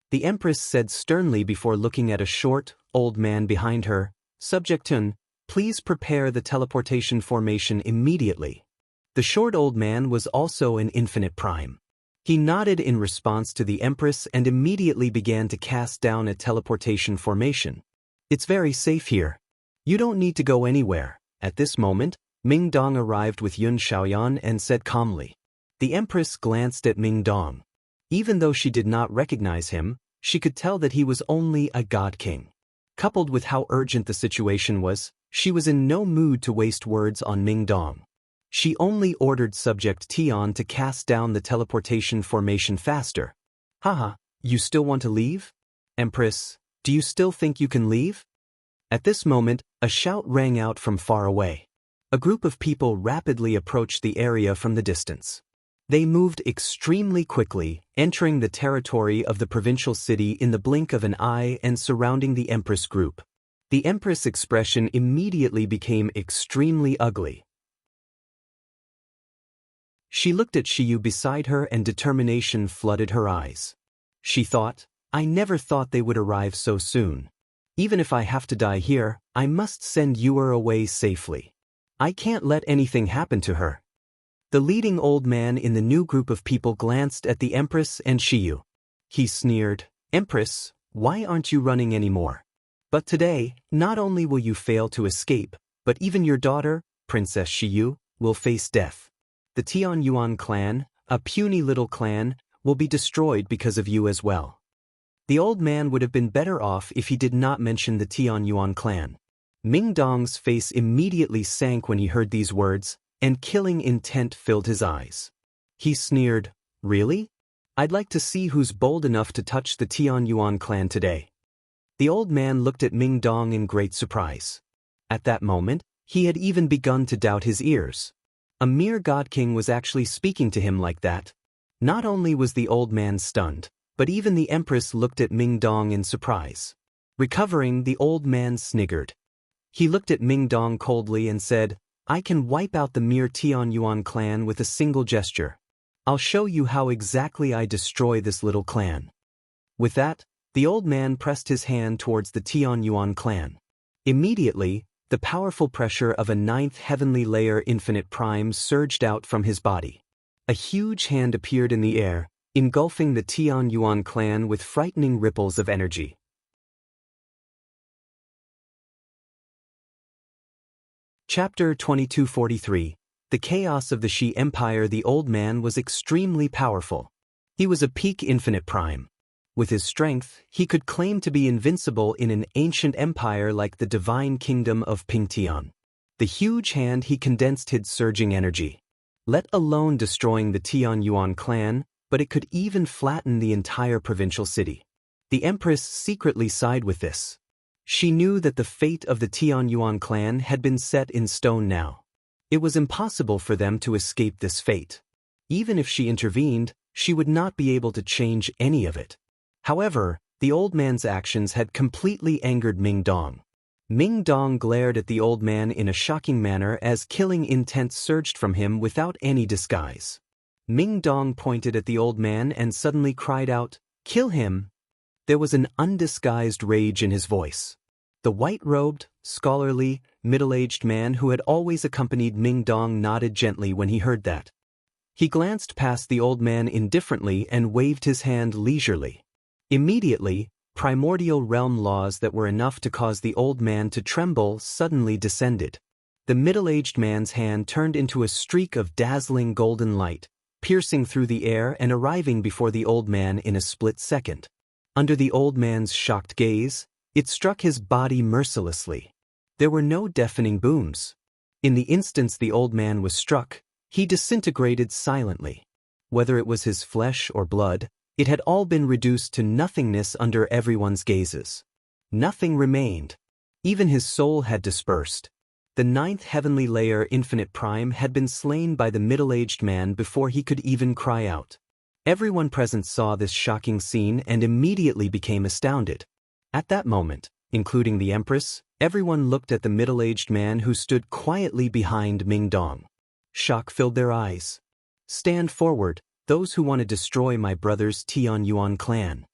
the Empress said sternly before looking at a short, old man behind her. "Subjectun, please prepare the teleportation formation immediately." The short old man was also an infinite prime. He nodded in response to the Empress and immediately began to cast down a teleportation formation. "It's very safe here. You don't need to go anywhere." At this moment, Ming Dong arrived with Yun Xiaoyan and said calmly. The Empress glanced at Ming Dong. Even though she did not recognize him, she could tell that he was only a god king. Coupled with how urgent the situation was, she was in no mood to waste words on Ming Dong. She only ordered Subject Tian to cast down the teleportation formation faster. "Haha, you still want to leave? Empress, do you still think you can leave?" At this moment, a shout rang out from far away. A group of people rapidly approached the area from the distance. They moved extremely quickly, entering the territory of the provincial city in the blink of an eye and surrounding the Empress group. The Empress' expression immediately became extremely ugly. She looked at Shiyu beside her and determination flooded her eyes. She thought, "I never thought they would arrive so soon. Even if I have to die here, I must send Yuer away safely. I can't let anything happen to her. The leading old man in the new group of people glanced at the Empress and Shiyu. He sneered, "Empress, why aren't you running anymore? But today, not only will you fail to escape, but even your daughter, Princess Shiyu, will face death. The Tianyuan clan, a puny little clan, will be destroyed because of you as well." The old man would have been better off if he did not mention the Tianyuan clan. Ming Dong's face immediately sank when he heard these words, and killing intent filled his eyes. He sneered, "Really? I'd like to see who's bold enough to touch the Tianyuan clan today." The old man looked at Ming Dong in great surprise. At that moment, he had even begun to doubt his ears. A mere God King was actually speaking to him like that. Not only was the old man stunned, but even the Empress looked at Ming Dong in surprise. Recovering, the old man sniggered. He looked at Ming Dong coldly and said, "I can wipe out the mere Tianyuan clan with a single gesture. I'll show you how exactly I destroy this little clan." With that, the old man pressed his hand towards the Tianyuan clan. Immediately, the powerful pressure of a ninth heavenly layer infinite prime surged out from his body. A huge hand appeared in the air, engulfing the Tianyuan clan with frightening ripples of energy. Chapter 2243. The Chaos of the Shi Empire. The old man was extremely powerful. He was a peak infinite prime. With his strength, he could claim to be invincible in an ancient empire like the divine kingdom of Pingtian. The huge hand he condensed hid surging energy. Let alone destroying the Tianyuan clan, but it could even flatten the entire provincial city. The Empress secretly sighed with this. She knew that the fate of the Tianyuan clan had been set in stone now. It was impossible for them to escape this fate. Even if she intervened, she would not be able to change any of it. However, the old man's actions had completely angered Ming Dong. Ming Dong glared at the old man in a shocking manner as killing intent surged from him without any disguise. Ming Dong pointed at the old man and suddenly cried out, "Kill him!" There was an undisguised rage in his voice. The white-robed, scholarly, middle-aged man who had always accompanied Ming Dong nodded gently when he heard that. He glanced past the old man indifferently and waved his hand leisurely. Immediately, primordial realm laws that were enough to cause the old man to tremble suddenly descended. The middle-aged man's hand turned into a streak of dazzling golden light, piercing through the air and arriving before the old man in a split second. Under the old man's shocked gaze, it struck his body mercilessly. There were no deafening booms. In the instance the old man was struck, he disintegrated silently. Whether it was his flesh or blood, it had all been reduced to nothingness under everyone's gazes. Nothing remained. Even his soul had dispersed. The ninth heavenly layer infinite prime had been slain by the middle-aged man before he could even cry out. Everyone present saw this shocking scene and immediately became astounded. At that moment, including the Empress, everyone looked at the middle-aged man who stood quietly behind Ming Dong. Shock filled their eyes. "Stand forward, those who want to destroy my brother's Tianyuan clan."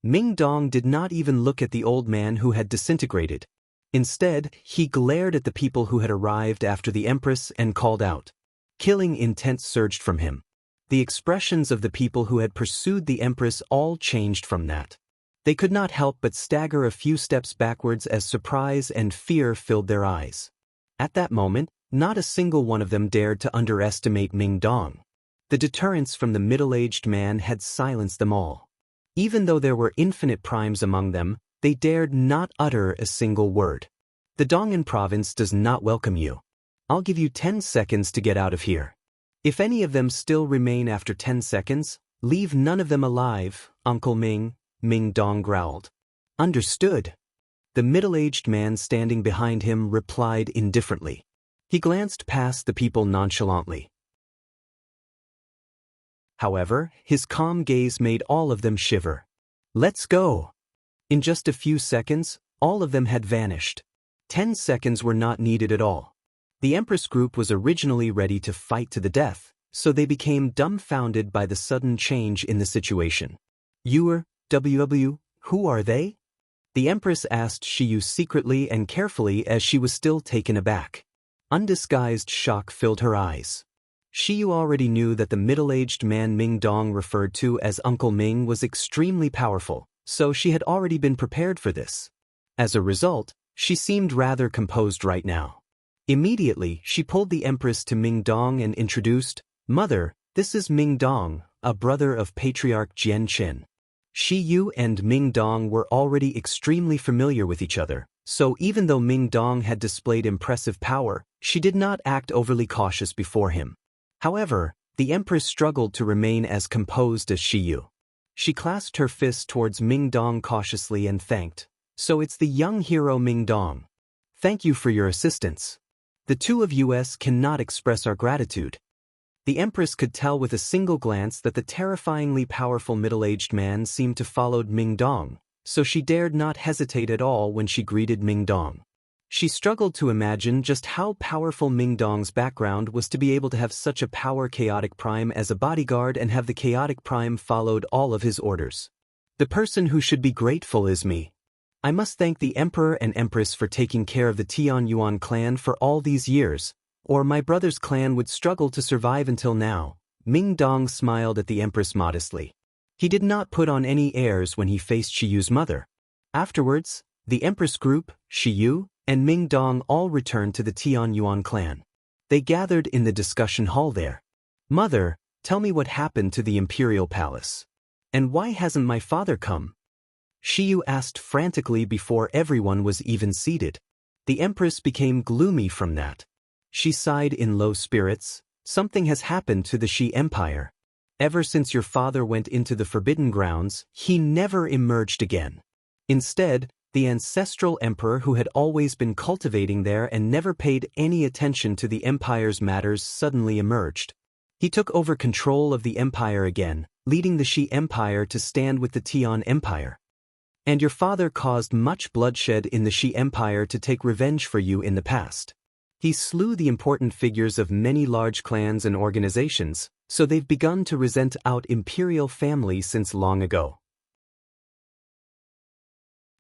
Ming Dong did not even look at the old man who had disintegrated. Instead, he glared at the people who had arrived after the Empress and called out. Killing intent surged from him. The expressions of the people who had pursued the Empress all changed from that. They could not help but stagger a few steps backwards as surprise and fear filled their eyes. At that moment, not a single one of them dared to underestimate Ming Dong. The deterrence from the middle-aged man had silenced them all. Even though there were infinite primes among them, they dared not utter a single word. "The Dong'an province does not welcome you. I'll give you 10 seconds to get out of here. If any of them still remain after 10 seconds, leave none of them alive, Uncle Ming," Ming Dong growled. "Understood." The middle-aged man standing behind him replied indifferently. He glanced past the people nonchalantly. However, his calm gaze made all of them shiver. "Let's go." In just a few seconds, all of them had vanished. 10 seconds were not needed at all. The Empress group was originally ready to fight to the death, so they became dumbfounded by the sudden change in the situation. "Who are they?" The Empress asked Shiyu secretly and carefully as she was still taken aback. Undisguised shock filled her eyes. Shiyu already knew that the middle-aged man Ming Dong referred to as Uncle Ming was extremely powerful, so she had already been prepared for this. As a result, she seemed rather composed right now. Immediately, she pulled the Empress to Ming Dong and introduced, "Mother, this is Ming Dong, a brother of Patriarch Jian Qin." Shiyu and Ming Dong were already extremely familiar with each other, so even though Ming Dong had displayed impressive power, she did not act overly cautious before him. However, the Empress struggled to remain as composed as Shiyu. She clasped her fist towards Ming Dong cautiously and thanked, "So it's the young hero Ming Dong. Thank you for your assistance. The two of us cannot express our gratitude." The Empress could tell with a single glance that the terrifyingly powerful middle-aged man seemed to follow Ming Dong, so she dared not hesitate at all when she greeted Ming Dong. She struggled to imagine just how powerful Ming Dong's background was to be able to have such a chaotic prime as a bodyguard and have the chaotic prime followed all of his orders. "The person who should be grateful is me. I must thank the Emperor and Empress for taking care of the Tianyuan clan for all these years, or my brother's clan would struggle to survive until now." Ming Dong smiled at the Empress modestly. He did not put on any airs when he faced Shiyu's mother. Afterwards, the Empress group, Shiyu, and Ming Dong all returned to the Tianyuan clan. They gathered in the discussion hall there. "Mother, tell me what happened to the Imperial Palace. And why hasn't my father come?" Shiyu asked frantically before everyone was even seated. The Empress became gloomy from that. She sighed in low spirits. "Something has happened to the Shi Empire. Ever since your father went into the Forbidden Grounds, he never emerged again. Instead, the ancestral emperor who had always been cultivating there and never paid any attention to the empire's matters suddenly emerged. He took over control of the empire again, leading the Shi Empire to stand with the Tian Empire. And your father caused much bloodshed in the Shi Empire to take revenge for you in the past. He slew the important figures of many large clans and organizations, so they've begun to resent out imperial family since long ago.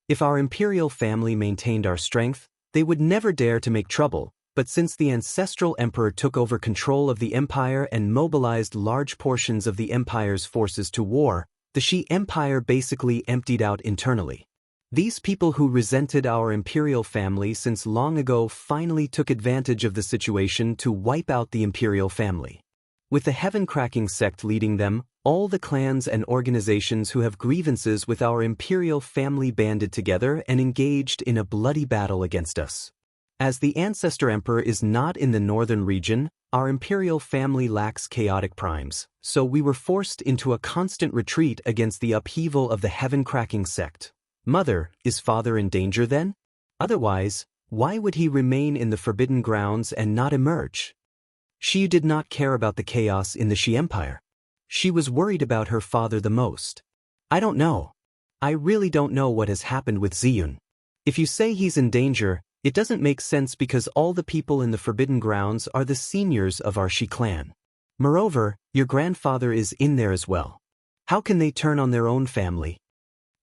If our imperial family maintained our strength, they would never dare to make trouble, but since the ancestral emperor took over control of the empire and mobilized large portions of the empire's forces to war, the Shi Empire basically emptied out internally. These people who resented our imperial family since long ago finally took advantage of the situation to wipe out the imperial family. With the heaven-cracking sect leading them, all the clans and organizations who have grievances with our imperial family banded together and engaged in a bloody battle against us. As the ancestor emperor is not in the northern region, our imperial family lacks chaotic primes, so we were forced into a constant retreat against the upheaval of the heaven-cracking sect. Mother, is father in danger then? Otherwise, why would he remain in the Forbidden Grounds and not emerge? She did not care about the chaos in the Shi Empire. She was worried about her father the most. I don't know. I really don't know what has happened with Ziyun. If you say he's in danger, it doesn't make sense because all the people in the Forbidden Grounds are the seniors of our Shi clan. Moreover, your grandfather is in there as well. How can they turn on their own family?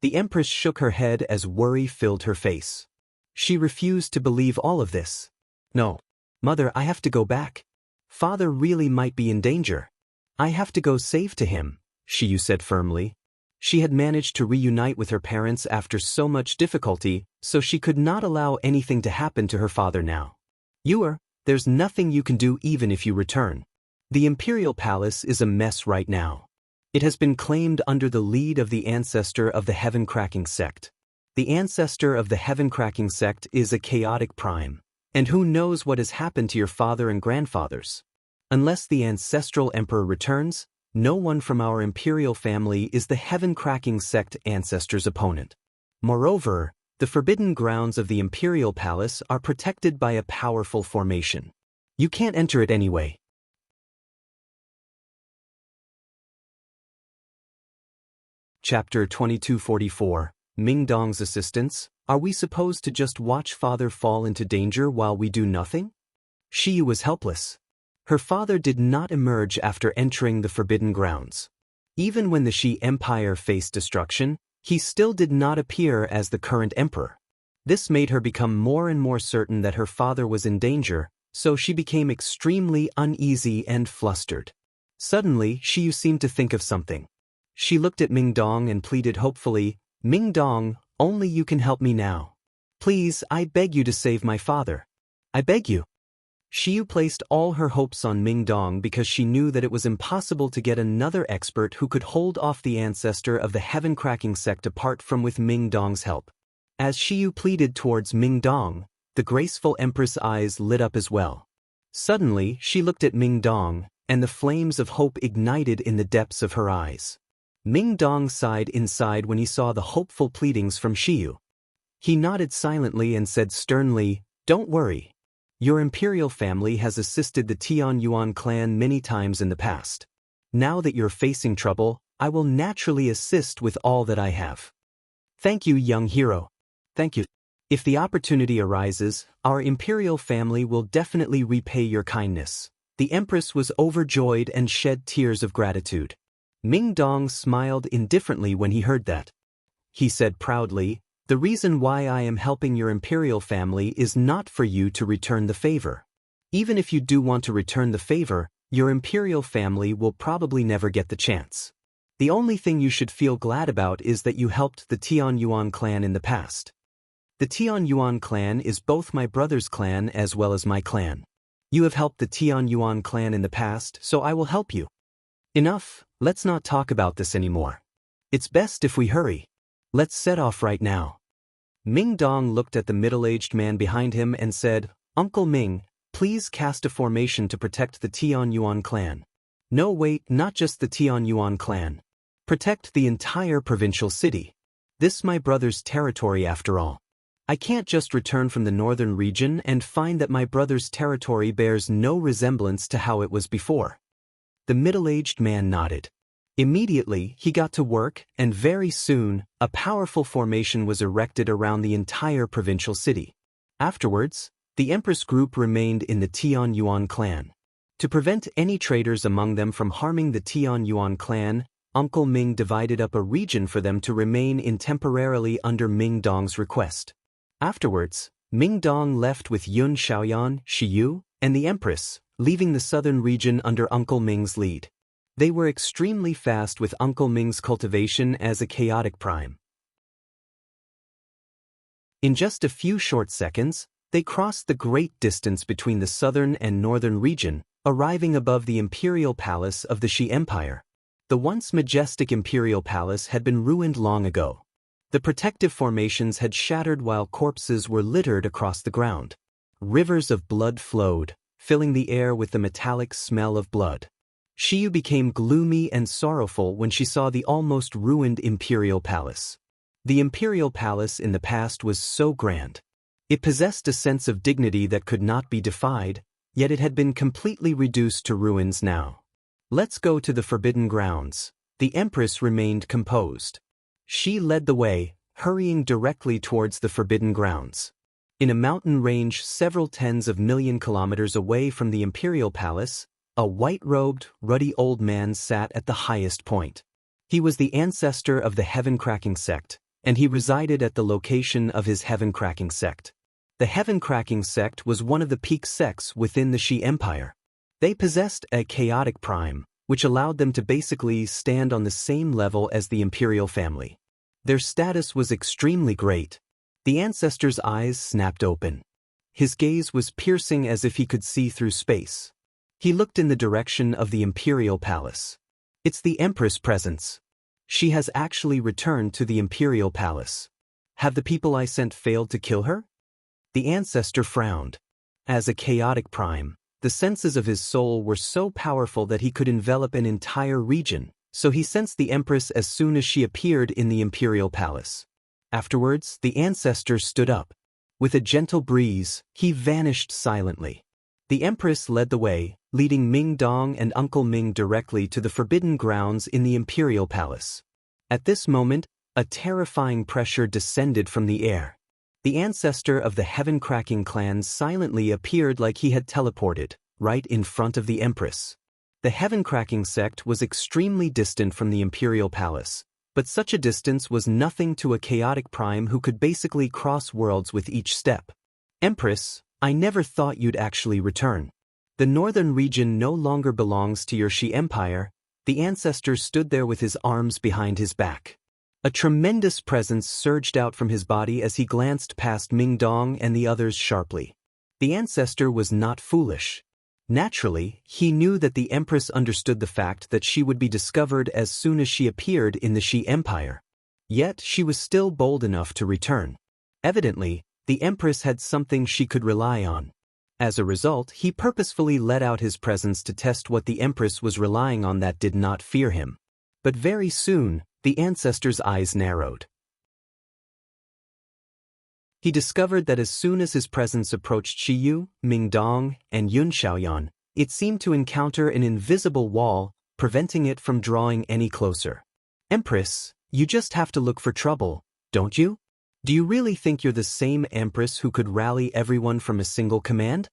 The Empress shook her head as worry filled her face. She refused to believe all of this. No. Mother, I have to go back. Father really might be in danger. I have to go save to him, Shiyu said firmly. She had managed to reunite with her parents after so much difficulty, so she could not allow anything to happen to her father now. There's nothing you can do even if you return. The Imperial Palace is a mess right now. It has been claimed under the lead of the ancestor of the Heaven-Cracking sect. The ancestor of the Heaven-Cracking sect is a chaotic prime, and who knows what has happened to your father and grandfathers. Unless the ancestral emperor returns, no one from our imperial family is the Heaven-Cracking sect ancestor's opponent. Moreover, the Forbidden Grounds of the Imperial Palace are protected by a powerful formation. You can't enter it anyway. Chapter 2244, Ming Dong's Assistance. Are we supposed to just watch father fall into danger while we do nothing? Shiyu was helpless. Her father did not emerge after entering the Forbidden Grounds. Even when the Shi Empire faced destruction, he still did not appear as the current emperor. This made her become more and more certain that her father was in danger, so she became extremely uneasy and flustered. Suddenly, Shiyu seemed to think of something. She looked at Mingdong and pleaded hopefully, "Mingdong, only you can help me now. Please, I beg you to save my father. I beg you." Shiyu placed all her hopes on Mingdong because she knew that it was impossible to get another expert who could hold off the ancestor of the heaven-cracking sect apart from with Mingdong's help. As Shiyu pleaded towards Mingdong, the graceful empress' eyes lit up as well. Suddenly, she looked at Mingdong, and the flames of hope ignited in the depths of her eyes. Mingdong sighed inside when he saw the hopeful pleadings from Shiyu. He nodded silently and said sternly, "Don't worry. Your imperial family has assisted the Tianyuan clan many times in the past. Now that you're facing trouble, I will naturally assist with all that I have. Thank you, young hero. Thank you. If the opportunity arises, our imperial family will definitely repay your kindness." The empress was overjoyed and shed tears of gratitude. Mingdong smiled indifferently when he heard that. He said proudly, "The reason why I am helping your imperial family is not for you to return the favor. Even if you do want to return the favor, your imperial family will probably never get the chance. The only thing you should feel glad about is that you helped the Tianyuan clan in the past. The Tianyuan clan is both my brother's clan as well as my clan. You have helped the Tianyuan clan in the past, so I will help you. Enough, let's not talk about this anymore. It's best if we hurry. Let's set off right now." Mingdong looked at the middle-aged man behind him and said, "Uncle Ming, please cast a formation to protect the Tianyuan clan. No, wait, not just the Tianyuan clan. Protect the entire provincial city. This is my brother's territory after all. I can't just return from the northern region and find that my brother's territory bears no resemblance to how it was before." The middle-aged man nodded. Immediately, he got to work, and very soon, a powerful formation was erected around the entire provincial city. Afterwards, the Empress group remained in the Tianyuan clan. To prevent any traitors among them from harming the Tianyuan clan, Uncle Ming divided up a region for them to remain in temporarily under Mingdong's request. Afterwards, Mingdong left with Yun Xiaoyan, Shiyu, and the Empress, leaving the southern region under Uncle Ming's lead. They were extremely fast with Uncle Ming's cultivation as a chaotic prime. In just a few short seconds, they crossed the great distance between the southern and northern region, arriving above the imperial palace of the Shi Empire. The once majestic imperial palace had been ruined long ago. The protective formations had shattered while corpses were littered across the ground. Rivers of blood flowed, filling the air with the metallic smell of blood. Shiyu became gloomy and sorrowful when she saw the almost ruined imperial palace. The imperial palace in the past was so grand. It possessed a sense of dignity that could not be defied, yet it had been completely reduced to ruins now. "Let's go to the Forbidden Grounds." The Empress remained composed. She led the way, hurrying directly towards the Forbidden Grounds. In a mountain range several tens of million kilometers away from the imperial palace, a white-robed, ruddy old man sat at the highest point. He was the ancestor of the heaven-cracking sect, and he resided at the location of his heaven-cracking sect. The heaven-cracking sect was one of the peak sects within the Shi Empire. They possessed a chaotic prime, which allowed them to basically stand on the same level as the imperial family. Their status was extremely great. The ancestor's eyes snapped open. His gaze was piercing as if he could see through space. He looked in the direction of the imperial palace. "It's the Empress presence. She has actually returned to the imperial palace. Have the people I sent failed to kill her?" The ancestor frowned. As a chaotic prime, the senses of his soul were so powerful that he could envelop an entire region, so he sensed the Empress as soon as she appeared in the imperial palace. Afterwards, the ancestor stood up. With a gentle breeze, he vanished silently. The Empress led the way, leading Mingdong and Uncle Ming directly to the Forbidden Grounds in the imperial palace. At this moment, a terrifying pressure descended from the air. The ancestor of the heaven-cracking clan silently appeared like he had teleported, right in front of the Empress. The heaven-cracking sect was extremely distant from the imperial palace, But such a distance was nothing to a chaotic prime who could basically cross worlds with each step. Empress, I never thought you'd actually return. The northern region no longer belongs to your Shi Empire. The ancestor stood there with his arms behind his back. A tremendous presence surged out from his body as he glanced past Ming Dong and the others sharply. The ancestor was not foolish. Naturally, he knew that the Empress understood the fact that she would be discovered as soon as she appeared in the Shi Empire. Yet she was still bold enough to return. Evidently, the Empress had something she could rely on. As a result, he purposefully let out his presence to test what the Empress was relying on that did not fear him. But very soon, the ancestor's eyes narrowed. He discovered that as soon as his presence approached Shiyu, Ming Dong, and Yun Xiaoyan, it seemed to encounter an invisible wall, preventing it from drawing any closer. Empress, you just have to look for trouble, don't you? Do you really think you're the same Empress who could rally everyone from a single command?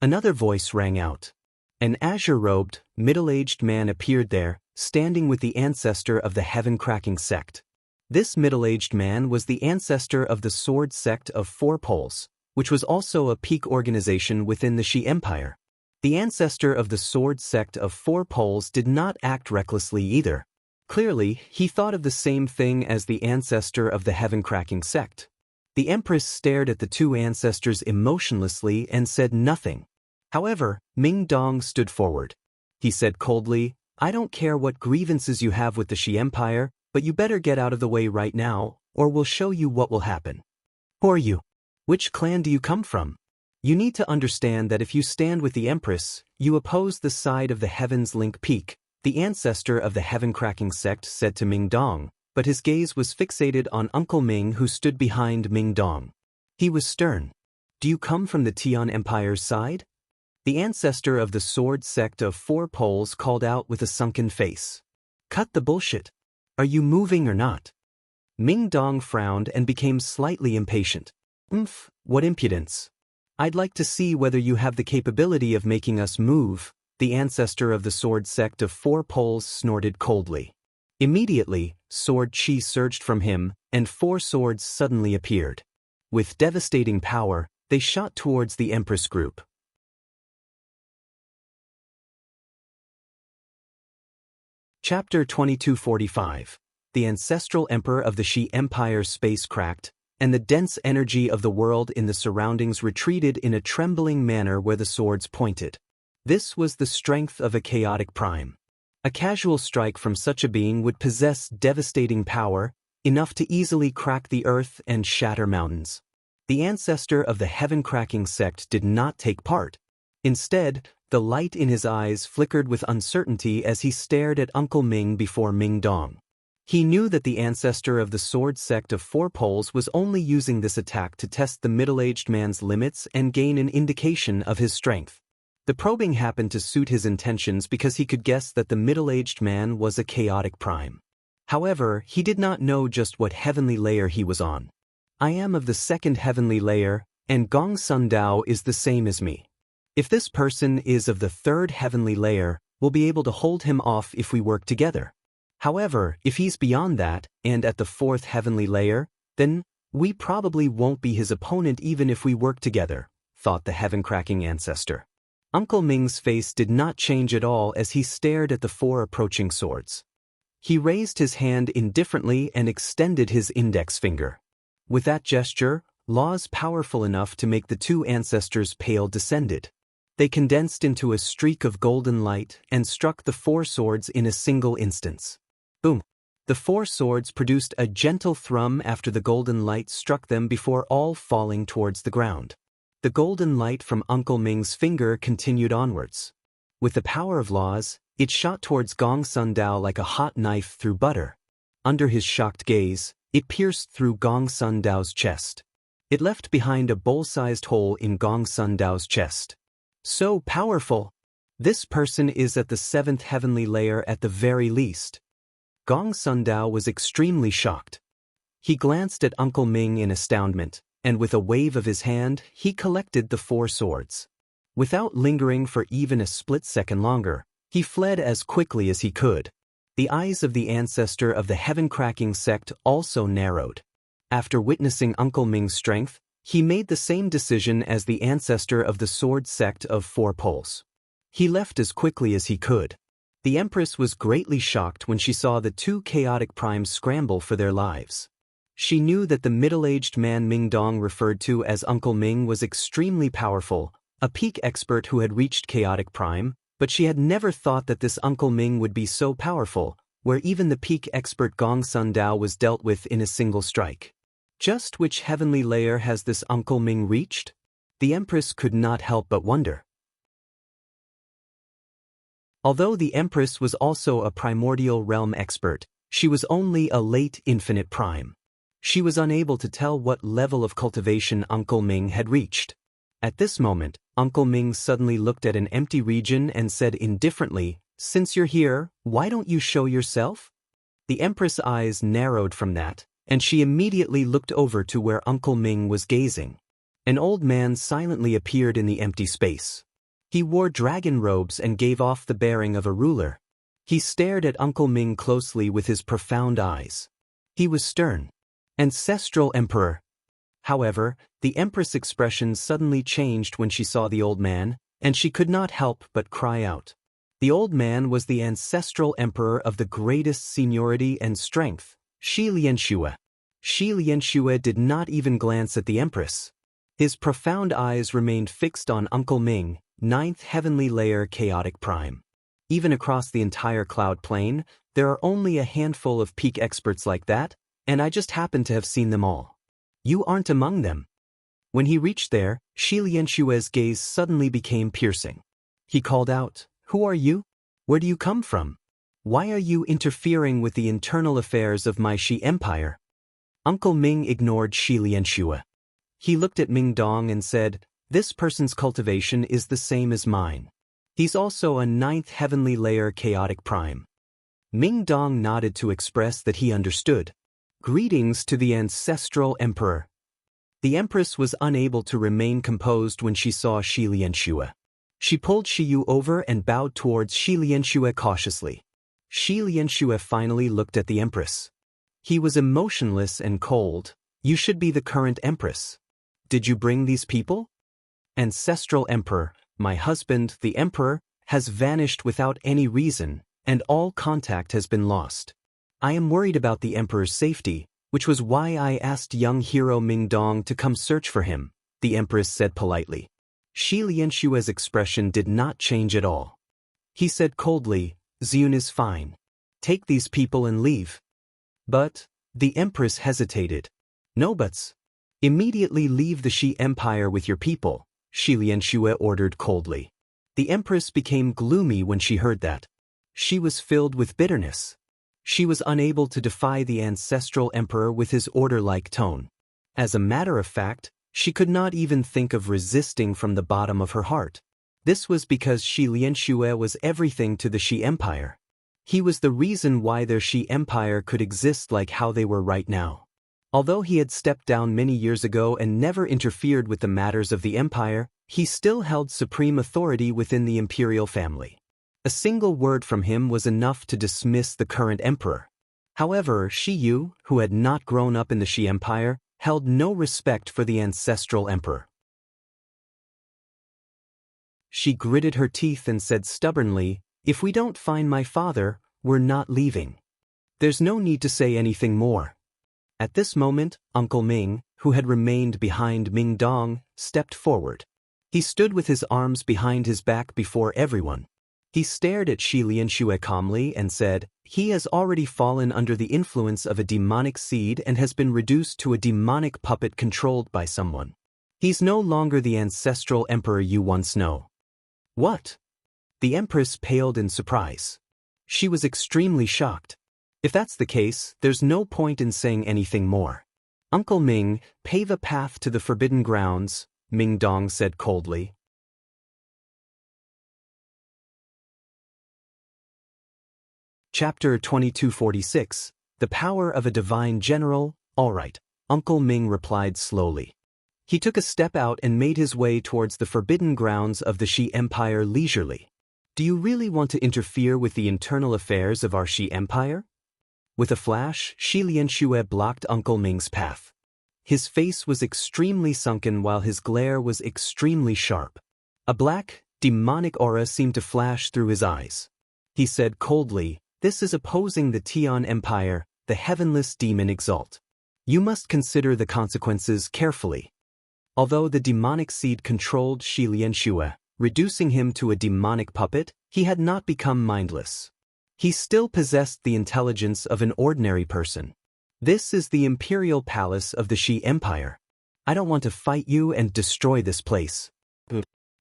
Another voice rang out. An azure-robed, middle-aged man appeared there, standing with the ancestor of the heaven-cracking sect. This middle-aged man was the ancestor of the Sword Sect of Four Poles, which was also a peak organization within the Shi Empire. The ancestor of the Sword Sect of Four Poles did not act recklessly either. Clearly, he thought of the same thing as the ancestor of the heaven-cracking sect. The Empress stared at the two ancestors emotionlessly and said nothing. However, Ming Dong stood forward. He said coldly, I don't care what grievances you have with the Shi Empire, but you better get out of the way right now, or we'll show you what will happen. Who are you? Which clan do you come from? You need to understand that if you stand with the Empress, you oppose the side of the Heaven's Link Peak, the ancestor of the heaven-cracking sect said to Ming Dong, but his gaze was fixated on Uncle Ming who stood behind Ming Dong. He was stern. Do you come from the Tian Empire's side? The ancestor of the Sword Sect of Four Poles called out with a sunken face. Cut the bullshit. Are you moving or not? Ming Dong frowned and became slightly impatient. What impudence. I'd like to see whether you have the capability of making us move, the ancestor of the Sword Sect of Four Poles snorted coldly. Immediately, sword chi surged from him, and four swords suddenly appeared. With devastating power, they shot towards the Empress group. Chapter 2245. The ancestral emperor of the Shi Empire space cracked, and the dense energy of the world in the surroundings retreated in a trembling manner where the swords pointed. This was the strength of a chaotic prime. A casual strike from such a being would possess devastating power, enough to easily crack the earth and shatter mountains. The ancestor of the heaven-cracking sect did not take part. Instead, the light in his eyes flickered with uncertainty as he stared at Uncle Ming before Ming Dong. He knew that the ancestor of the Sword Sect of Four Poles was only using this attack to test the middle-aged man's limits and gain an indication of his strength. The probing happened to suit his intentions because he could guess that the middle-aged man was a chaotic prime. However, he did not know just what heavenly layer he was on. I am of the second heavenly layer, and Gong Sun Dao is the same as me. If this person is of the third heavenly layer, we'll be able to hold him off if we work together. However, if he's beyond that, and at the fourth heavenly layer, then we probably won't be his opponent even if we work together, thought the heaven-cracking ancestor. Uncle Ming's face did not change at all as he stared at the four approaching swords. He raised his hand indifferently and extended his index finger. With that gesture, laws powerful enough to make the two ancestors pale descended. They condensed into a streak of golden light and struck the four swords in a single instance. Boom! The four swords produced a gentle thrum after the golden light struck them before all falling towards the ground. The golden light from Uncle Ming's finger continued onwards. With the power of laws, it shot towards Gong Sun Dao like a hot knife through butter. Under his shocked gaze, it pierced through Gong Sun Dao's chest. It left behind a bowl-sized hole in Gong Sun Dao's chest. So powerful! This person is at the seventh heavenly layer at the very least. Gong Sun Dao was extremely shocked. He glanced at Uncle Ming in astoundment, and with a wave of his hand, he collected the four swords. Without lingering for even a split second longer, he fled as quickly as he could. The eyes of the ancestor of the heaven-cracking sect also narrowed. After witnessing Uncle Ming's strength, he made the same decision as the ancestor of the sword sect of Four Poles. He left as quickly as he could. The Empress was greatly shocked when she saw the two chaotic primes scramble for their lives. She knew that the middle-aged man Ming Dong referred to as Uncle Ming was extremely powerful, a peak expert who had reached chaotic prime, but she had never thought that this Uncle Ming would be so powerful, where even the peak expert Gong Sun Dao was dealt with in a single strike. Just which heavenly layer has this Uncle Ming reached? The Empress could not help but wonder. Although the Empress was also a primordial realm expert, she was only a late infinite prime. She was unable to tell what level of cultivation Uncle Ming had reached. At this moment, Uncle Ming suddenly looked at an empty region and said indifferently, "Since you're here, why don't you show yourself?" The Empress' eyes narrowed from that, and she immediately looked over to where Uncle Ming was gazing. An old man silently appeared in the empty space. He wore dragon robes and gave off the bearing of a ruler. He stared at Uncle Ming closely with his profound eyes. He was stern. Ancestral Emperor. However, the Empress' expression suddenly changed when she saw the old man, and she could not help but cry out. The old man was the ancestral emperor of the greatest seniority and strength, Shi Lianxue. Shi Lianxue did not even glance at the Empress. His profound eyes remained fixed on Uncle Ming, ninth heavenly layer chaotic prime. Even across the entire cloud plane, there are only a handful of peak experts like that, and I just happen to have seen them all. You aren't among them. When he reached there, Shi Lianxue's gaze suddenly became piercing. He called out, "Who are you? Where do you come from? Why are you interfering with the internal affairs of my Shi Empire?" Uncle Ming ignored Shi Lianxue. He looked at Ming Dong and said, "This person's cultivation is the same as mine. He's also a ninth heavenly layer chaotic prime." Ming Dong nodded to express that he understood. Greetings to the ancestral emperor. The Empress was unable to remain composed when she saw Shi Lianxue. She pulled Shiyu over and bowed towards Shi Lianxue cautiously. Shi Lianxue finally looked at the Empress. He was emotionless and cold. "You should be the current Empress. Did you bring these people?" "Ancestral Emperor, my husband, the Emperor, has vanished without any reason, and all contact has been lost. I am worried about the Emperor's safety, which was why I asked young hero Ming Dong to come search for him," the Empress said politely. Shi Lianxue's expression did not change at all. He said coldly, "Ziyun is fine. Take these people and leave." But the Empress hesitated. "No buts. Immediately leave the Shi Empire with your people," Shi Lianxue ordered coldly. The Empress became gloomy when she heard that. She was filled with bitterness. She was unable to defy the ancestral emperor with his order-like tone. As a matter of fact, she could not even think of resisting from the bottom of her heart. This was because Shi Lianxue was everything to the Shi Empire. He was the reason why their Shi Empire could exist like how they were right now. Although he had stepped down many years ago and never interfered with the matters of the empire, he still held supreme authority within the imperial family. A single word from him was enough to dismiss the current emperor. However, Shi Yu, who had not grown up in the Shi Empire, held no respect for the ancestral emperor. She gritted her teeth and said stubbornly, "If we don't find my father, we're not leaving. There's no need to say anything more." At this moment, Uncle Ming, who had remained behind Ming Dong, stepped forward. He stood with his arms behind his back before everyone. He stared at Shi Lianxue calmly and said, "He has already fallen under the influence of a demonic seed and has been reduced to a demonic puppet controlled by someone. He's no longer the ancestral emperor you once know." "What?" The Empress paled in surprise. She was extremely shocked. "If that's the case, there's no point in saying anything more. Uncle Ming, pave a path to the forbidden grounds," Ming Dong said coldly. Chapter 2246, The Power of a Divine General. "All right," Uncle Ming replied slowly. He took a step out and made his way towards the forbidden grounds of the Shi Empire leisurely. "Do Do you really want to interfere with the internal affairs of our Shi Empire? With a flash, Shi Lianxue blocked Uncle Ming's path. His face was extremely sunken while his glare was extremely sharp. A black, demonic aura seemed to flash through his eyes. He said coldly, "This is opposing the Tian Empire, the heavenless demon exalt. You must consider the consequences carefully." Although the demonic seed controlled Shi Lianxue, reducing him to a demonic puppet, he had not become mindless. He still possessed the intelligence of an ordinary person. "This is the imperial palace of the Shi Empire. I don't want to fight you and destroy this place."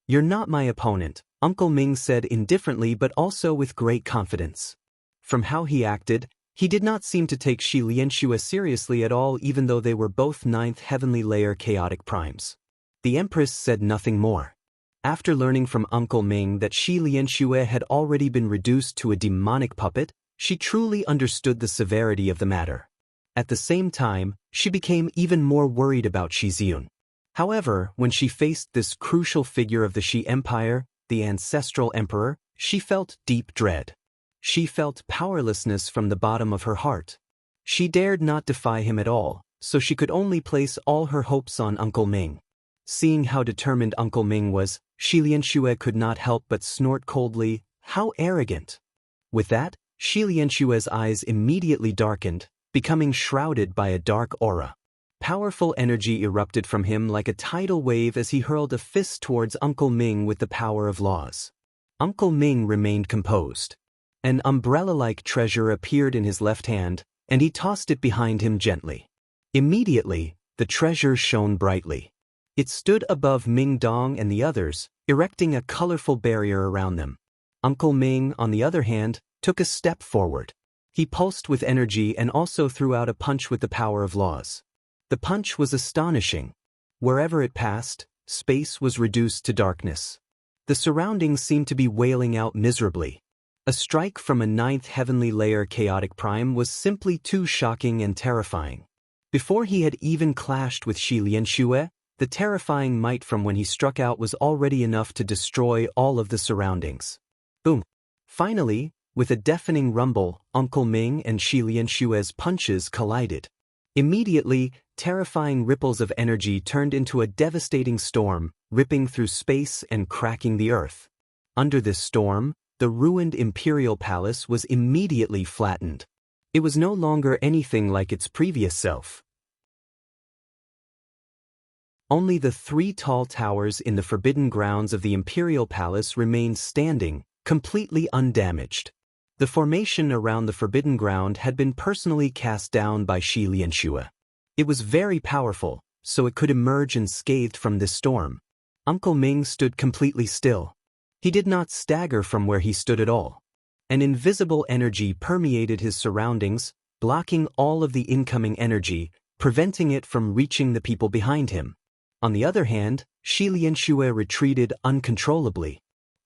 "You're not my opponent," Uncle Ming said indifferently but also with great confidence. From how he acted, he did not seem to take Shi Lianxue seriously at all, even though they were both 9th heavenly layer chaotic primes. The Empress said nothing more. After learning from Uncle Ming that Shi Lianxue had already been reduced to a demonic puppet, she truly understood the severity of the matter. At the same time, she became even more worried about Shi Ziyun. However, when she faced this crucial figure of the Shi Empire, the ancestral emperor, she felt deep dread. She felt powerlessness from the bottom of her heart. She dared not defy him at all, so she could only place all her hopes on Uncle Ming. Seeing how determined Uncle Ming was, Shi Lianxue could not help but snort coldly, "How arrogant!" With that, Shi Lianxue's eyes immediately darkened, becoming shrouded by a dark aura. Powerful energy erupted from him like a tidal wave as he hurled a fist towards Uncle Ming with the power of laws. Uncle Ming remained composed. An umbrella-like treasure appeared in his left hand, and he tossed it behind him gently. Immediately, the treasure shone brightly. It stood above Ming Dong and the others, erecting a colorful barrier around them. Uncle Ming, on the other hand, took a step forward. He pulsed with energy and also threw out a punch with the power of laws. The punch was astonishing. Wherever it passed, space was reduced to darkness. The surroundings seemed to be wailing out miserably. A strike from a 9th heavenly layer chaotic prime was simply too shocking and terrifying. Before he had even clashed with Shi Lianxue, the terrifying might from when he struck out was already enough to destroy all of the surroundings. Boom! Finally, with a deafening rumble, Uncle Ming and Shi Lianxue's punches collided. Immediately, terrifying ripples of energy turned into a devastating storm, ripping through space and cracking the earth. Under this storm, the ruined imperial palace was immediately flattened. It was no longer anything like its previous self. Only the 3 tall towers in the forbidden grounds of the imperial palace remained standing, completely undamaged. The formation around the forbidden ground had been personally cast down by Shi Lianxue. It was very powerful, so it could emerge unscathed from this storm. Uncle Ming stood completely still. He did not stagger from where he stood at all. An invisible energy permeated his surroundings, blocking all of the incoming energy, preventing it from reaching the people behind him. On the other hand, Shi Lianxue retreated uncontrollably.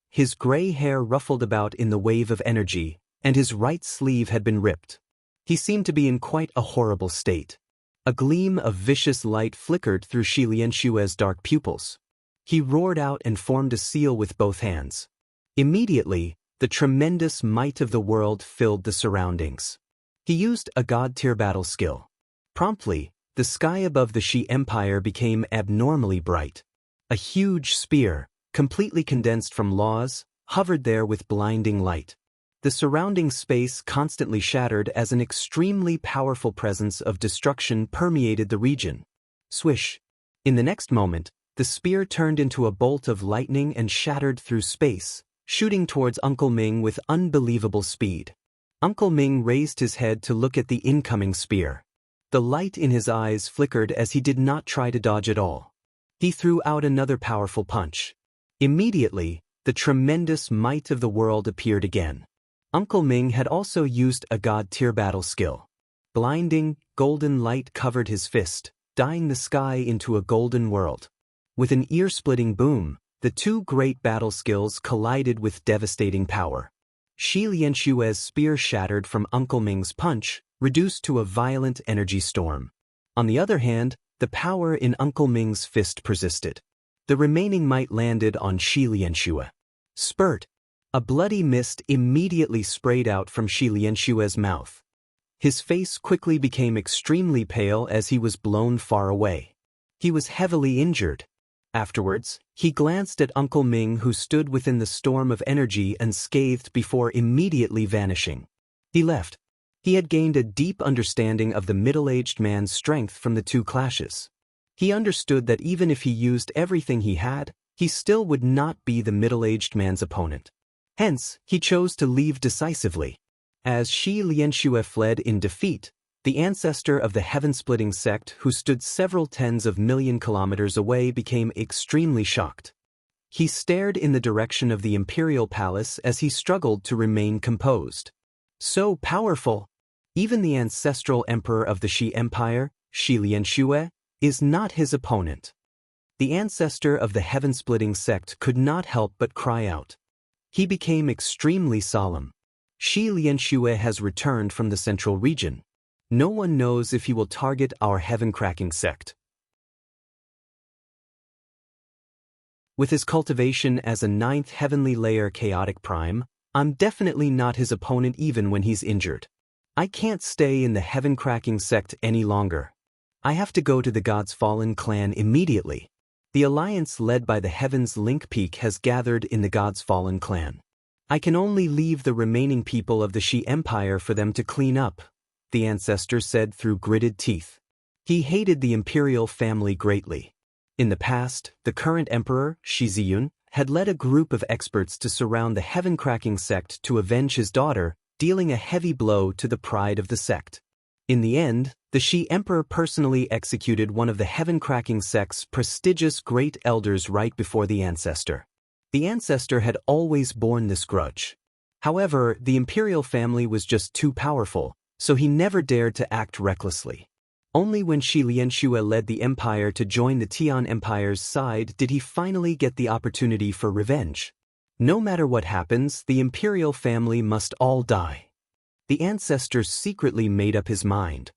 His gray hair ruffled about in the wave of energy, and his right sleeve had been ripped. He seemed to be in quite a horrible state. A gleam of vicious light flickered through Shi Lianxue's dark pupils. He roared out and formed a seal with both hands. Immediately, the tremendous might of the world filled the surroundings. He used a god-tier battle skill. Promptly, the sky above the Shi Empire became abnormally bright. A huge spear, completely condensed from laws, hovered there with blinding light. The surrounding space constantly shattered as an extremely powerful presence of destruction permeated the region. Swish! In the next moment, the spear turned into a bolt of lightning and shattered through space, shooting towards Uncle Ming with unbelievable speed. Uncle Ming raised his head to look at the incoming spear. The light in his eyes flickered as he did not try to dodge at all. He threw out another powerful punch. Immediately, the tremendous might of the world appeared again. Uncle Ming had also used a god-tier battle skill. Blinding, golden light covered his fist, dyeing the sky into a golden world. With an ear-splitting boom, the 2 great battle skills collided with devastating power. Shi Lianxue's spear shattered from Uncle Ming's punch, reduced to a violent energy storm. On the other hand, the power in Uncle Ming's fist persisted. The remaining might landed on Shi Lianxue. Spurt! A bloody mist immediately sprayed out from Shi Lianshue's mouth. His face quickly became extremely pale as he was blown far away. He was heavily injured. Afterwards, he glanced at Uncle Ming, who stood within the storm of energy unscathed before immediately vanishing. He left. He had gained a deep understanding of the middle-aged man's strength from the two clashes. He understood that even if he used everything he had, he still would not be the middle-aged man's opponent. Hence, he chose to leave decisively. As Shi Lianxue fled in defeat, the ancestor of the heaven-splitting sect, who stood several tens of million kilometers away, became extremely shocked. He stared in the direction of the imperial palace as he struggled to remain composed. So powerful! Even the ancestral emperor of the Shi Empire, Shi Lianxue, is not his opponent. The ancestor of the heaven-splitting sect could not help but cry out. He became extremely solemn. Shi Lianxue has returned from the central region. No one knows if he will target our heaven-cracking sect. With his cultivation as a 9th heavenly layer chaotic prime, I'm definitely not his opponent even when he's injured. I can't stay in the heaven-cracking sect any longer. I have to go to the God's Fallen clan immediately. The alliance led by the Heaven's Link Peak has gathered in the God's Fallen clan. I can only leave the remaining people of the Shi Empire for them to clean up, the ancestor said through gritted teeth. He hated the imperial family greatly. In the past, the current emperor, Shi Ziyun, had led a group of experts to surround the heaven-cracking sect to avenge his daughter, dealing a heavy blow to the pride of the sect. In the end, the Shi Emperor personally executed one of the heaven-cracking sect's prestigious great elders right before the ancestor. The ancestor had always borne this grudge. However, the imperial family was just too powerful, so he never dared to act recklessly. Only when Shi Lianxue led the empire to join the Tian Empire's side did he finally get the opportunity for revenge. No matter what happens, the imperial family must all die. The ancestor secretly made up his mind.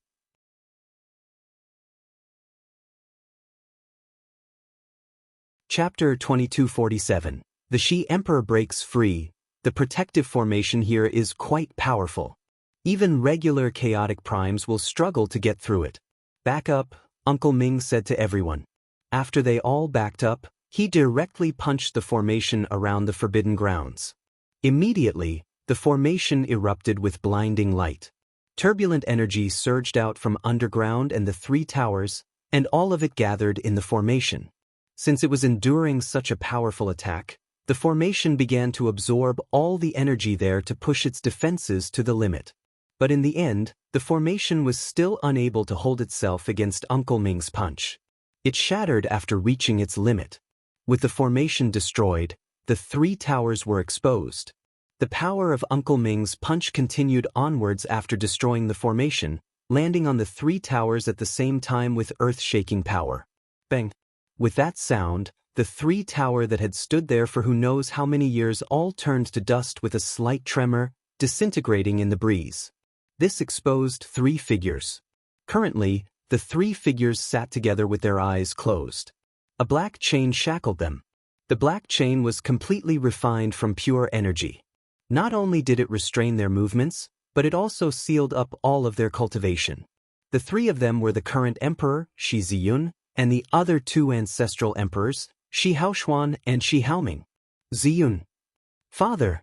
Chapter 2247. The Shi Emperor breaks free. The protective formation here is quite powerful. Even regular chaotic primes will struggle to get through it. Back up, Uncle Ming said to everyone. After they all backed up, he directly punched the formation around the forbidden grounds. Immediately, the formation erupted with blinding light. Turbulent energy surged out from underground and the three towers, and all of it gathered in the formation. Since it was enduring such a powerful attack, the formation began to absorb all the energy there to push its defenses to the limit. But in the end, the formation was still unable to hold itself against Uncle Ming's punch. It shattered after reaching its limit. With the formation destroyed, the three towers were exposed. The power of Uncle Ming's punch continued onwards after destroying the formation, landing on the three towers at the same time with earth-shaking power. Bang! With that sound, the three towers that had stood there for who knows how many years all turned to dust with a slight tremor, disintegrating in the breeze. This exposed three figures. Currently, the three figures sat together with their eyes closed. A black chain shackled them. The black chain was completely refined from pure energy. Not only did it restrain their movements, but it also sealed up all of their cultivation. The three of them were the current emperor, Shi Ziyun, and the other two ancestral emperors, Shi Haoshuan and Shi Haoming. Ziyun. Father.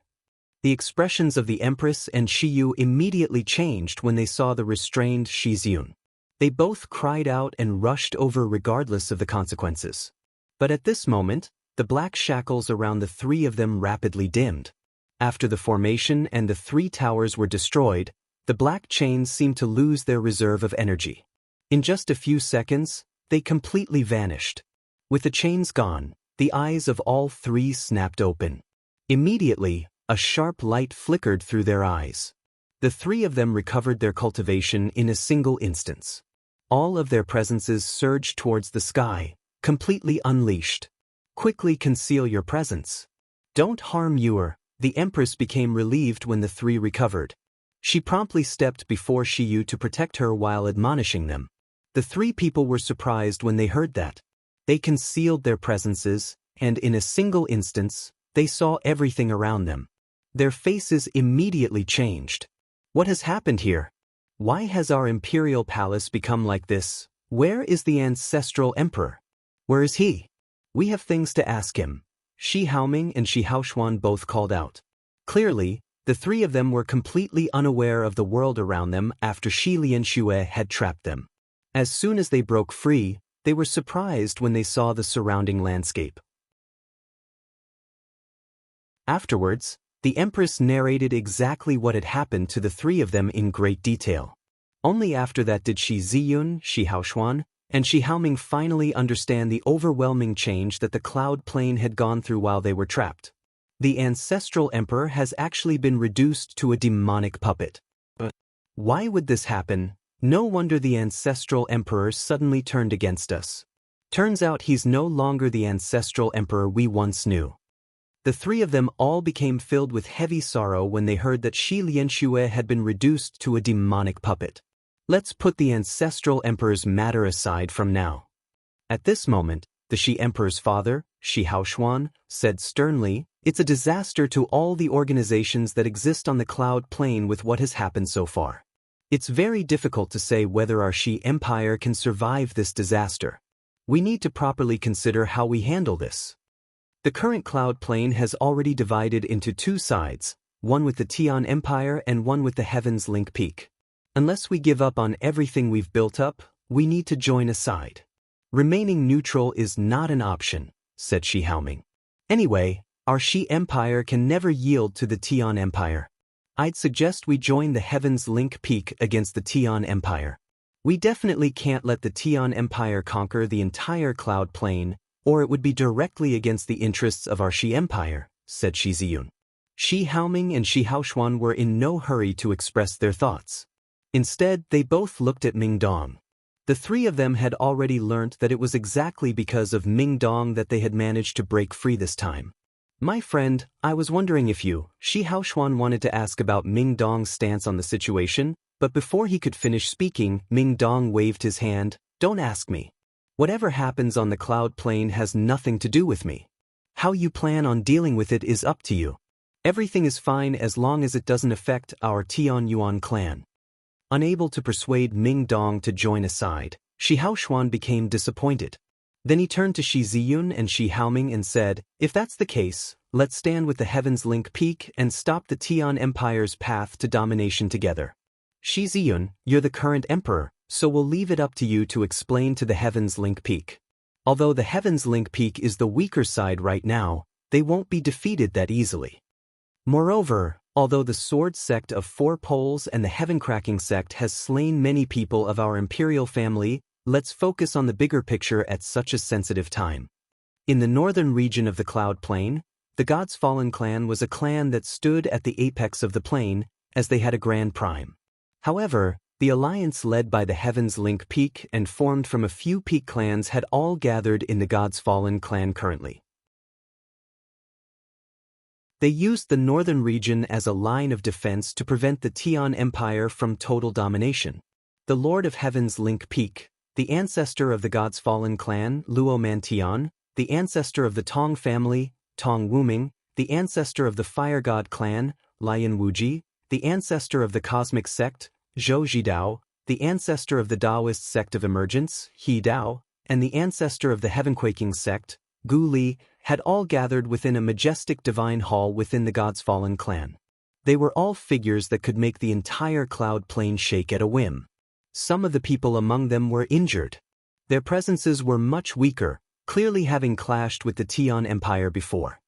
The expressions of the Empress and Shi Yu immediately changed when they saw the restrained Shi Ziyun. They both cried out and rushed over regardless of the consequences. But at this moment, the black shackles around the three of them rapidly dimmed. After the formation and the three towers were destroyed, the black chains seemed to lose their reserve of energy. In just a few seconds, they completely vanished. With the chains gone, the eyes of all three snapped open. Immediately, a sharp light flickered through their eyes. The three of them recovered their cultivation in a single instance. All of their presences surged towards the sky, completely unleashed. Quickly conceal your presence. Don't harm Yuer. The Empress became relieved when the three recovered. She promptly stepped before Shi Yu to protect her while admonishing them. The three people were surprised when they heard that. They concealed their presences, and in a single instance, they saw everything around them. Their faces immediately changed. What has happened here? Why has our imperial palace become like this? Where is the ancestral emperor? Where is he? We have things to ask him. Shi Haoming and Shi Haoxuan both called out. Clearly, the three of them were completely unaware of the world around them after Shi Lianxue had trapped them. As soon as they broke free, they were surprised when they saw the surrounding landscape. Afterwards, the Empress narrated exactly what had happened to the three of them in great detail. Only after that did Shi Ziyun, Shi Haoxuan, and Shi Haoming finally understand the overwhelming change that the cloud plane had gone through while they were trapped. The ancestral emperor has actually been reduced to a demonic puppet. But why would this happen? No wonder the ancestral emperor suddenly turned against us. Turns out he's no longer the ancestral emperor we once knew. The three of them all became filled with heavy sorrow when they heard that Shi Lianxue had been reduced to a demonic puppet. Let's put the ancestral emperor's matter aside from now. At this moment, the Shi emperor's father, Shi Haoxuan, said sternly, "It's a disaster to all the organizations that exist on the cloud plane with what has happened so far. It's very difficult to say whether our Shi empire can survive this disaster. We need to properly consider how we handle this. The current cloud plane has already divided into two sides, one with the Tian Empire and one with the Heaven's Link Peak. Unless we give up on everything we've built up, we need to join a side. Remaining neutral is not an option," said Shi Haoming. "Anyway, our Shi empire can never yield to the Tian Empire. I'd suggest we join the Heaven's Link Peak against the Tian Empire. We definitely can't let the Tian Empire conquer the entire cloud plane, or it would be directly against the interests of our Shi empire," said Shi Ziyun. Shi Haoming and Shi Haoxuan were in no hurry to express their thoughts. Instead, they both looked at Ming Dong. The three of them had already learnt that it was exactly because of Ming Dong that they had managed to break free this time. "My friend, I was wondering if you," Shi Haoxuan wanted to ask about Ming Dong's stance on the situation, but before he could finish speaking, Ming Dong waved his hand. "Don't ask me. Whatever happens on the cloud plane has nothing to do with me. How you plan on dealing with it is up to you. Everything is fine as long as it doesn't affect our Tian Yuan clan." Unable to persuade Ming Dong to join a side, Shi Haoxuan became disappointed. Then he turned to Shi Ziyun and Shi Haoming and said, "If that's the case, let's stand with the Heaven's Link Peak and stop the Tian Empire's path to domination together. Shi Ziyun, you're the current emperor, so we'll leave it up to you to explain to the Heaven's Link Peak. Although the Heaven's Link Peak is the weaker side right now, they won't be defeated that easily. Moreover, although the Sword Sect of Four Poles and the Heaven-Cracking Sect has slain many people of our imperial family, let's focus on the bigger picture at such a sensitive time. In the northern region of the Cloud Plain, the God's Fallen clan was a clan that stood at the apex of the plain, as they had a grand prime. However, the alliance led by the Heaven's Link Peak and formed from a few peak clans had all gathered in the God's Fallen clan currently. They used the northern region as a line of defense to prevent the Tian Empire from total domination. The Lord of Heaven's Link Peak, the ancestor of the God's Fallen clan, Luo Mantian, the ancestor of the Tong family, Tong Wuming, the ancestor of the Fire God clan, Lian Wuji, the ancestor of the Cosmic Sect, Zhou Zhidao, the ancestor of the Taoist Sect of Emergence, He Dao, and the ancestor of the Heaven-Quaking Sect, Gu Li, had all gathered within a majestic divine hall within the God's Fallen clan. They were all figures that could make the entire cloud plane shake at a whim. Some of the people among them were injured. Their presences were much weaker, clearly having clashed with the Tian Empire before.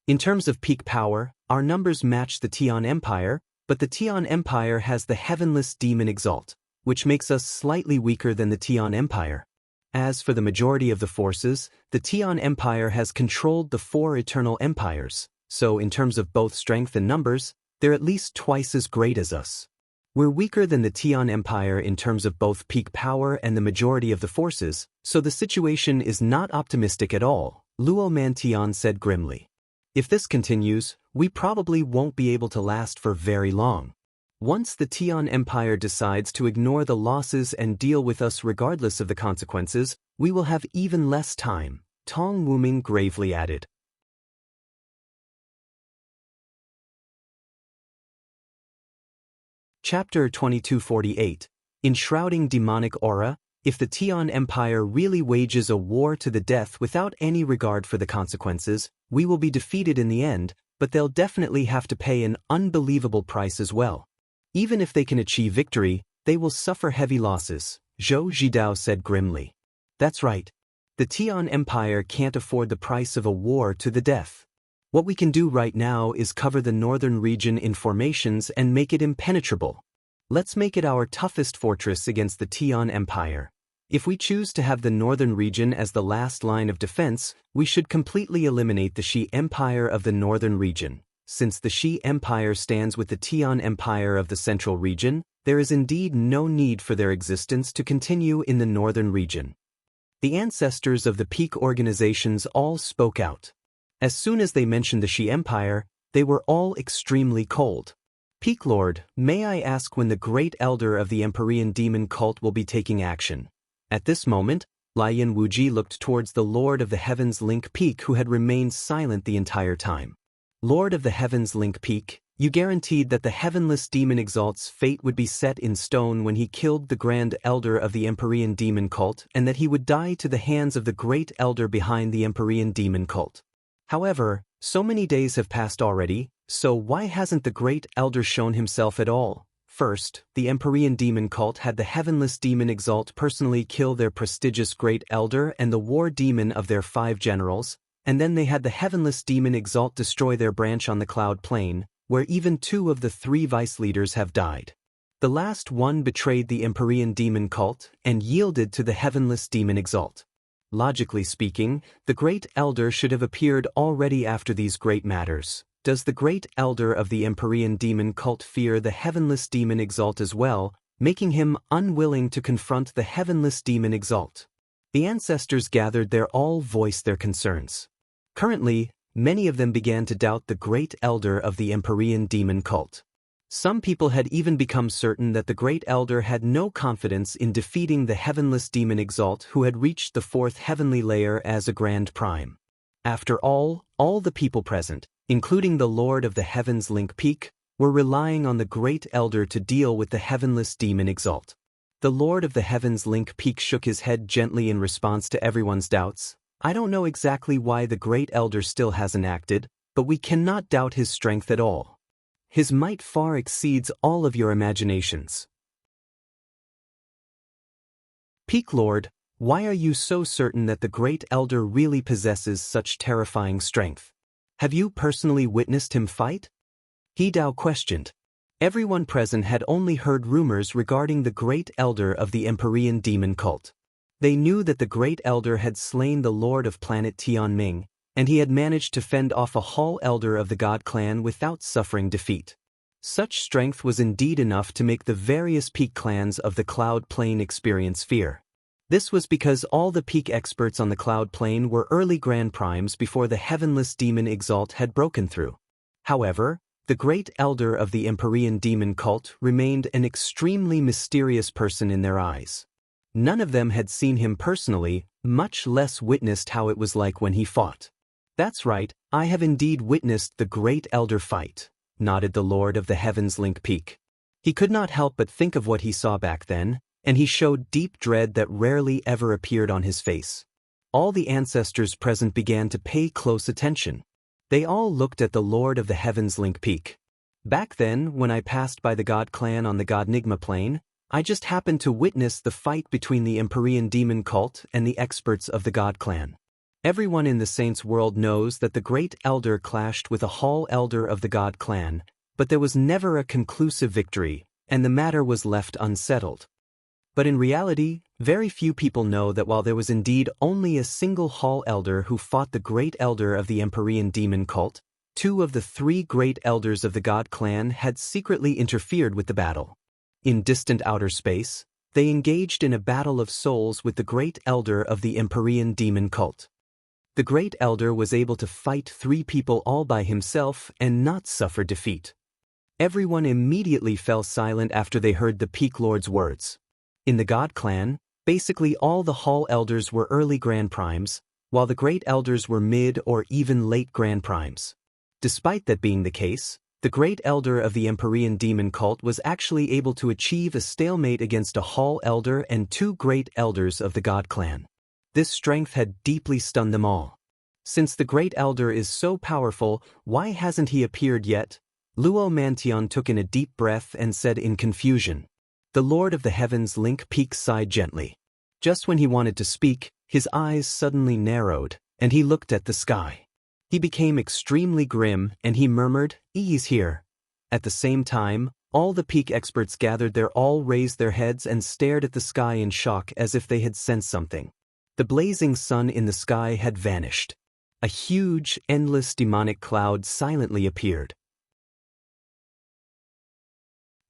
In terms of peak power, our numbers match the Tian Empire, but the Tian Empire has the heavenless demon Exalt, which makes us slightly weaker than the Tian Empire. As for the majority of the forces, the Tian Empire has controlled the four eternal empires, so in terms of both strength and numbers, they're at least twice as great as us. We're weaker than the Tian Empire in terms of both peak power and the majority of the forces, so the situation is not optimistic at all, Luo Mantian said grimly. If this continues, we probably won't be able to last for very long. Once the Tian Empire decides to ignore the losses and deal with us regardless of the consequences, we will have even less time, Tong Wuming gravely added. Chapter 2248. Enshrouding Demonic Aura. If the Tian Empire really wages a war to the death without any regard for the consequences, we will be defeated in the end, but they'll definitely have to pay an unbelievable price as well. Even if they can achieve victory, they will suffer heavy losses, Zhou Zhidao said grimly. That's right. The Tian Empire can't afford the price of a war to the death. What we can do right now is cover the northern region in formations and make it impenetrable. Let's make it our toughest fortress against the Tian Empire. If we choose to have the northern region as the last line of defense, we should completely eliminate the Xi Empire of the northern region. Since the Xi Empire stands with the Tian Empire of the central region, there is indeed no need for their existence to continue in the northern region. The ancestors of the peak organizations all spoke out. As soon as they mentioned the Xi Empire, they were all extremely cold. Peak Lord, may I ask when the Great Elder of the Empyrean Demon Cult will be taking action? At this moment, Lian Wuji looked towards the Lord of the Heavens Link Peak who had remained silent the entire time. Lord of the Heavens Link Peak, you guaranteed that the Heavenless Demon Exalt's fate would be set in stone when he killed the Grand Elder of the Empyrean Demon Cult and that he would die to the hands of the Great Elder behind the Empyrean Demon Cult. However, so many days have passed already, so why hasn't the Great Elder shown himself at all? First, the Empyrean Demon Cult had the Heavenless Demon Exalt personally kill their prestigious Great Elder and the War Demon of their 5 generals, and then they had the Heavenless Demon Exalt destroy their branch on the Cloud Plain, where even 2 of the 3 vice leaders have died. The last one betrayed the Empyrean Demon Cult and yielded to the Heavenless Demon Exalt. Logically speaking, the Great Elder should have appeared already after these great matters. Does the Great Elder of the Empyrean Demon Cult fear the Heavenless Demon Exalt as well, making him unwilling to confront the Heavenless Demon Exalt? The ancestors gathered there all voiced their concerns. Currently, many of them began to doubt the Great Elder of the Empyrean Demon Cult. Some people had even become certain that the Great Elder had no confidence in defeating the Heavenless Demon Exalt who had reached the 4th heavenly layer as a Grand Prime. After all the people present, including the Lord of the Heavens Link Peak, were relying on the Great Elder to deal with the Heavenless Demon Exalt. The Lord of the Heavens Link Peak shook his head gently in response to everyone's doubts. I don't know exactly why the Great Elder still hasn't acted, but we cannot doubt his strength at all. His might far exceeds all of your imaginations. Peak Lord, why are you so certain that the Great Elder really possesses such terrifying strength? Have you personally witnessed him fight? He Dao questioned. Everyone present had only heard rumors regarding the Great Elder of the Empyrean Demon Cult. They knew that the Great Elder had slain the Lord of Planet Tianming, and he had managed to fend off a Hall Elder of the God Clan without suffering defeat. Such strength was indeed enough to make the various peak clans of the Cloud Plain experience fear. This was because all the peak experts on the Cloud Plain were early Grand Primes before the Heavenless Demon Exalt had broken through. However, the Great Elder of the Empyrean Demon Cult remained an extremely mysterious person in their eyes. None of them had seen him personally, much less witnessed how it was like when he fought. That's right, I have indeed witnessed the Great Elder fight, nodded the Lord of the Heavens Link Peak. He could not help but think of what he saw back then, and he showed deep dread that rarely ever appeared on his face. All the ancestors present began to pay close attention. They all looked at the Lord of the Heavens Link Peak. Back then, when I passed by the God Clan on the Godnigma Plain, I just happened to witness the fight between the Empyrean Demon Cult and the experts of the God Clan. Everyone in the Saints' world knows that the Great Elder clashed with a Hall Elder of the God Clan, but there was never a conclusive victory, and the matter was left unsettled. But in reality, very few people know that while there was indeed only a single Hall Elder who fought the Great Elder of the Empyrean Demon Cult, 2 of the 3 Great Elders of the God Clan had secretly interfered with the battle. In distant outer space, they engaged in a battle of souls with the Great Elder of the Empyrean Demon Cult. The Great Elder was able to fight 3 people all by himself and not suffer defeat. Everyone immediately fell silent after they heard the Peak Lord's words. In the God Clan, basically all the Hall Elders were early Grand Primes, while the Great Elders were mid or even late Grand Primes. Despite that being the case, The great elder of the Empyrean demon cult was actually able to achieve a stalemate against a hall elder and two great elders of the god clan. This strength had deeply stunned them all. Since the great elder is so powerful, why hasn't he appeared yet? Luo Mantion took in a deep breath and said in confusion. The Lord of the Heavens Link Peak sighed gently. Just when he wanted to speak, his eyes suddenly narrowed, and he looked at the sky. He became extremely grim, and he murmured, "He's here." At the same time, all the peak experts gathered there all raised their heads and stared at the sky in shock as if they had sensed something. The blazing sun in the sky had vanished. A huge, endless demonic cloud silently appeared.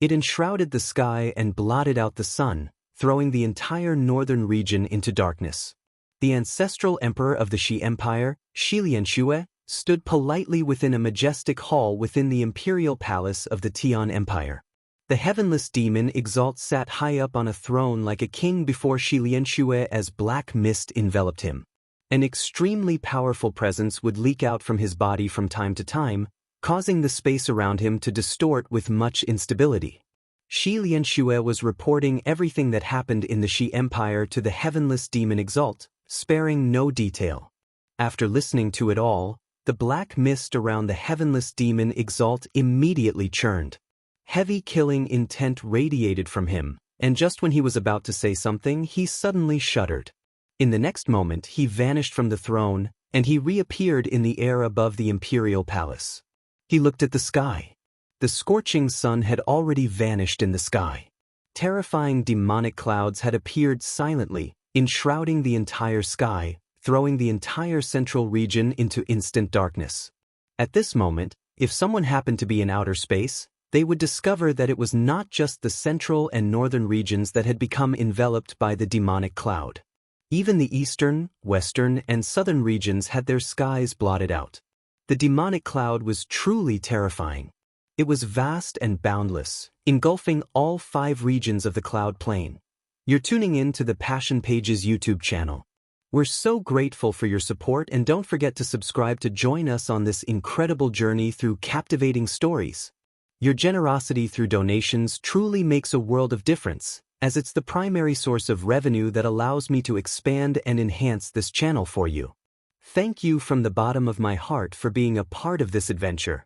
It enshrouded the sky and blotted out the sun, throwing the entire northern region into darkness. The ancestral emperor of the Xi Empire, Shi Lianxue, stood politely within a majestic hall within the imperial palace of the Tian Empire. The heavenless demon Exalt sat high up on a throne like a king before Shi Lianxue as black mist enveloped him. An extremely powerful presence would leak out from his body from time to time, causing the space around him to distort with much instability. Shi Lianxue was reporting everything that happened in the Xi Empire to the heavenless demon Exalt, sparing no detail. After listening to it all, the black mist around the heavenless demon Exalt immediately churned. Heavy killing intent radiated from him, and just when he was about to say something, he suddenly shuddered. In the next moment, he vanished from the throne, and he reappeared in the air above the imperial palace. He looked at the sky. The scorching sun had already vanished in the sky. Terrifying demonic clouds had appeared silently, enshrouding the entire sky, throwing the entire central region into instant darkness. At this moment, if someone happened to be in outer space, they would discover that it was not just the central and northern regions that had become enveloped by the demonic cloud. Even the eastern, western, and southern regions had their skies blotted out. The demonic cloud was truly terrifying. It was vast and boundless, engulfing all 5 regions of the cloud plane. You're tuning in to the Passion Pages YouTube channel. We're so grateful for your support, and don't forget to subscribe to join us on this incredible journey through captivating stories. Your generosity through donations truly makes a world of difference, as it's the primary source of revenue that allows me to expand and enhance this channel for you. Thank you from the bottom of my heart for being a part of this adventure.